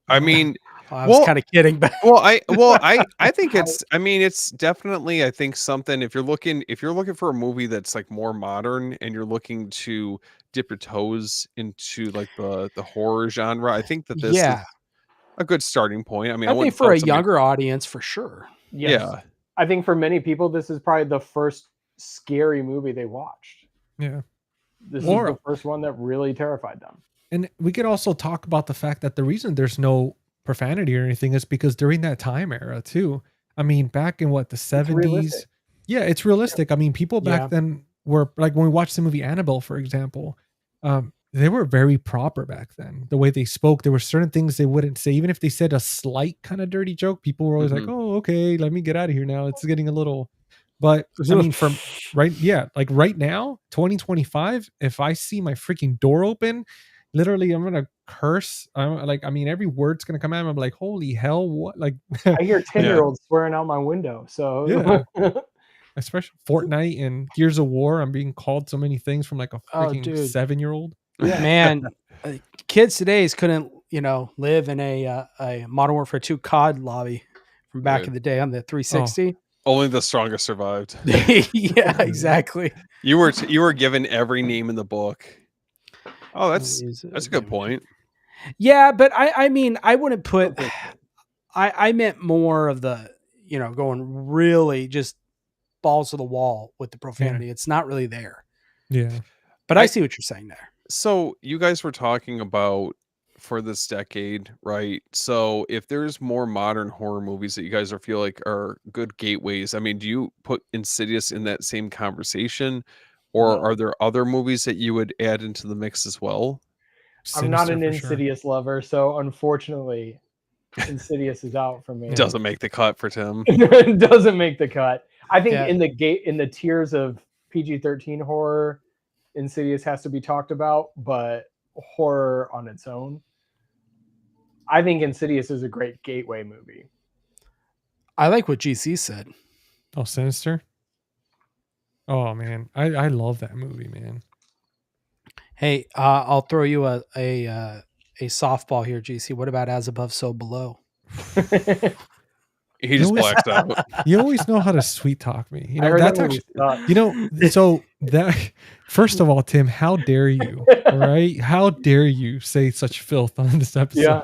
I mean, I was well- kind of kidding, but I think it's definitely, I think, something, if you're looking for a movie that's like more modern and you're looking to dip your toes into like the horror genre, I think that this is yeah, a good starting point. I mean, I I think wouldn't for a tell somebody- younger audience, for sure. Yes. Yeah. I think for many people, this is probably the first scary movie they watched. yeah. This Or- is the first one that really terrified them. And we could also talk about the fact that the reason there's no profanity or anything is because during that time era too. I mean, back in what, the 70s? realistic. Yeah, it's realistic. I mean, people back Yeah. then were like, when we watched the movie Annabelle, for example, they were very proper back then. The way they spoke, there were certain things they wouldn't say. Even if they said a slight kind of dirty joke, people were always like, oh, okay, let me get out of here now. It's getting a little, but I mean, from right. Yeah. Like right now, 2025, if I see my freaking door open, literally I'm going to curse. I'm like, I mean, every word's going to come out. I'm like, holy hell. What? Like, I hear 10-year-olds swearing out my window. So yeah. Especially Fortnite and Gears of War. I'm being called so many things from like a freaking 7-year-old. Yeah. Man, kids today's couldn't, live in a Modern Warfare 2 COD lobby from back in the day on the 360. Only the strongest survived. Yeah, exactly. You were given every name in the book. Oh, that's a good point. Yeah, but I mean, I wouldn't put. I meant more of the, going really just balls to the wall with the profanity. It's not really there. Yeah. But I see what you're saying there. So you guys were talking about for this decade, right? So if there's more modern horror movies that you guys feel like are good gateways, I mean, do you put Insidious in that same conversation, or are there other movies that you would add into the mix as well? I'm not an Insidious lover, so unfortunately, Insidious is out for me. It doesn't make the cut for Tim. It doesn't make the cut. I think in the tiers of PG-13 horror, Insidious has to be talked about, but horror on its own, I think Insidious is a great gateway movie. I like what GC said. Oh, Sinister. Oh man, I love that movie, man. Hey, I'll throw you a softball here, GC. What about As Above, So Below? He just blacks out. You always know how to sweet talk me. That's actually, so that, first of all, Tim, how dare you, right? How dare you say such filth on this episode? Yeah.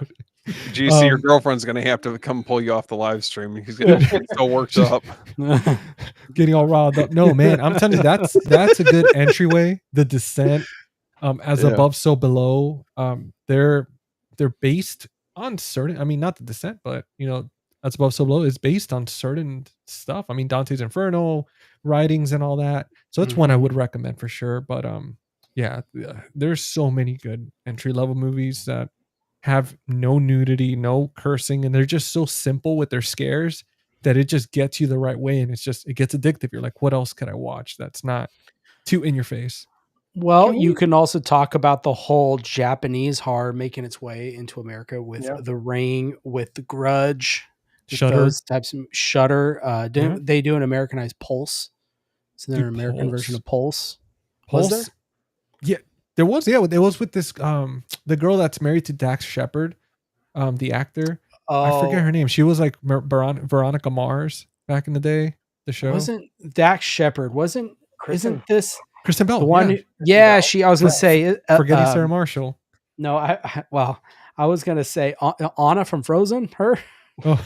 GC, your girlfriend's going to have to come pull you off the live stream. He's going to get so worked up. Getting all riled up. No, man, I'm telling you, that's a good entryway. The Descent, As Above, So Below. They're based on certain, I mean, not The Descent, but, As Above, So Below is based on certain stuff. I mean, Dante's Inferno writings and all that. So it's one I would recommend for sure. But there's so many good entry level movies that have no nudity, no cursing, and they're just so simple with their scares that it just gets you the right way, and it gets addictive. You're like, what else could I watch that's not too in your face? Well, you can also talk about the whole Japanese horror making its way into America with The Ring, with The Grudge. Shudder. Those types of Shudder. They do an Americanized Pulse. So they're an American version of Pulse. Pulse? Was there? Yeah, there was. Yeah, it was with this the girl that's married to Dax Shepard, the actor. I forget her name. She was like Veronica Mars back in the day. The show wasn't Dax Shepard. Isn't this Kristen Bell? The one? I was gonna say forgetting Sarah Marshall. No, I was gonna say Anna from Frozen. Her. Oh.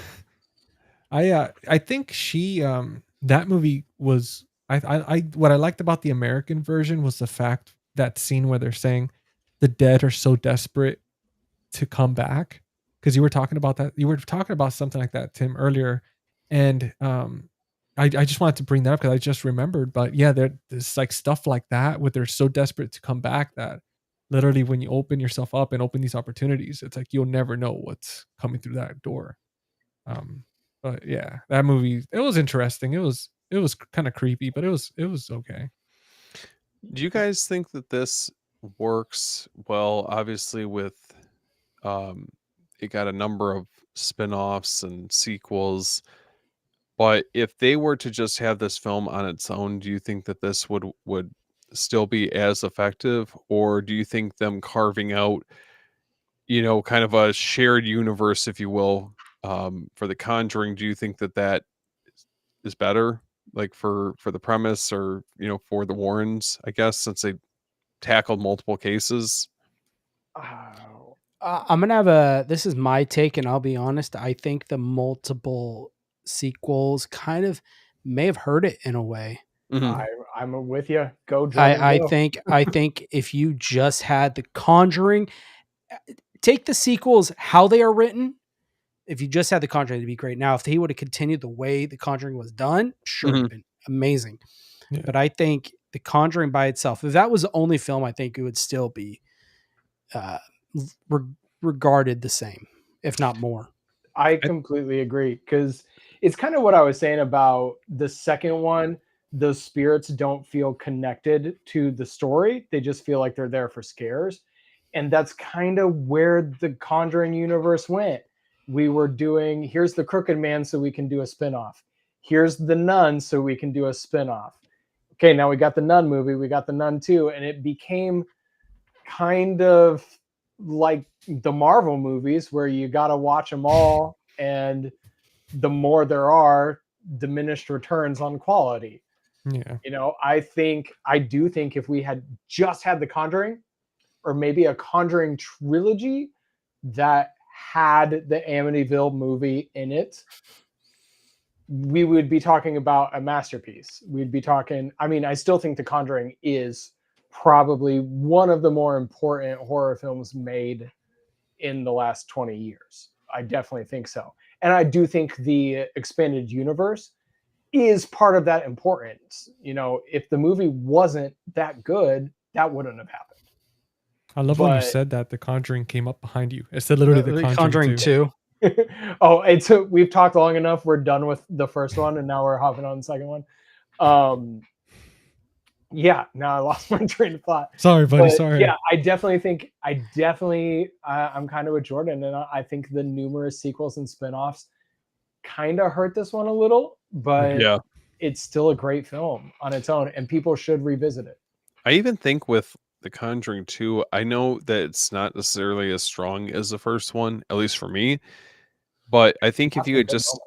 I think she that movie was I what I liked about the American version was the fact that scene where they're saying the dead are so desperate to come back, because you were talking about something like that, Tim, earlier, and I just wanted to bring that up because I just remembered. But yeah, there's like stuff like that where they're so desperate to come back that literally when you open yourself up and open these opportunities, it's like you'll never know what's coming through that door. But yeah, that movie, it was interesting. It was kind of creepy, but it was okay. Do you guys think that this works well? Obviously, with it got a number of spin-offs and sequels, but if they were to just have this film on its own, do you think that this would still be as effective, or do you think them carving out, kind of a shared universe, if you will, for the Conjuring, do you think that is better, like for the premise, or for the Warrens, I guess, since they tackled multiple cases? I'm gonna have this is my take, and I'll be honest, I think the multiple sequels kind of may have hurt it in a way. Mm-hmm. I'm with you. Go. I think if you just had the Conjuring, take the sequels how they are written. If you just had the Conjuring, it'd be great. Now, if he would have continued the way the Conjuring was done, sure, it'd been amazing. Yeah. But I think the Conjuring by itself, if that was the only film, I think it would still be regarded the same, if not more. I completely agree, because it's kind of what I was saying about the second one. The spirits don't feel connected to the story. They just feel like they're there for scares. And that's kind of where the Conjuring universe went. We were doing, here's the Crooked Man so we can do a spinoff. Here's the Nun so we can do a spinoff. Okay, now we got the Nun movie, we got the Nun 2, and it became kind of like the Marvel movies where you got to watch them all, and the more there are, diminished returns on quality. Yeah. You know, I do think if we had just had the Conjuring, or maybe a Conjuring trilogy that had the Amityville movie in it, we would be talking about a masterpiece. We'd be talking, I mean, I still think The Conjuring is probably one of the more important horror films made in the last 20 years. I definitely think so. And I do think the expanded universe is part of that importance. You know, if the movie wasn't that good, that wouldn't have happened. I love when you said that The Conjuring came up behind you. It said literally The Conjuring 2. Oh, we've talked long enough. We're done with the first one, and now we're hopping on the second one. Yeah, now I lost my train of thought. Sorry, buddy. But sorry. Yeah, I definitely think I'm kind of with Jordan, and I think the numerous sequels and spinoffs kind of hurt this one a little, but Yeah. it's still a great film on its own, and people should revisit it. I even think with The Conjuring 2, I know that it's not necessarily as strong as the first one, at least for me. But I think if you had just,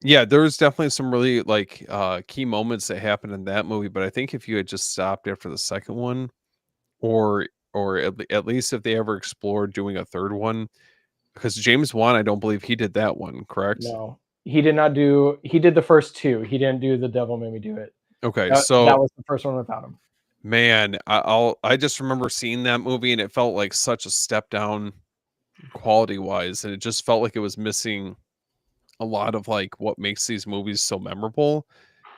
yeah, there's definitely some really like key moments that happened in that movie. But I think if you had just stopped after the second one, or at least if they ever explored doing a third one, because James Wan, I don't believe he did that one, correct? No, he did not do. He did the first two. He didn't do The Devil Made Me Do It. Okay, So that was the first one without him. Man, I just remember seeing that movie, and it felt like such a step down quality wise, and it just felt like it was missing a lot of like what makes these movies so memorable.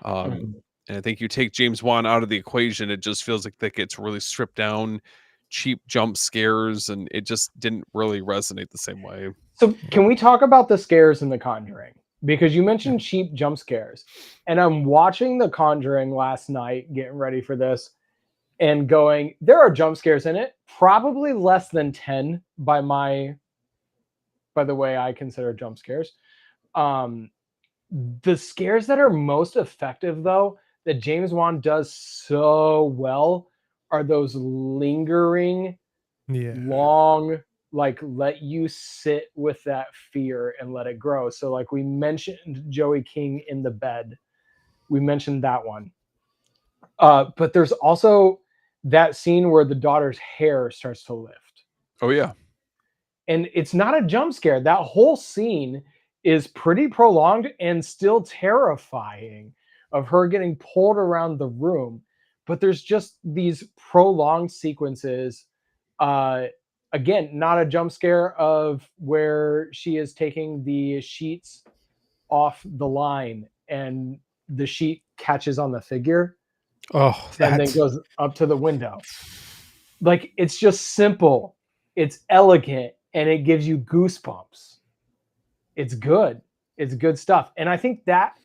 And I think you take James Wan out of the equation, it just feels like that gets really stripped down, cheap jump scares, and it just didn't really resonate the same way. So can we talk about the scares in The Conjuring? Because you mentioned cheap jump scares, and I'm watching The Conjuring last night, getting ready for this, and going, there are jump scares in it, probably less than 10 by the way I consider jump scares. The scares that are most effective, though, that James Wan does so well are those lingering, long, like let you sit with that fear and let it grow. So like we mentioned Joey King in the bed. We mentioned that one. But there's also that scene where the daughter's hair starts to lift. Oh, yeah. And it's not a jump scare. That whole scene is pretty prolonged and still terrifying of her getting pulled around the room. But there's just these prolonged sequences. Again, not a jump scare of where she is taking the sheets off the line and the sheet catches on the figure. Oh, and then goes up to the window. Like, it's just simple, it's elegant, and it gives you goosebumps. It's good. It's good stuff. And I think that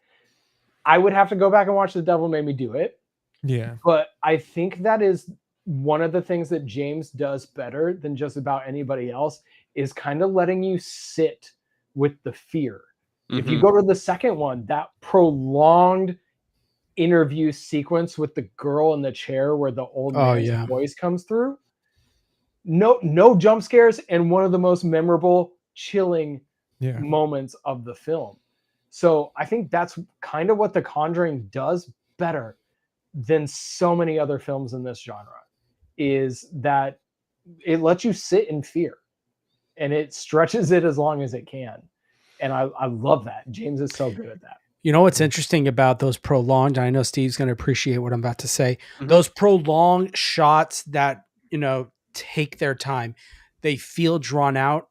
I would have to go back and watch The Devil Made Me Do It. Yeah. But I think that is one of the things that James does better than just about anybody else, is kind of letting you sit with the fear. If you go to the second one, that prolonged interview sequence with the girl in the chair where the old man's voice comes through, no jump scares, and one of the most memorable, chilling moments of the film. So I think that's kind of what The Conjuring does better than so many other films in this genre, is that it lets you sit in fear and it stretches it as long as it can. And I love that. James is so good at that. You know what's interesting about those prolonged, I know Steve's going to appreciate what I'm about to say, those prolonged shots that, take their time, they feel drawn out.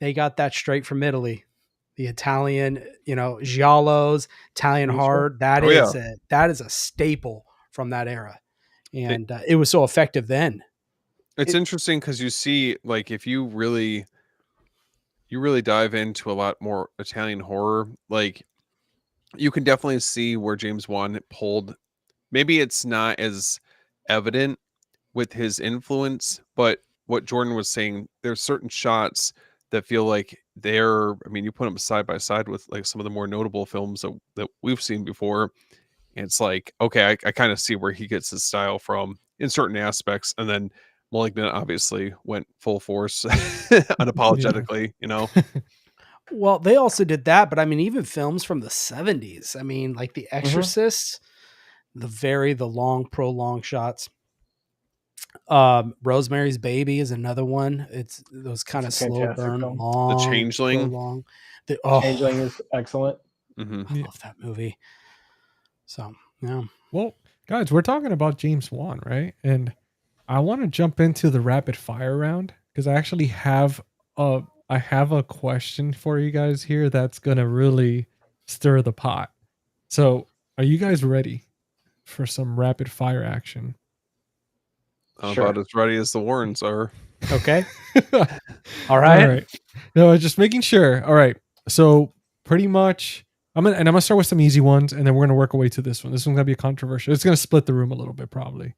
They got that straight from Italy. The Italian, giallos, Italian horror, that is a staple from that era. And it was so effective then. It's interesting because you see, like, if you really dive into a lot more Italian horror, like, you can definitely see where James Wan pulled. Maybe it's not as evident with his influence, but what Jordan was saying, there's certain shots that feel like they're, I mean, you put them side by side with like some of the more notable films that we've seen before. And it's like, okay, I kind of see where he gets his style from in certain aspects. And then Malignant obviously went full force unapologetically, you know? Well, they also did that, but I mean, even films from the 70s. I mean, like The Exorcist, the long, prolonged shots. Rosemary's Baby is another one. It's those kind of It's a slow fantastic burn, film. The long, Changeling. prolonged. Changeling is excellent. I love that movie. So, yeah. Well, guys, we're talking about James Wan, right? And I want to jump into the rapid fire round because I actually have a question for you guys here that's gonna really stir the pot. So, are you guys ready for some rapid fire action? I'm Sure. about as ready as the Warrens are. Okay. All right. No, I'm just making sure. All right. So pretty much I'm gonna start with some easy ones and then we're gonna work our way to this one. This one's gonna be controversial. It's gonna split the room a little bit, probably.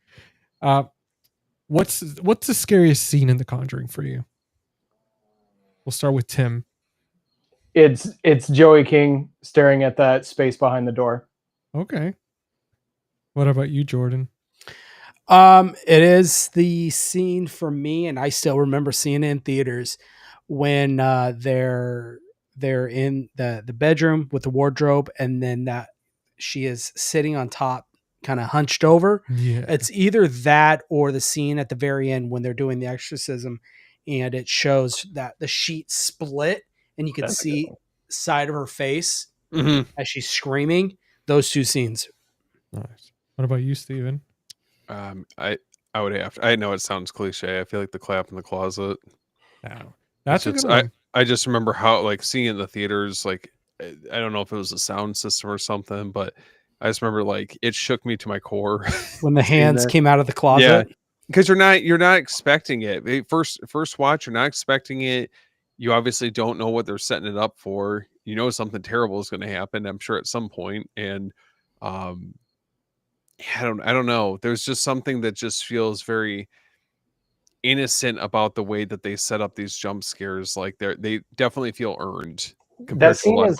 What's the scariest scene in The Conjuring for you? We'll start with Tim. It's Joey King staring at that space behind the door. Okay. What about you, Jordan? It is the scene for me, and I still remember seeing it in theaters when they're in the bedroom with the wardrobe, and then that she is sitting on top, kind of hunched over. Yeah. It's either that or the scene at the very end when they're doing the exorcism, and it shows that the sheet split, and you can That's a good see one. side of her face Mm-hmm. as she's screaming. Those two scenes. Nice. What about you, Steven? I would have to, I know it sounds cliche. I feel like the clap in the closet. No. That's a It's good just- one. I just remember how, like, seeing it in the theaters, like, I don't know if it was a sound system or something, but I just remember, like, it shook me to my core. When the Seeing hands that. came out of the closet. Because you're not expecting it. First watch, you're not expecting it. You obviously don't know what they're setting it up for. You know something terrible is going to happen, I'm sure, at some point. And I don't know. There's just something that just feels very innocent about the way that they set up these jump scares. Like they definitely feel earned compared to a lot of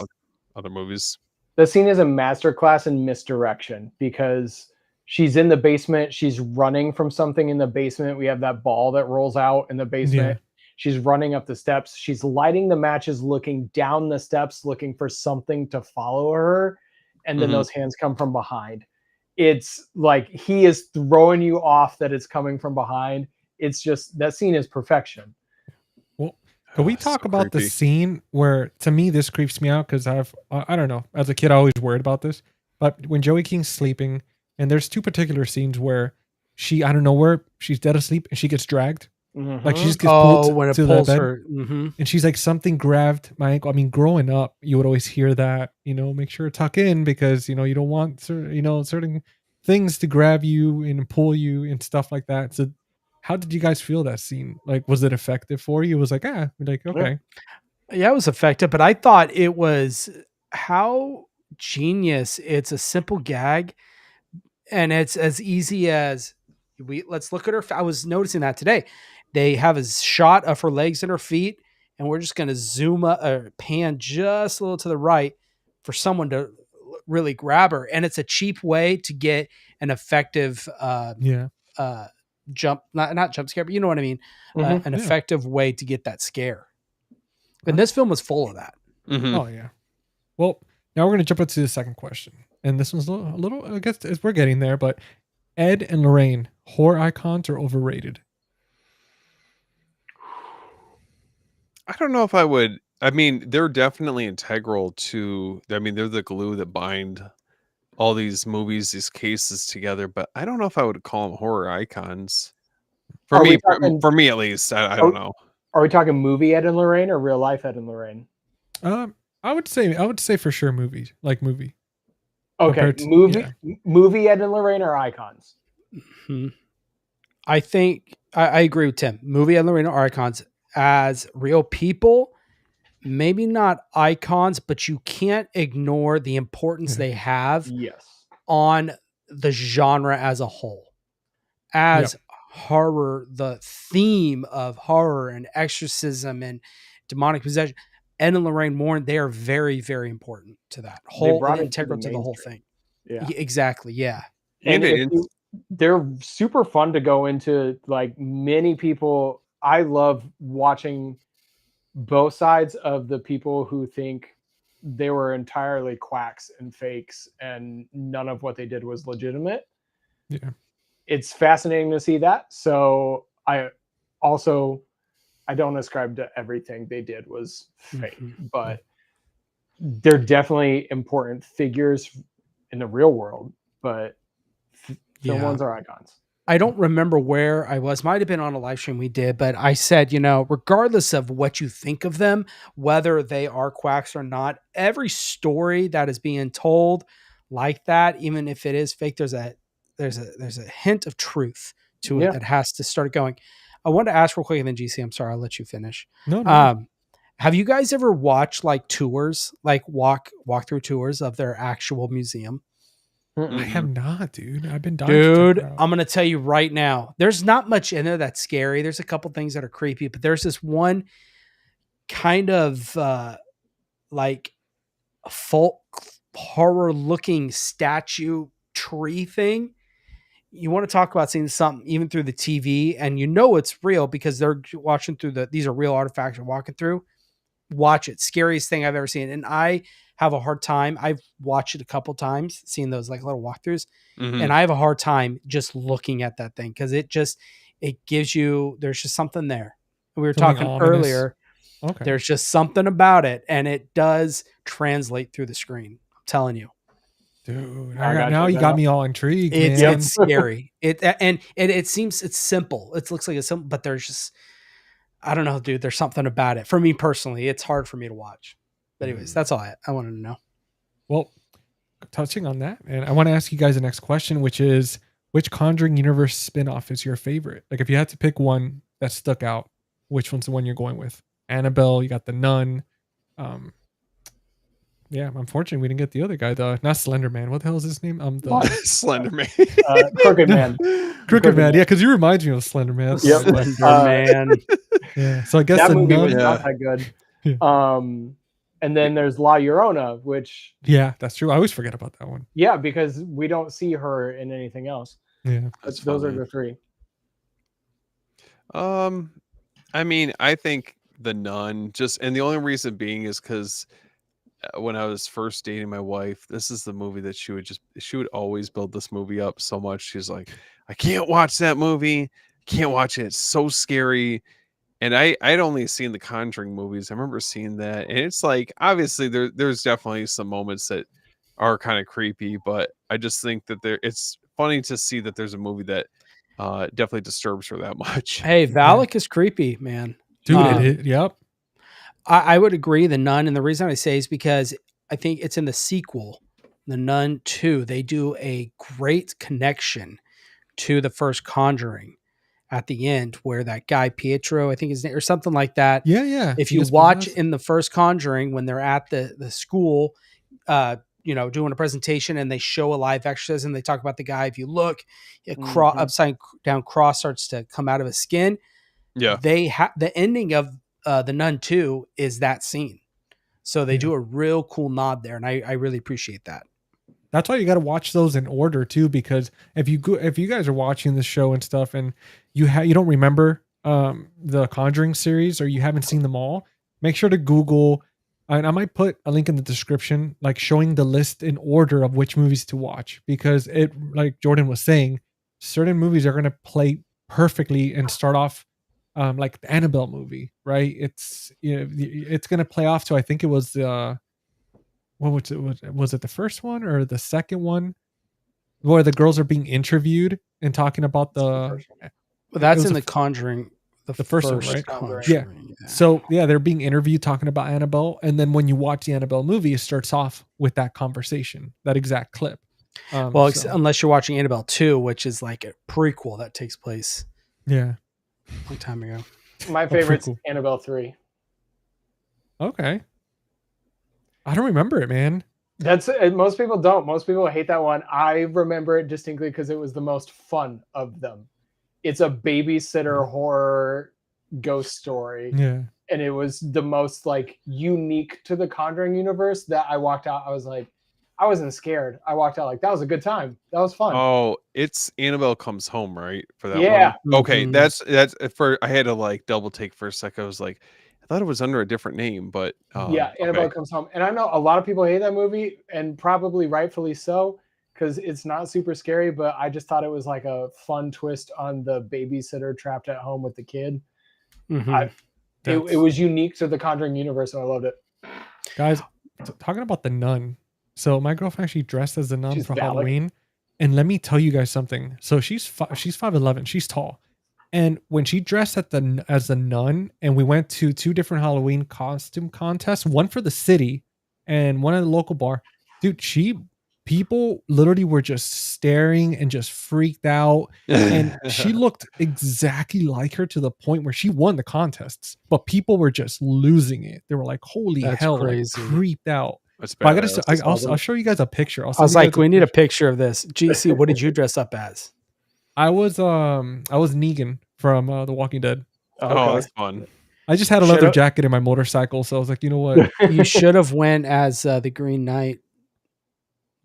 other movies. The scene is a masterclass in misdirection because she's in the basement. She's running from something in the basement. We have that ball that rolls out in the basement. Yeah. She's running up the steps. She's lighting the matches, looking down the steps, looking for something to follow her. And then those hands come from behind. It's like he is throwing you off that it's coming from behind. It's just, that scene is perfection. Well, can we talk about the scene where, to me, this creeps me out because I don't know, as a kid, I always worried about this. But when Joey King's sleeping, and there's two particular scenes where she, I don't know where, she's dead asleep and she gets dragged. Like she just gets pulled when it to pulls the bed. her. And she's like, something grabbed my ankle. I mean, growing up, you would always hear that, make sure to tuck in because, you don't want, certain things to grab you and pull you and stuff like that. So how did you guys feel that scene? Like, was it effective for you? It was like, okay. Yeah, it was effective, but I thought it was how genius. It's a simple gag and it's as easy as let's look at her. I was noticing that today. They have a shot of her legs and her feet, and we're just going to zoom up or pan just a little to the right for someone to really grab her. And it's a cheap way to get an effective jump, not jump scare, but you know what I mean? An effective way to get that scare. And this film was full of that. Oh, yeah. Well, now we're going to jump into the second question. And this one's a little, I guess we're getting there, but Ed and Lorraine, horror icons or overrated? I don't know if I would. I mean, they're definitely integral to, I mean, they're the glue that bind all these movies, these cases together, but I don't know if I would call them horror icons. For me at least, I don't know. Are we talking movie Ed and Lorraine or real life Ed and Lorraine? I would say for sure movie. Okay, movie Ed and Lorraine are icons. I think I agree with Tim. Movie Ed Lorraine are icons as real people. Maybe not icons, but you can't ignore the importance they have Yes. on the genre as a whole. As horror, the theme of horror and exorcism and demonic possession, Ed and Lorraine Warren, they are very, very important to that whole brought and it to the integral to the whole mainstream. thing. Yeah. Exactly. Yeah. And And they're super fun to go into. Like many people, I love watching both sides of the people who think they were entirely quacks and fakes and none of what they did was legitimate. Yeah. It's fascinating to see that. So I don't ascribe to everything they did was fake, but they're definitely important figures in the real world, but film ones are icons. I don't remember where I was. Might have been on a live stream we did, but I said, regardless of what you think of them, whether they are quacks or not, every story that is being told like that, even if it is fake, there's a hint of truth to it that has to start going. I wanted to ask real quick, and then GC, I'm sorry, I'll let you finish. No. Have you guys ever watched like tours, like walk through tours of their actual museum? I have not, dude. I've been dying. Dude, I'm going to tell you right now, there's not much in there that's scary. There's a couple things that are creepy, but there's this one kind of like folk horror looking statue tree thing. You want to talk about seeing something even through the TV and it's real because they're watching through these are real artifacts you're walking through. Watch it. Scariest thing I've ever seen. And I have a hard time. I've watched it a couple times, seeing those like little walkthroughs, and I have a hard time just looking at that thing because it gives you, there's just something there. We were Something talking ominous. earlier. Okay. There's just something about it, and it does translate through the screen. I'm telling you. Dude, now you got me all intrigued. It's scary. It seems it's simple. It looks like it's simple, but there's just, I don't know, dude. There's something about it. For me personally, it's hard for me to watch. But anyways, that's all I wanted to know. Well, touching on that, and I want to ask you guys the next question, which is, which Conjuring universe spinoff is your favorite? Like, if you had to pick one that stuck out, which one's the one you're going with? Annabelle, you got the Nun. Yeah, unfortunately, we didn't get the other guy, not Slender Man. What the hell is his name? The Slender Man. Crooked Man. Crooked Man. Yeah, because he reminds me of Slender Man. Yep. Slender Man. Yeah. So I guess that the movie Nun. was not that good. Yeah. And then there's La Llorona, which that's true. I always forget about that one. yeah, because we don't see her in anything else. Yeah. Those are the three. I mean, I think the Nun, and the only reason being is because when I was first dating my wife, this is the movie that she would always build this movie up so much. She's like, I can't watch that movie. Can't watch it. It's so scary. And I'd only seen the Conjuring movies. I remember seeing that. And it's like, obviously there's definitely some moments that are kind of creepy, but I just think that it's funny to see that there's a movie that definitely disturbs her that much. Hey, Valak is creepy, man. Dude, yep. I would agree. The Nun, and the reason I say is because I think it's in the sequel, The Nun 2. They do a great connection to the first Conjuring at the end, where that guy Pietro, I think his name, or something like that. Yeah. If you watch in the first Conjuring, when they're at the school, doing a presentation, and they show a live exorcism, they talk about the guy. If you look, upside down cross starts to come out of his skin. Yeah, they the ending of The Nun 2 is that scene, so they do a real cool nod there, and I really appreciate that. That's why you got to watch those in order too, because if you guys are watching this show and stuff, and you don't remember the Conjuring series, or you haven't seen them all, make sure to Google. And I might put a link in the description, like showing the list in order of which movies to watch, because it, like Jordan was saying, certain movies are going to play perfectly and start off like the Annabelle movie, right? It's it's going to play off to, I think it was was it the first one or the second one where the girls are being interviewed and talking about that's in the Conjuring. The first one, right? Conjuring. Yeah. So they're being interviewed talking about Annabelle, and then when you watch the Annabelle movie, it starts off with that conversation, that exact clip. Unless you're watching Annabelle 2, which is like a prequel that takes place Yeah. Long time ago. My pretty favorite's cool. Annabelle 3. Okay. I don't remember it, man. That's most people don't. Most people hate that one. I remember it distinctly because it was the most fun of them. It's a babysitter horror ghost story. Yeah. And it was the most like unique to the Conjuring universe that I walked out. I was like, I wasn't scared. I walked out like that was a good time. That was fun. Oh, it's Annabelle Comes Home, right? For that Yeah. one. Okay, Mhm. that's for. I had to like double take for a second. I was like, I thought it was under a different name, but Yeah, Annabelle okay. Comes Home. And I know a lot of people hate that movie, and probably rightfully so, because it's not super scary, but I just thought it was like a fun twist on the babysitter trapped at home with the kid. Mhm. It was unique to the Conjuring universe, and I loved it. Guys, talking about the nun. So my girlfriend actually dressed as the nun She's for Valak. Halloween. And let me tell you guys something. So she's 5'11". She's tall. And when she dressed as the nun, and we went to 2 different Halloween costume contests, one for the city and one at a local bar, dude, people literally were just staring and just freaked out. And she looked exactly like her to the point where she won the contests, but people were just losing it. They were like, "Holy That's hell!" crazy. Like creeped out. That's But badass. I'll show you guys a picture. I was like, we need a picture of this. GC, what did you dress up as? I was Negan from The Walking Dead. Oh, that's fun. I just had a Should've- leather jacket in my motorcycle, so I was like, you know what, You should have went as the Green Knight,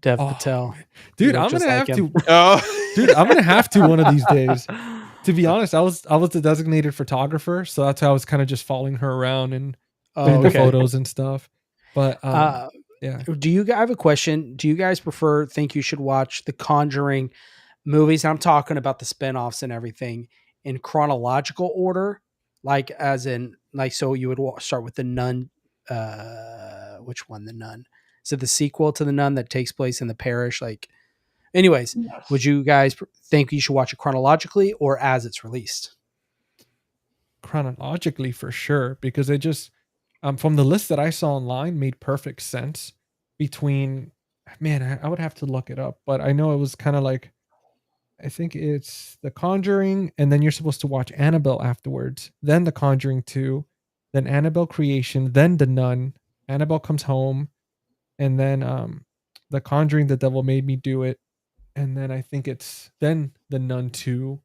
Dev Oh, Patel. dude, You look I'm just gonna like have him. to, Oh, dude, I'm gonna have to one of these days. To be honest, I was the designated photographer, so that's how I was kind of just following her around and doing Oh, the okay. photos and stuff. But yeah, I have a question. Do you guys think you should watch the Conjuring movies? I'm talking about the spinoffs and everything in chronological order, like as in like so you would start with the Nun. Which one? The Nun. Is it the sequel to the Nun that takes place in the parish? Like, anyways, Yes. would you guys think you should watch it chronologically or as it's released? chronologically for sure, because it just from the list that I saw online made perfect sense. Between, man, I would have to look it up, but I know it was kind of like, I think it's The Conjuring, and then you're supposed to watch Annabelle afterwards, then The Conjuring 2, then Annabelle Creation, then The Nun, Annabelle Comes Home, and then The Conjuring, The Devil Made Me Do It, and then I think it's then The Nun 2,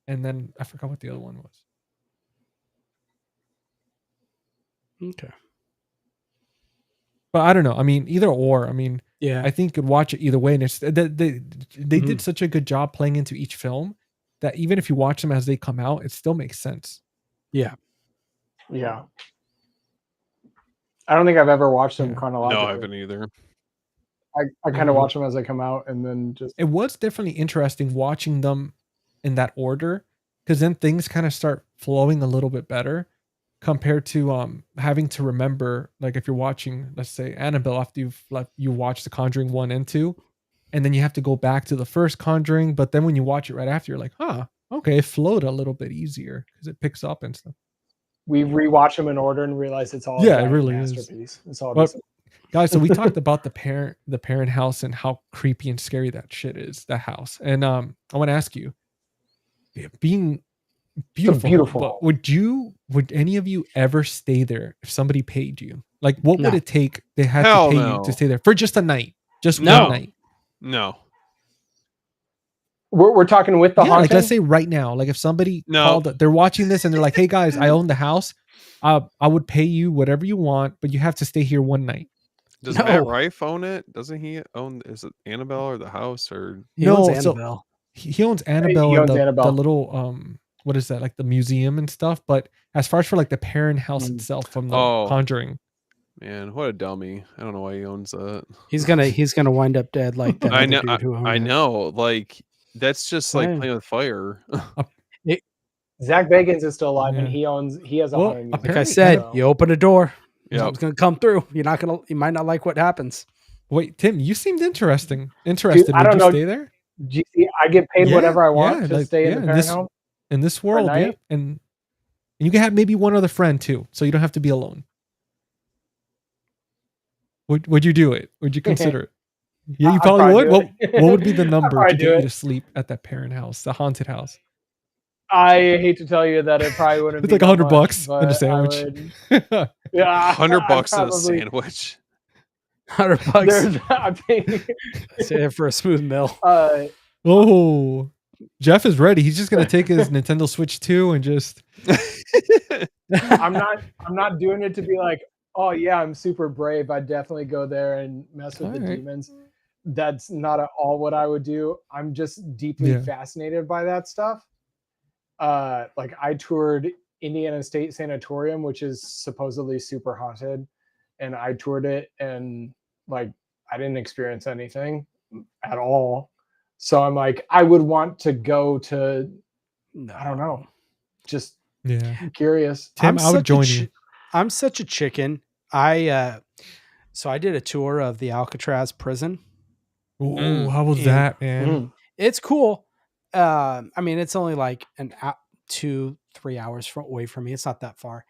and then I forgot what the other one was. Okay. But I don't know. I mean, either or. I mean, Yeah. I think you could watch it either way. And it's they did such a good job playing into each film that even if you watch them as they come out, it still makes sense. Yeah. Yeah. I don't think I've ever watched them Yeah. chronologically. no, I haven't either. I kind of watch them as they come out, and then just It was definitely interesting watching them in that order, because then things kind of start flowing a little bit better compared to having to remember, like if you're watching, let's say, Annabelle after you watch The Conjuring 1 and 2, and then you have to go back to the first Conjuring, but then when you watch it right after, you're like, okay, it flowed a little bit easier because it picks up and stuff. we rewatch them in order and realize it's all a Yeah, it giant really is. masterpiece. It's all But just guys, so we talked about the parent house and how creepy and scary that shit is, that house. And I want to ask you, being beautiful, beautiful but home. would any of you ever stay there if somebody paid you? Like, what would No. it take? They had Hell to pay you no. to stay there for just a night, just No. one night. No. We're talking with the Yeah, like haunting. let's say right now, like if somebody No. called, they're watching this and they're like, "Hey guys, I own the house. I would pay you whatever you want, but you have to stay here one night." Does No. Matt Rife own it? Doesn't he own? Is it Annabelle or the house or? He owns No, so Annabelle. he owns Annabelle owns and the Annabelle. little what is that, like the museum and stuff. But as far as for like the parent house itself from the Oh. Conjuring, Man, what a dummy! I don't know why he owns that. He's gonna wind up dead like that. I other know. dude who owned I it. know. Like that's just like Right. playing with fire. Zach Bagans is still alive, and Yeah. he has a Well, haunting Like museum. I Apparently, said, so- you open a door, Yep. something's gonna come through. You might not like what happens. wait, Tim, you seemed interested. I Would don't you know. stay there I get paid Yeah, whatever I want yeah, to like, stay in yeah, the in parent this- home. in this world? Yeah, night? and you can have maybe one other friend too, so you don't have to be alone. Would you do it? Would you consider it? Yeah, you I'd probably probably would. do What it. what would be the number probably to do get you it. to sleep at that parent house, the haunted house? I hate to tell you that it probably wouldn't It's be like that $100 much, and a but sandwich. yeah, $100 I'd and a sandwich. $100. There's, I think, Save it for a smooth meal. Oh, Jeff is ready. He's just gonna take his Nintendo Switch 2 and just. I'm not doing it to be like, oh yeah, I'm super brave. I'd definitely go there and mess with the Alright. demons. That's not at all what I would do. I'm just deeply Yeah. fascinated by that stuff. Like I toured Indiana State Sanatorium, which is supposedly super haunted, and I toured it, and like I didn't experience anything at all. So I'm like, I would want to go to, I don't know, just Yeah. curious. Tim, I would join you. I'm such a chicken. So I did a tour of the Alcatraz prison. Ooh, how was And- that, man? It's cool. I mean, it's only like 2-3 hours away from me. It's not that far.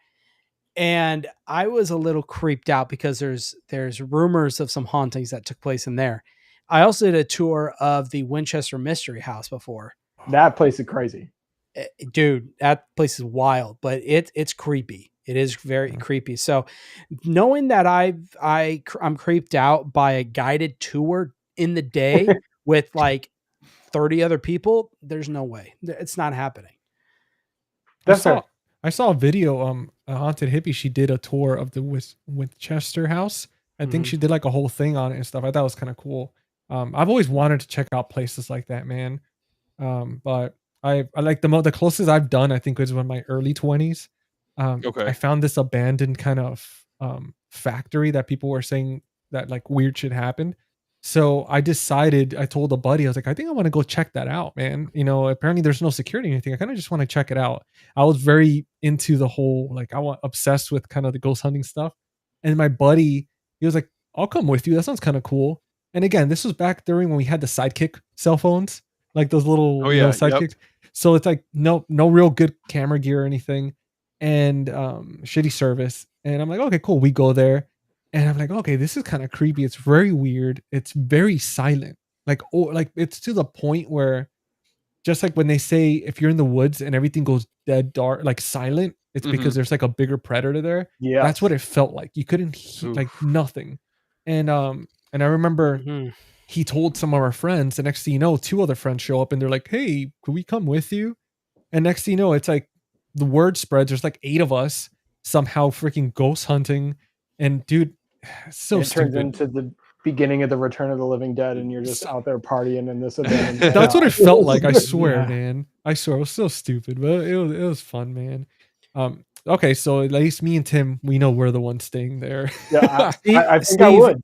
And I was a little creeped out because there's rumors of some hauntings that took place in there. I also did a tour of the Winchester Mystery House before. That place is crazy. Dude, that place is wild, but it's creepy. It is very creepy. So knowing that I'm creeped out by a guided tour in the day with like 30 other people, there's no way. It's not happening. That's fair. I saw a video. A haunted hippie. She did a tour of the Winchester house. I think she did like a whole thing on it and stuff. I thought it was kind of cool. I've always wanted to check out places like that, man. But I like the closest I've done, I think, was in my early 20s. Okay. I found this abandoned kind of factory that people were saying that like weird shit happened. So I told a buddy, I was like, I think I want to go check that out, man. You know, apparently there's no security or anything. I kind of just want to check it out. I was very into the whole, like, obsessed with kind of the ghost hunting stuff. And my buddy, he was like, I'll come with you. That sounds kind of cool. And again, this was back during when we had the Sidekick cell phones, like those little Sidekicks. Yep. So it's like no real good camera gear or anything, and shitty service. And I'm like, okay, cool. We go there, and I'm like, okay, this is kind of creepy. It's very weird. It's very silent. Like it's to the point where, just like when they say if you're in the woods and everything goes dead dark, like silent, it's because there's like a bigger predator there. Yeah, that's what it felt like. You couldn't hear like nothing. And I remember he told some of our friends, the next thing you know, 2 other friends show up and they're like, hey, could we come with you? And next thing you know, it's like the word spreads. There's like 8 of us somehow freaking ghost hunting. And dude, so it turns into the beginning of the Return of the Living Dead, and you're just out there partying in this event. That's what it felt like. I swear, man. I swear it was so stupid, but it was fun, man. Okay, so at least me and Tim, we know we're the ones staying there. Yeah, I think Steve, I would.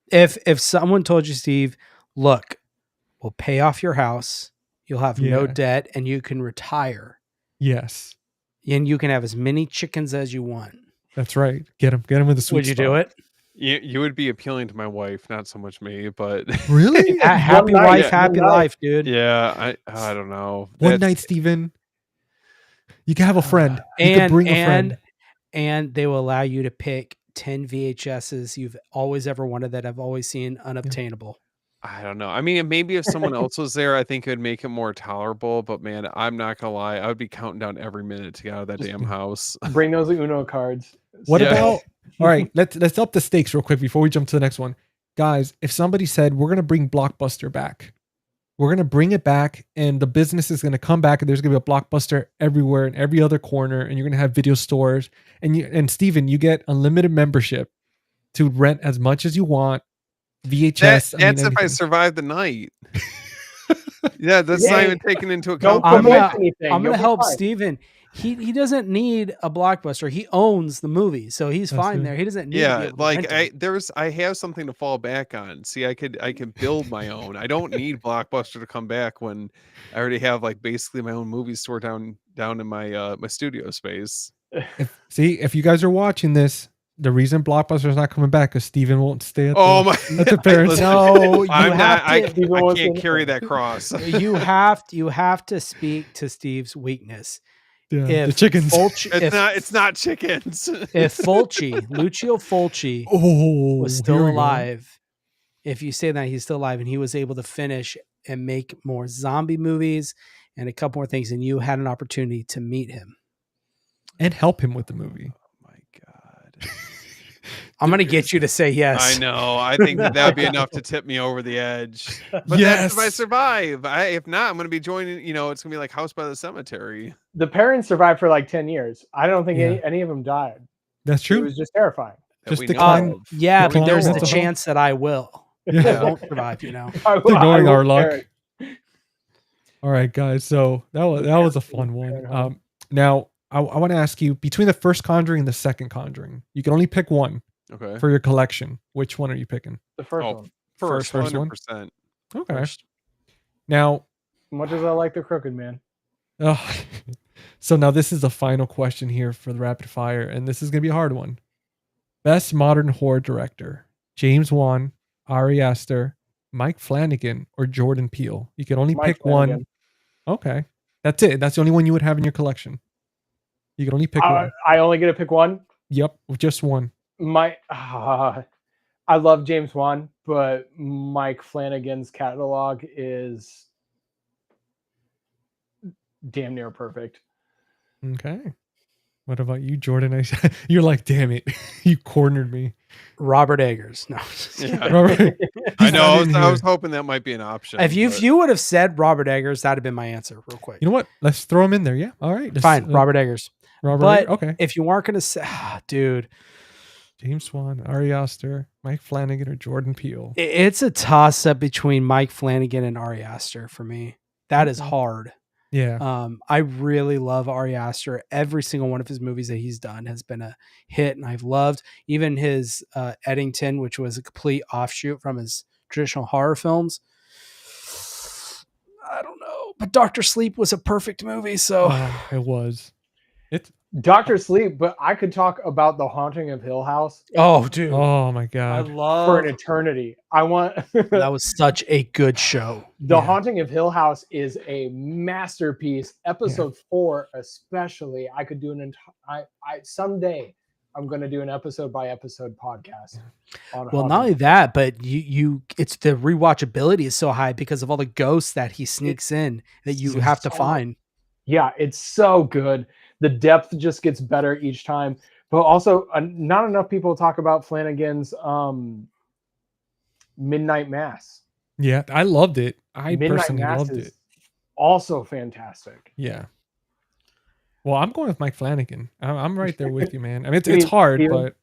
If someone told you, Steve, look, we'll pay off your house, you'll have no debt, and you can retire. Yes. And you can have as many chickens as you want. That's right. Get him with the sweet Would you do it? You would be appealing to my wife, not so much me, but really, happy wife, happy life, dude. Yeah, I don't know. One night, Steven. You can have a friend. You can bring a friend. And they will allow you to pick 10 VHSs you've always ever wanted that I've always seen unobtainable. I don't know. I mean, maybe if someone else was there, I think it would make it more tolerable. But man, I'm not gonna lie, I would be counting down every minute to get out of that damn house. Bring those Uno cards. What about? All right, let's up the stakes real quick before we jump to the next one, guys. If somebody said we're gonna bring Blockbuster back, we're gonna bring it back, and the business is gonna come back, and there's gonna be a Blockbuster everywhere in every other corner, and you're gonna have video stores, and Steven, you get unlimited membership to rent as much as you want. VHS. That's if I survive the night. Yeah, that's not even taken into account. I'm gonna help Steven. He doesn't need a Blockbuster. He owns the movie, so he's fine there. He doesn't need to be like I have something to fall back on. See, I can build my own. I don't need Blockbuster to come back when I already have like basically my own movie store down in my my studio space. If you guys are watching this, the reason Blockbuster is not coming back is Steven won't stay at the parents. No, I can't carry that cross. you have to speak to Steve's weakness. Yeah, the chickens. It's not chickens. If Lucio Fulci was still alive, if you say that he's still alive and he was able to finish and make more zombie movies and a couple more things, and you had an opportunity to meet him. And help him with the movie. Oh my god. I'm going to get you to say yes. I know. I think that'd be enough to tip me over the edge. But that's if I survive. If not, I'm going to be joining, it's going to be like House by the Cemetery. The parents survived for like 10 years. I don't think any of them died. That's true. It was just terrifying. Just decline. Yeah, but there's the mental chance that I will. Yeah. I won't survive, Ignoring our luck. All right, guys. So that was a fun one. Now I want to ask you, between the first Conjuring and the second Conjuring, you can only pick one. Okay. For your collection, which one are you picking? The first one. First 100%. One. Okay. Now, much as I like the Crooked Man. So now this is the final question here for the rapid fire, and this is gonna be a hard one. Best modern horror director: James Wan, Ari Aster, Mike Flanagan, or Jordan Peele. You can only pick one. Okay, that's it. That's the only one you would have in your collection. You can only pick one. I only get to pick one. Yep, just one. I love James Wan, but Mike Flanagan's catalog is damn near perfect. Okay. What about you, Jordan? You're like, damn it, you cornered me. Robert Eggers. No. Yeah. Robert, I know. I was hoping that might be an option. If you would have said Robert Eggers, that'd have been my answer, real quick. You know what? Let's throw him in there. Yeah. All right. Fine. Robert Eggers. Robert. Okay. If you weren't going to say, dude. James Wan, Ari Aster, Mike Flanagan, or Jordan Peele. It's a toss-up between Mike Flanagan and Ari Aster for me. That is hard. Yeah. I really love Ari Aster. Every single one of his movies that he's done has been a hit, and I've loved even his Eddington, which was a complete offshoot from his traditional horror films. I don't know, but Dr. Sleep was a perfect movie. So it was. It's Dr. Sleep, but I could talk about The Haunting of Hill House. Oh, dude. Oh my God. I love for an eternity. I want that was such a good show. The Haunting of Hill House is a masterpiece. Episode 4, especially. I could do an entire someday I'm going to do an episode by episode podcast. Well, not only that, but it's the rewatchability is so high because of all the ghosts that he sneaks in that you have to find. Yeah, it's so good. The depth just gets better each time. But also, not enough people talk about Flanagan's Midnight Mass. Yeah, I loved it. I Midnight personally Mass loved is it. Also fantastic. Yeah. Well, I'm going with Mike Flanagan. I'm right there with you, man. I mean, it's hard, Steven? but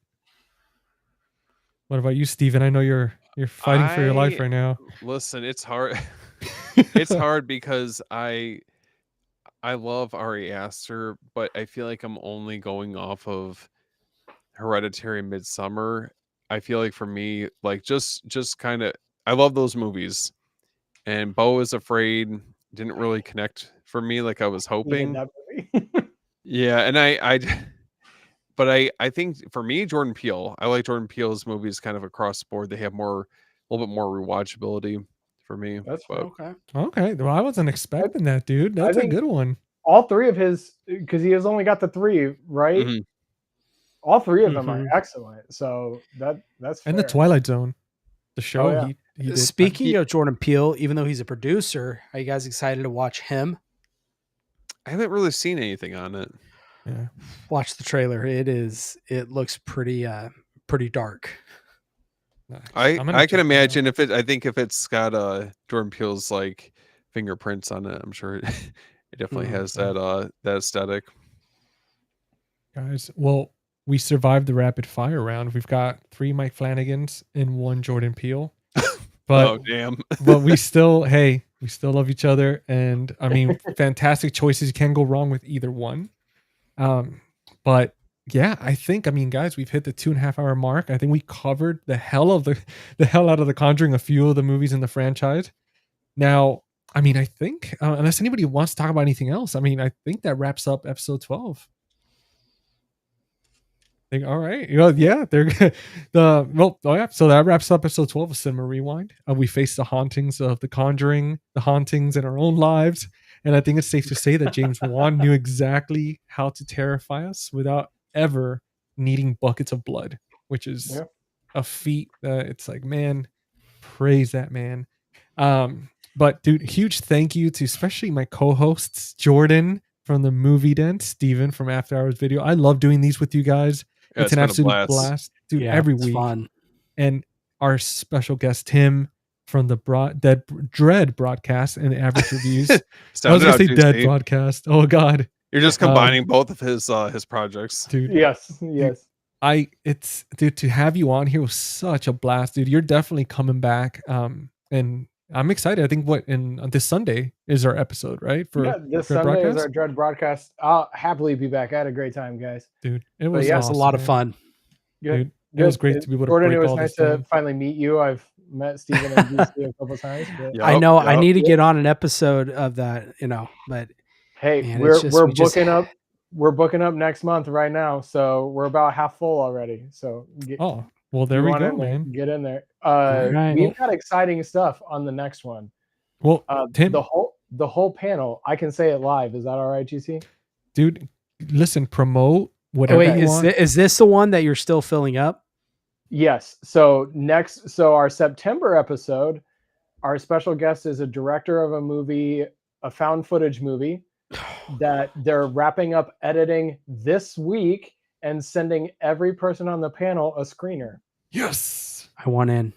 what about you, Steven? I know you're fighting for your life right now. Listen, it's hard. It's hard because I love Ari Aster, but I feel like I'm only going off of Hereditary, Midsummer. I feel like for me, like just kind of, I love those movies, and Beau is Afraid didn't really connect for me like I was hoping. Yeah, and but I think for me, Jordan Peele, I like Jordan Peele's movies kind of across the board. They have a little bit more rewatchability for me. Okay. Well, I wasn't expecting that, dude. That's a good one. All three of his, because he has only got the 3, right? Mm-hmm. All 3 of them are excellent. So that's fair. And the Twilight Zone, the show. Oh, yeah. he did. Speaking of Jordan Peele, even though he's a producer, are you guys excited to watch him? I haven't really seen anything on it. Yeah. Watch the trailer. It looks pretty dark. Nice. I can imagine I think if it's got Jordan Peele's like fingerprints on it, I'm sure it definitely has that aesthetic. Guys, well, we survived the rapid fire round. We've got 3 Mike Flanagans and 1 Jordan Peele. But oh damn. But we still love each other, and I mean, fantastic choices. You can't go wrong with either one. But yeah, I mean, guys, we've hit the 2.5 hour mark. I think we covered the hell out of the Conjuring, a few of the movies in the franchise. Now, I mean, I think unless anybody wants to talk about anything else, I mean, I think that wraps up episode 12. All right. Yeah, so that wraps up episode 12 of Cinema Rewind. We face the hauntings of the Conjuring, the hauntings in our own lives. And I think it's safe to say that James Wan knew exactly how to terrify us without ever needing buckets of blood, which is a feat that it's like, man, praise that man. But dude, huge thank you to especially my co-hosts, Jordan from the Movie Den, Steven from After Hours Video. I love doing these with you guys. Yeah, It's an been a absolute blast, dude, Yeah, every it's week. fun. And our special guest, Tim from the Dread broadcast and Average Reviews. I was going to say Dead broadcast. Oh, God. You're just combining both of his projects. Dude. Yes. Dude, to have you on here was such a blast, dude. You're definitely coming back. And I'm excited. I think on this Sunday is our episode, right? This Sunday is our Dread broadcast. I'll happily be back. I had a great time, guys. Dude, it was a lot of fun. Dude, it was great to be able to Jordan, break it was all nice this to down. finally meet you. I've met Steven and DC a couple times. But... I know I need to get on an episode of that, but hey, man, we're booking up next month right now, so we're about half full already. So well, there we go, man. Get in there. Right. We've got exciting stuff on the next one. Well, Tim, the whole panel, I can say it live. Is that all right, GC? Dude, listen, promote whatever you want. Is this the one that you're still filling up? Yes. So our September episode, our special guest is a director of a movie, a found footage movie that they're wrapping up editing this week and sending every person on the panel a screener. Yes. I want in.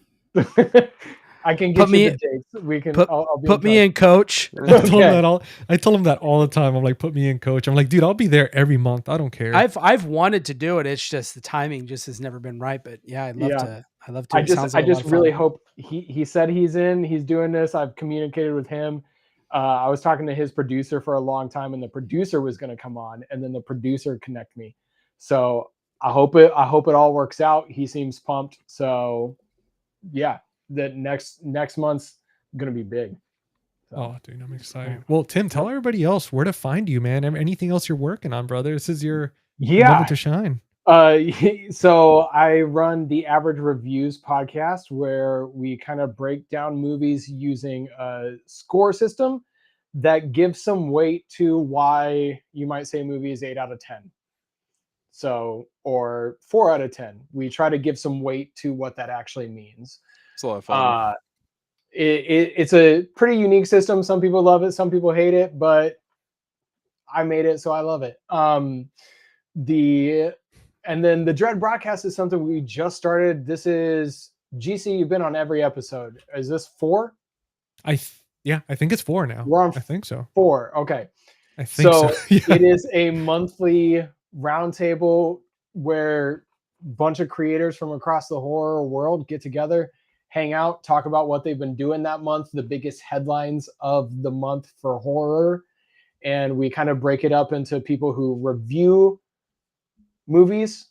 I can get you the dates. We can put me in, coach. I told him that all the time. I'm like, put me in, coach. I'm like, dude, I'll be there every month. I don't care. I've wanted to do it. It's just the timing just has never been right. But yeah, I'd love to. I just really hope he said he's in. He's doing this. I've communicated with him. I was talking to his producer for a long time, and the producer was going to come on, and then the producer connect me. So I hope it all works out. He seems pumped. So yeah, that next month's going to be big. So. Oh, dude, I'm excited. Well, Tim, tell everybody else where to find you, man. Anything else you're working on, brother? This is your moment to shine. So I run the Average Reviews podcast, where we kind of break down movies using a score system that gives some weight to why you might say a movie is 8 out of 10. So, or 4 out of 10. We try to give some weight to what that actually means. It's a lot of fun. It's a pretty unique system. Some people love it, some people hate it, but I made it, so I love it. And then the Dread broadcast is something we just started. This is GC. You've been on every episode. Is this 4? I think it's 4 now. We're on. I think so. 4. Okay. I think so. Yeah. It is a monthly roundtable where a bunch of creators from across the horror world get together, hang out, talk about what they've been doing that month, the biggest headlines of the month for horror, and we kind of break it up into people who review movies,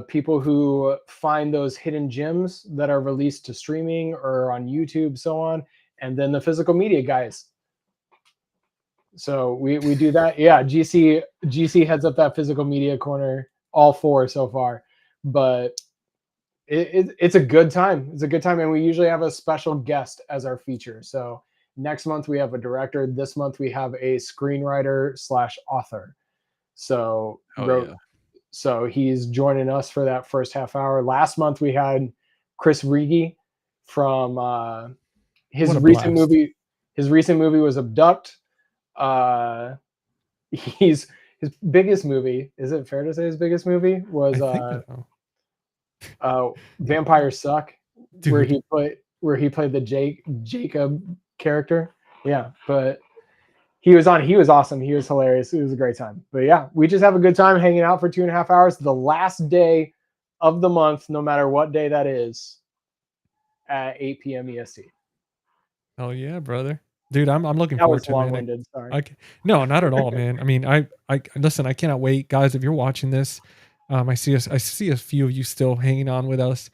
people who find those hidden gems that are released to streaming or on YouTube, so on, and then the physical media guys. So we do that. Yeah, GC heads up that physical media corner, all 4 so far, but it's a good time. It's a good time, and we usually have a special guest as our feature. So next month we have a director. This month we have a screenwriter/author. So So he's joining us for that first half hour. Last month we had Chris Rigi from his recent movie. His recent movie was Abduct. His biggest movie, is it fair to say his biggest movie was Vampire Suck, dude, where he played the Jacob character. Yeah, but he was awesome. He was hilarious. It was a great time. But yeah, we just have a good time hanging out for 2.5 hours. The last day of the month, no matter what day that is, at 8 p.m. EST. Oh yeah, brother. Dude, I'm looking that forward was to it. Long-winded, sorry. No, not at all, man. I mean, I listen, I cannot wait. Guys, if you're watching this, I see a few of you still hanging on with us.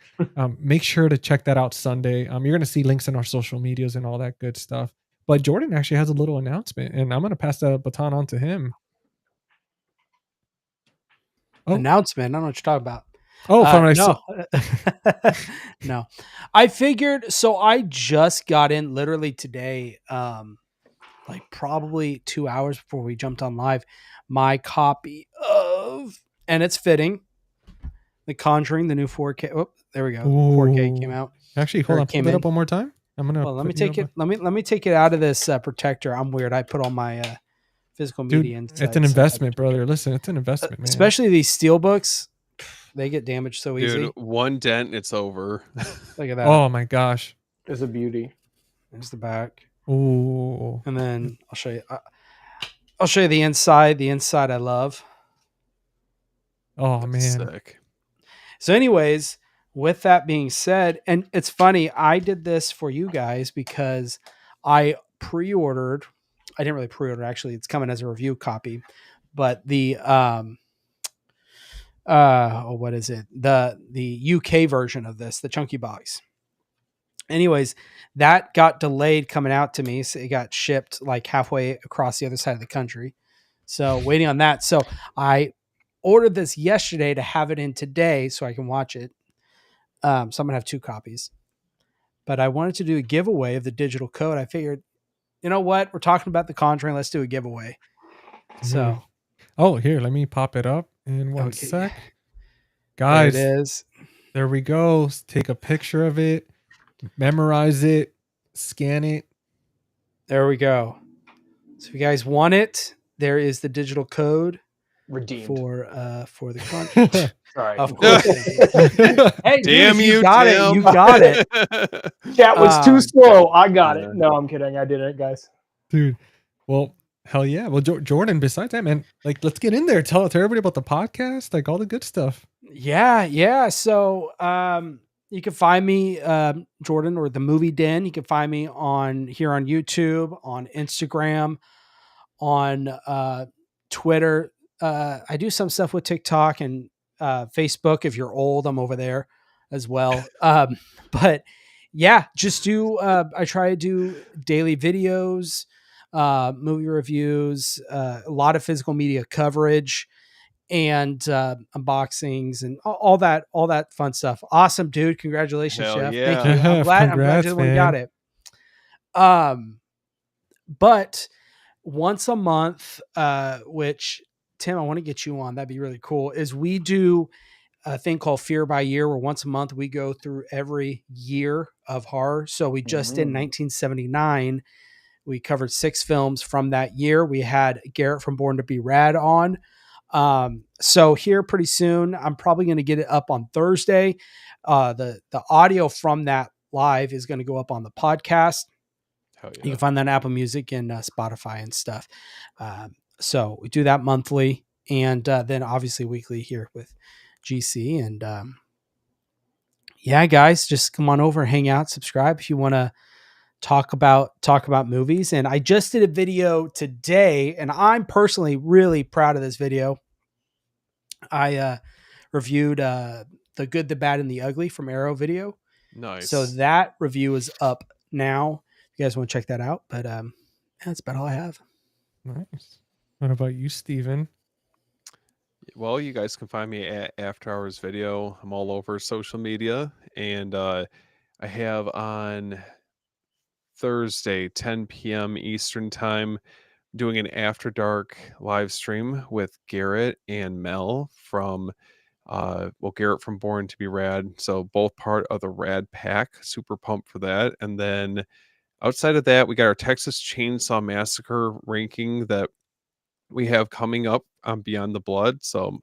Make sure to check that out Sunday. You're going to see links in our social medias and all that good stuff. But Jordan actually has a little announcement, and I'm going to pass the baton on to him. Announcement? I don't know what you're talking about. No. I figured, so I just got in literally today, like probably 2 hours before we jumped on live, my copy of, and it's fitting, The Conjuring, the new 4K. Oh, there we go. Ooh. 4K came out. Actually, hold on. Pull that up one more time. I'm gonna. Well, let me put you take up it. Let me take it out of this protector. I'm weird. I put all my physical Dude, media inside. it's an so- investment, brother. Listen, it's an investment, man. Especially these steel books, they get damaged so easy. Dude, one dent and it's over. Look at that. Oh my gosh. It's a beauty. There's the back, Ooh. and then I'll show you. I'll show you the inside. The inside I love. Oh man. Sick. So, anyways, with that being said, and it's funny, I did this for you guys because I pre-ordered. I didn't really pre-order, actually. It's coming as a review copy, but the what is it? The UK version of this, the chunky box. Anyways, that got delayed coming out to me. So it got shipped like halfway across the other side of the country. So waiting on that. So I ordered this yesterday to have it in today so I can watch it. So I'm gonna have 2 copies. But I wanted to do a giveaway of the digital code. I figured, you know what? We're talking about the Conjuring. Let's do a giveaway. So Oh, here, let me pop it up in one Okay. sec. there Guys, it is. there we go. Take a picture of it, memorize it, scan it. There we go. So if you guys want it, there is the digital code Redeemed. for the Conjuring. Sorry. Of course. Hey, Damn dude, you, got Tim. it. You got it. Chat was too Um, slow. I got it. No, I'm kidding. I did it, guys. Dude, well, hell yeah. Well, Jordan, besides that, man, like, let's get in there. Tell everybody about the podcast, like all the good stuff. Yeah. So you can find me, Jordan, or the Movie Den. You can find me here on YouTube, on Instagram, on Twitter. I do some stuff with TikTok and Facebook. If you're old, I'm over there as well. But yeah, just I try to do daily videos, movie reviews, a lot of physical media coverage, and unboxings and all that fun stuff. Awesome, dude. Congratulations, Hell Chef. yeah. Thank you. I'm glad Congrats, you're the one who got man. it. But once a month, which Tim, I want to get you on. That'd be really cool. Is we do a thing called Fear by Year, where once a month we go through every year of horror. So we just did 1979. We covered 6 films from that year. We had Garrett from Born to Be Rad on. So here pretty soon, I'm probably going to get it up on Thursday. The audio from that live is going to go up on the podcast. Hell yeah. You can find that on Apple Music and Spotify and stuff. So we do that monthly, and then obviously weekly here with GC. And yeah, guys, just come on over, hang out, subscribe if you want to talk about movies. And I just did a video today, and I'm personally really proud of this video. I reviewed The Good, the Bad, and the Ugly from Arrow Video. Nice. So that review is up now. If you guys want to check that out. But that's about all I have. Nice. What about you, Steven? Well, you guys can find me at After Hours Video. I'm all over social media, and I have on Thursday, 10 p.m. Eastern Time, doing an After Dark live stream with Garrett and Mel from, Garrett from Born to Be Rad. So both part of the Rad Pack. Super pumped for that. And then outside of that, we got our Texas Chainsaw Massacre ranking that we have coming up on Beyond the Blood. So I'm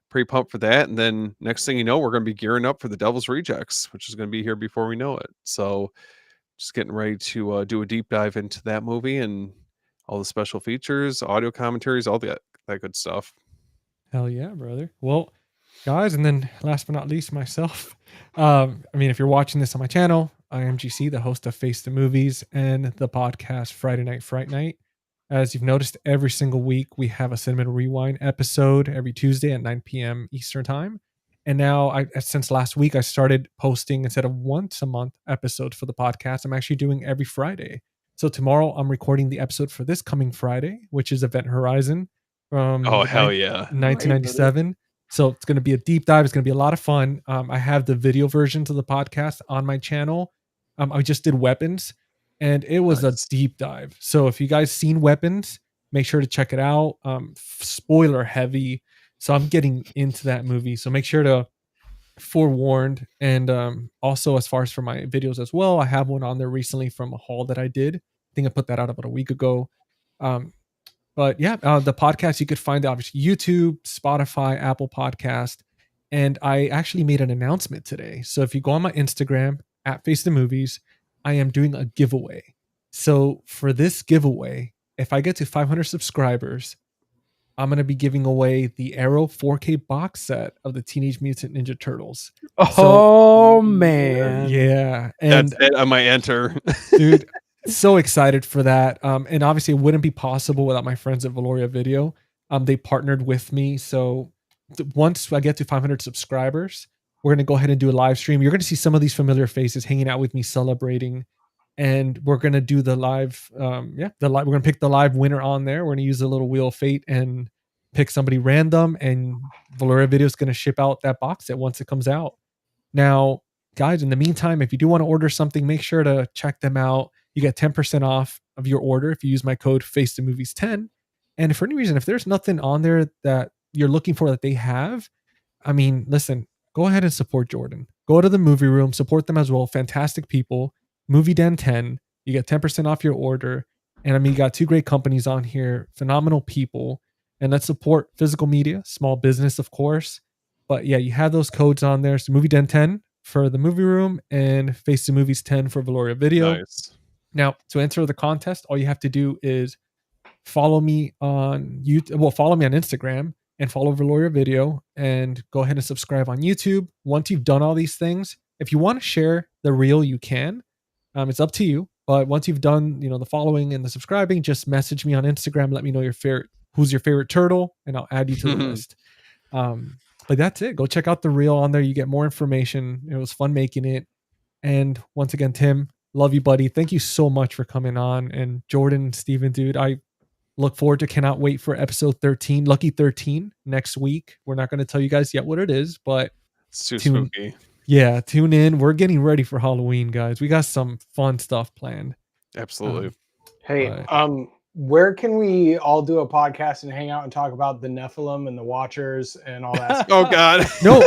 pretty pumped for that. And then next thing you know, we're going to be gearing up for the Devil's Rejects, which is going to be here before we know it. So just getting ready to do a deep dive into that movie and all the special features, audio commentaries, all that good stuff. Hell yeah, brother. Well, guys, and then last but not least, myself. If you're watching this on my channel, I am GC, the host of Face the Movies and the podcast Friday Night Fright Night. As you've noticed, every single week we have a Cinema Rewind episode every Tuesday at 9 p.m. Eastern Time. And now, since last week, I started posting instead of once a month episodes for the podcast. I'm actually doing every Friday. So tomorrow, I'm recording the episode for this coming Friday, which is Event Horizon from Hell yeah. 1997. So it's going to be a deep dive. It's going to be a lot of fun. I have the video versions of the podcast on my channel. I just did Weapons, and it was Nice. a deep dive. So if you guys seen Weapons, make sure to check it out. Spoiler heavy. So I'm getting into that movie. So make sure to forewarned. And also, as far as for my videos as well, I have one on there recently from a haul that I did. I think I put that out about a week ago. But yeah, the podcast, you could find obviously YouTube, Spotify, Apple Podcast. And I actually made an announcement today. So if you go on my Instagram at Face the Movies, I am doing a giveaway. So for this giveaway, if I get to 500 subscribers, I'm going to be giving away the Arrow 4K box set of the Teenage Mutant Ninja Turtles. Oh, man. Yeah. And That's it. I might enter. dude, so excited for that. And obviously it wouldn't be possible without my friends at Valoria Video. They partnered with me. So once I get to 500 subscribers, we're going to go ahead and do a live stream. You're going to see some of these familiar faces hanging out with me celebrating. And we're going to do the live. We're going to pick the live winner on there. We're going to use a little wheel of fate and pick somebody random. And Valoria Video is going to ship out that box set once it comes out. Now, guys, in the meantime, if you do want to order something, make sure to check them out. You get 10% off of your order if you use my code FaceTheMovies10. And for any reason, if there's nothing on there that you're looking for that they have, I mean, listen, go ahead and support Jordan. Go to the movie room, support them as well. Fantastic people. Movie Den 10. You get 10% off your order. And I mean, you got two great companies on here, phenomenal people. And let's support physical media, small business, of course. But yeah, you have those codes on there. So Movie Den 10 for the movie room and Face the Movies 10 for Valoria Video. Nice. Now, to enter the contest, all you have to do is follow me on YouTube. Well, follow me on Instagram and follow Valoria Video and go ahead and subscribe on YouTube. Once you've done all these things, if you want to share the reel, you can. It's up to you. But once you've done, the following and the subscribing, just message me on Instagram. Let me know who's your favorite turtle, and I'll add you to the list. But that's it. Go check out the reel on there. You get more information. It was fun making it. And once again, Tim, love you, buddy. Thank you so much for coming on. And Jordan, Steven, dude, I look forward to, cannot wait for episode 13, Lucky 13 next week. We're not going to tell you guys yet what it is, but It's too spooky. Yeah, tune in. We're getting ready for Halloween, guys. We got some fun stuff planned. Absolutely. Hey, where can we all do a podcast and hang out and talk about the Nephilim and the Watchers and all that stuff? Oh God. No,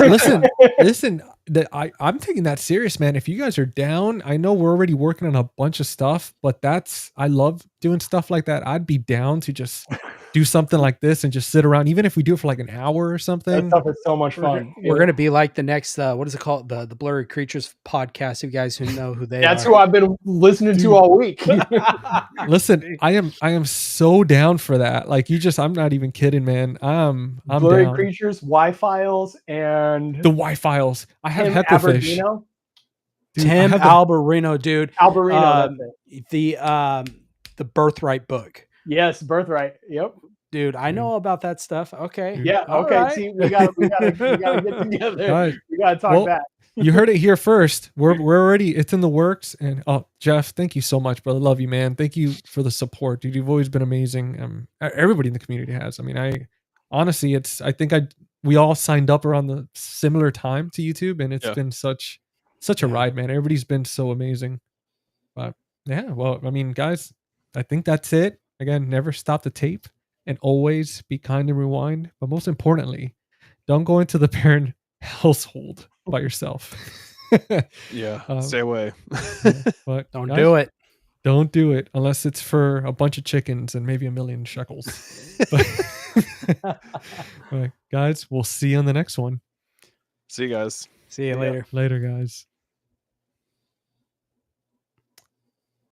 listen. I'm taking that serious, man. If you guys are down, I know we're already working on a bunch of stuff, but I love doing stuff like that. I'd be down to just do something like this and just sit around, even if we do it for like an hour or something. That stuff is so much fun. We're going to be like the next, what is it called? The Blurry Creatures podcast. You guys who know who they are. That's who I've been listening to all week. Listen, I am so down for that. Like I'm not even kidding, man. I'm Blurry down. Creatures, Y-Files, and The Y-Files. I have Tim Hecklefish. Albertino. Dude, Tim Alberino, dude. Alberino, that's it. The Birthright book. Yes, Birthright. Yep. Dude, I know about that stuff. Okay. Yeah. All Okay. right. See, we gotta get together. Guys, We gotta talk back. You heard it here first. We're already, it's in the works. And Jeff, thank you so much, brother. Love you, man. Thank you for the support, dude. You've always been amazing. Everybody in the community has. I mean, I think we all signed up around the similar time to YouTube, and it's been such a ride, man. Everybody's been so amazing. But yeah, well, I mean, guys, I think that's it. Again, never stop the tape and always be kind and rewind. But most importantly, don't go into the Perron household by yourself. Yeah, stay away. But Don't do it. Don't do it unless it's for a bunch of chickens and maybe 1 million shekels. But, guys, we'll see you on the next one. See you guys. See you later. Later, guys.